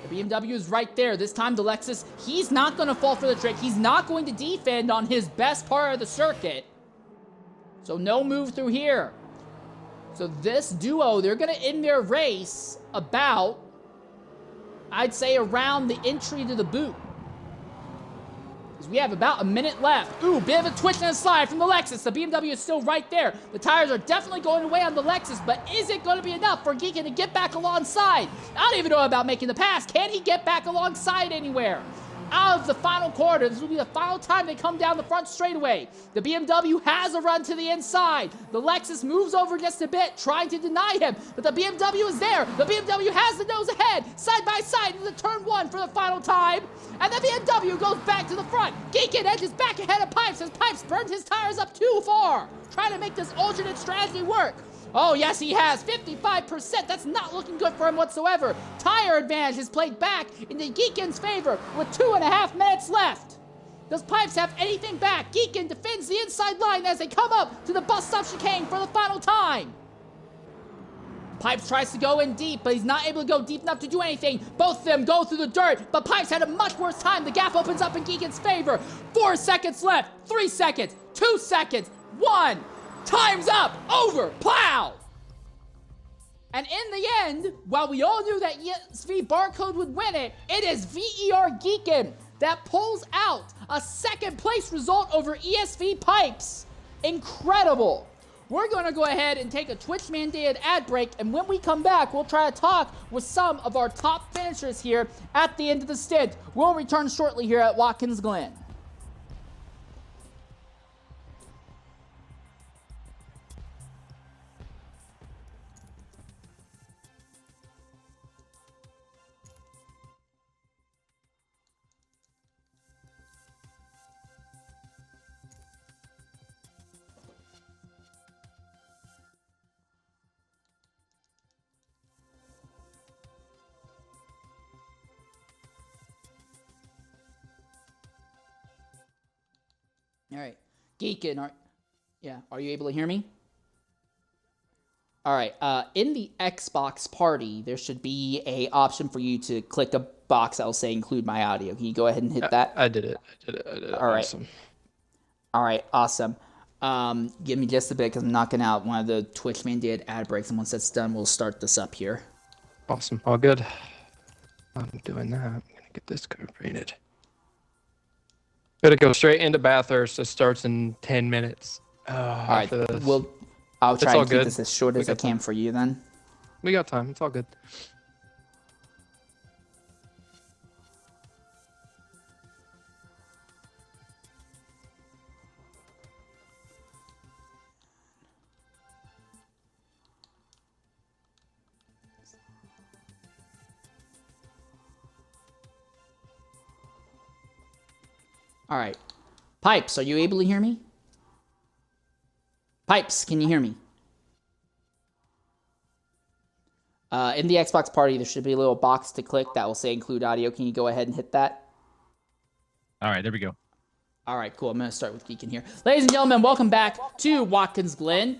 The BMW is right there. This time the Lexus, he's not going to fall for the trick. He's not going to defend on his best part of the circuit. So no move through here. So this duo, they're going to end their race about, I'd say, around the entry to the boot. We have about a minute left. Ooh, bit of a twitch and a slide from the Lexus. The BMW is still right there. The tires are definitely going away on the Lexus, but is it going to be enough for Geekin to get back alongside? I don't even know about making the pass. Can he get back alongside anywhere? Out of the final quarter, this will be the final time they come down the front straightaway. The BMW has a run to the inside. The Lexus moves over just a bit, trying to deny him, but the BMW is there. The BMW has the nose ahead, side by side into turn one for the final time, and the BMW goes back to the front. Geekin edges back ahead of Pipes as Pipes burned his tires up too far, trying to make this alternate strategy work. Oh, yes, he has. 55%. That's not looking good for him whatsoever. Tire advantage is played back into Geekin's favor with 2.5 minutes left. Does Pipes have anything back? Geekin defends the inside line as they come up to the bus stop chicane for the final time. Pipes tries to go in deep, but he's not able to go deep enough to do anything. Both of them go through the dirt, but Pipes had a much worse time. The gap opens up in Geekin's favor. 4 seconds left. 3 seconds. 2 seconds. 1. Time's up! Over! Plow! And in the end, while we all knew that ESV Barcode would win it, it is VER Geekin that pulls out a second place result over ESV Pipes. Incredible! We're going to go ahead and take a Twitch-mandated ad break, and when we come back, we'll try to talk with some of our top finishers here at the end of the stint. We'll return shortly here at Watkins Glen. All right, Geekin, are you able to hear me? All right, in the Xbox party, there should be a option for you to click a box that will say include my audio. Can you go ahead and hit that? I did it. All right. Awesome. All right, awesome. Give me just a bit because I'm knocking out one of the Twitch mandated ad breaks, and once that's done, we'll start this up here. Awesome. All good. I'm doing that. I'm gonna get this completed. Gotta go straight into Bathurst. It starts in 10 minutes. All right, this. I'll try all and keep good. this as short as I can for you then. We got time. It's all good. All right. Pipes, are you able to hear me? Pipes, can you hear me? In the Xbox party, there should be a little box to click that will say include audio. Can you go ahead and hit that? All right, there we go. All right, cool. I'm going to start with Geekin here. Ladies and gentlemen, welcome back to Watkins Glen.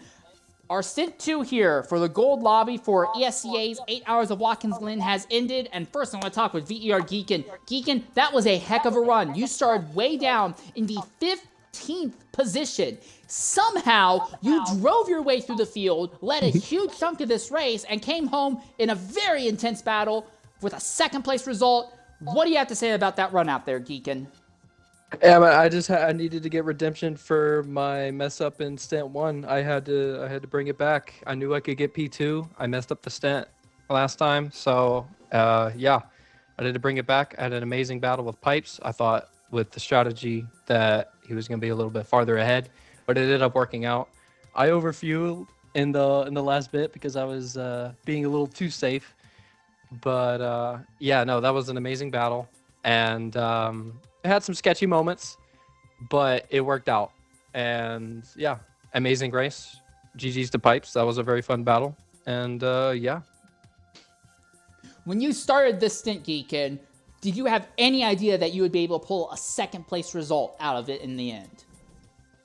Our Stint 2 here for the gold lobby for ESCA's 8 Hours of Watkins Glen has ended. And first, I want to talk with VER Geekin. Geekin, that was a heck of a run. You started way down in the 15th position. Somehow, you drove your way through the field, led a huge chunk of this race, and came home in a very intense battle with a second-place result. What do you have to say about that run out there, Geekin? Yeah, but I needed to get redemption for my mess up in Stint 1. I had to bring it back. I knew I could get P2. I messed up the Stint last time, so yeah, I had to bring it back. I had an amazing battle with Pipes. I thought with the strategy that he was going to be a little bit farther ahead, but it ended up working out. I overfueled in the last bit because I was being a little too safe, but yeah, no, that was an amazing battle, and it had some sketchy moments, but it worked out. And yeah, amazing race. GG's to Pipes. That was a very fun battle. And yeah. When you started this Stint, Geekin, did you have any idea that you would be able to pull a second place result out of it in the end?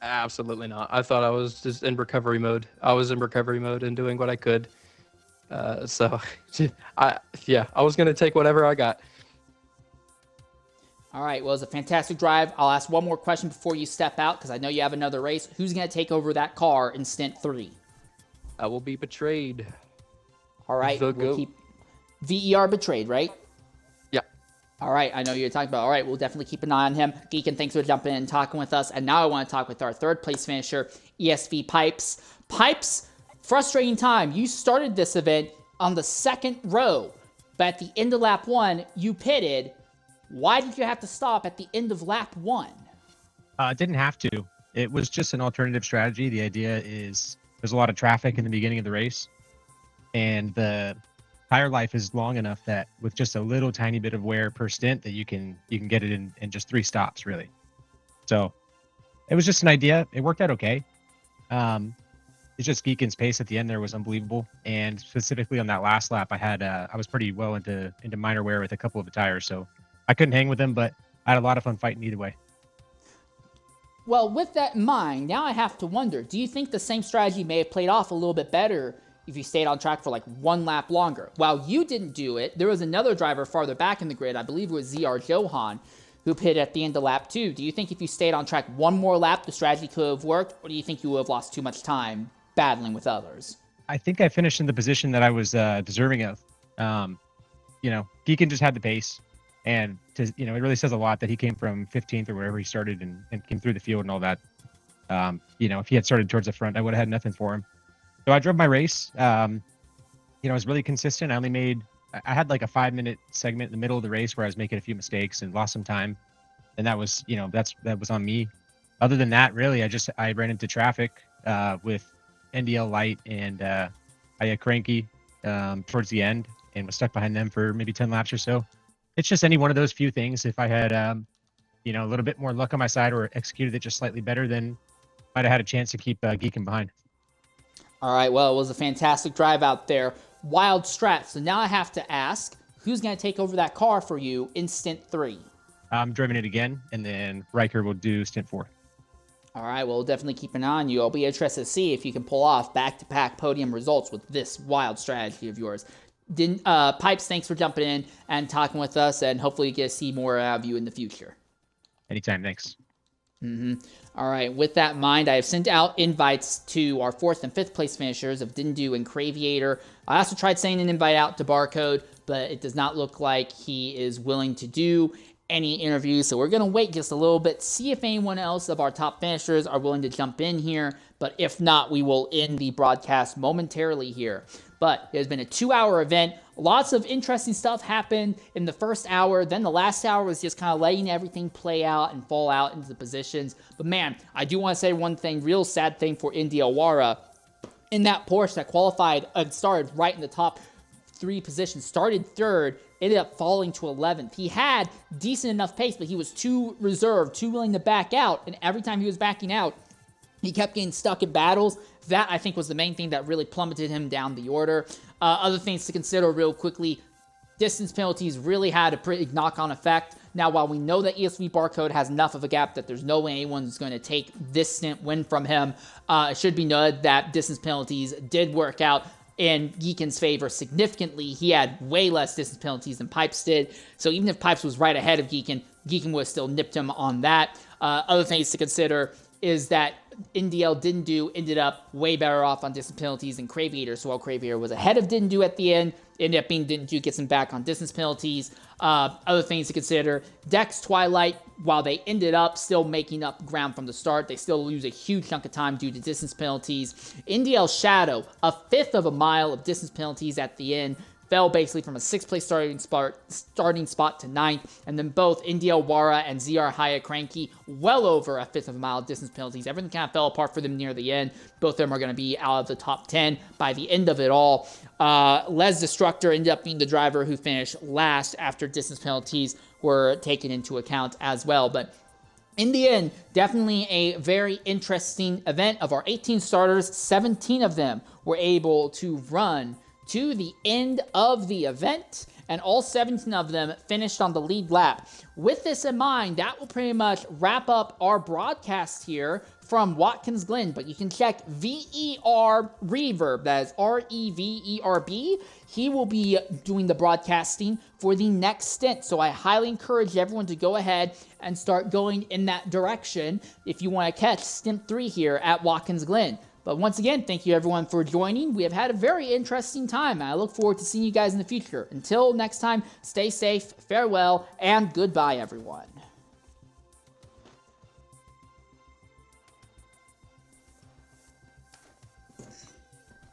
Absolutely not. I thought I was just in recovery mode. I was in recovery mode and doing what I could. So I was going to take whatever I got. All right, well, it was a fantastic drive. I'll ask one more question before you step out, because I know you have another race. Who's going to take over that car in Stint 3? I will be betrayed. All right, we'll keep VER betrayed, right? Yeah. All right, I know you're talking about. All right, we'll definitely keep an eye on him. Geekin, thanks for jumping in and talking with us. And now I want to talk with our third place finisher, ESV Pipes. Pipes, frustrating time. You started this event on the second row, but at the end of lap 1, you pitted. Why did you have to stop at the end of lap 1? Didn't have to. It was just an alternative strategy. The idea is there's a lot of traffic in the beginning of the race, and the tire life is long enough that with just a little tiny bit of wear per stint that you can get it in just 3 stops, really. So it was just an idea. It worked out okay. It's just Geekin's pace at the end there was unbelievable, and specifically on that last lap, I was pretty well into minor wear with a couple of the tires, so I couldn't hang with him, but I had a lot of fun fighting either way. Well, with that in mind, now I have to wonder, do you think the same strategy may have played off a little bit better if you stayed on track for like 1 lap longer? While you didn't do it, there was another driver farther back in the grid, I believe it was ZR Johan, who pitted at the end of lap 2. Do you think if you stayed on track 1 more lap, the strategy could have worked, or do you think you would have lost too much time battling with others? I think I finished in the position that I was deserving of. Geekin just had the pace. And it really says a lot that he came from 15th or wherever he started and came through the field and all that. If he had started towards the front, I would have had nothing for him. So I drove my race. I was really consistent. I had like a 5-minute segment in the middle of the race where I was making a few mistakes and lost some time. And that was, that was on me. Other than that, really, I ran into traffic with NDL Light and I had Cranky towards the end and was stuck behind them for maybe 10 laps or so. It's just any one of those few things. If I had, a little bit more luck on my side or executed it just slightly better, then might have had a chance to keep Geekin behind. All right, well, it was a fantastic drive out there. Wild strat. So now I have to ask, who's going to take over that car for you in Stint 3? I'm driving it again, and then Riker will do Stint 4. All right, well, we'll definitely keep an eye on you. I'll be interested to see if you can pull off back-to-back podium results with this wild strategy of yours. Pipes, thanks for jumping in and talking with us, and hopefully get to see more of you in the future. Anytime, thanks. All right, with that in mind, I have sent out invites to our 4th and 5th place finishers of Dindu and Craviator. I also tried sending an invite out to Barcode, but it does not look like he is willing to do any interviews, so we're going to wait just a little bit, see if anyone else of our top finishers are willing to jump in here, but if not, we will end the broadcast momentarily here. But it has been a 2-hour event. Lots of interesting stuff happened in the first hour. Then the last hour was just kind of letting everything play out and fall out into the positions. But man, I do want to say one thing, real sad thing for India Awara. In that Porsche that qualified and started right in the top three positions. Started third, ended up falling to 11th. He had decent enough pace, but he was too reserved, too willing to back out. And every time he was backing out, he kept getting stuck in battles. That, I think, was the main thing that really plummeted him down the order. Other things to consider real quickly. Distance penalties really had a pretty knock-on effect. Now, while we know that ESV barcode has enough of a gap that there's no way anyone's going to take this stint win from him, it should be noted that distance penalties did work out in Geekin's favor significantly. He had way less distance penalties than Pipes did. So even if Pipes was right ahead of Geekin, Geekin would have still nipped him on that. Other things to consider is that NDL Didn't ended up way better off on distance penalties than Craviator. So while Craviator was ahead of Didn't at the end, ended up being Didn't gets him back on distance penalties. Other things to consider, Dex Twilight, while they ended up still making up ground from the start, they still lose a huge chunk of time due to distance penalties. NDL Shadow, a fifth of a mile of distance penalties at the end, fell basically from a 6th place starting spot to 9th, and then both NDL Wara and ZR Haya Cranky, well over a fifth of a mile of distance penalties. Everything kind of fell apart for them near the end. Both of them are going to be out of the top 10 by the end of it all. Les Destructor ended up being the driver who finished last after distance penalties were taken into account as well. But in the end, definitely a very interesting event. Of our 18 starters, 17 of them were able to run to the end of the event, and all 17 of them finished on the lead lap. With this in mind, that will pretty much wrap up our broadcast here from Watkins Glen, but you can check VER Reverb, that is REVERB. He will be doing the broadcasting for the next stint, so I highly encourage everyone to go ahead and start going in that direction if you want to catch stint 3 here at Watkins Glen. But once again, thank you everyone for joining. We have had a very interesting time, and I look forward to seeing you guys in the future. Until next time, stay safe, farewell, and goodbye everyone.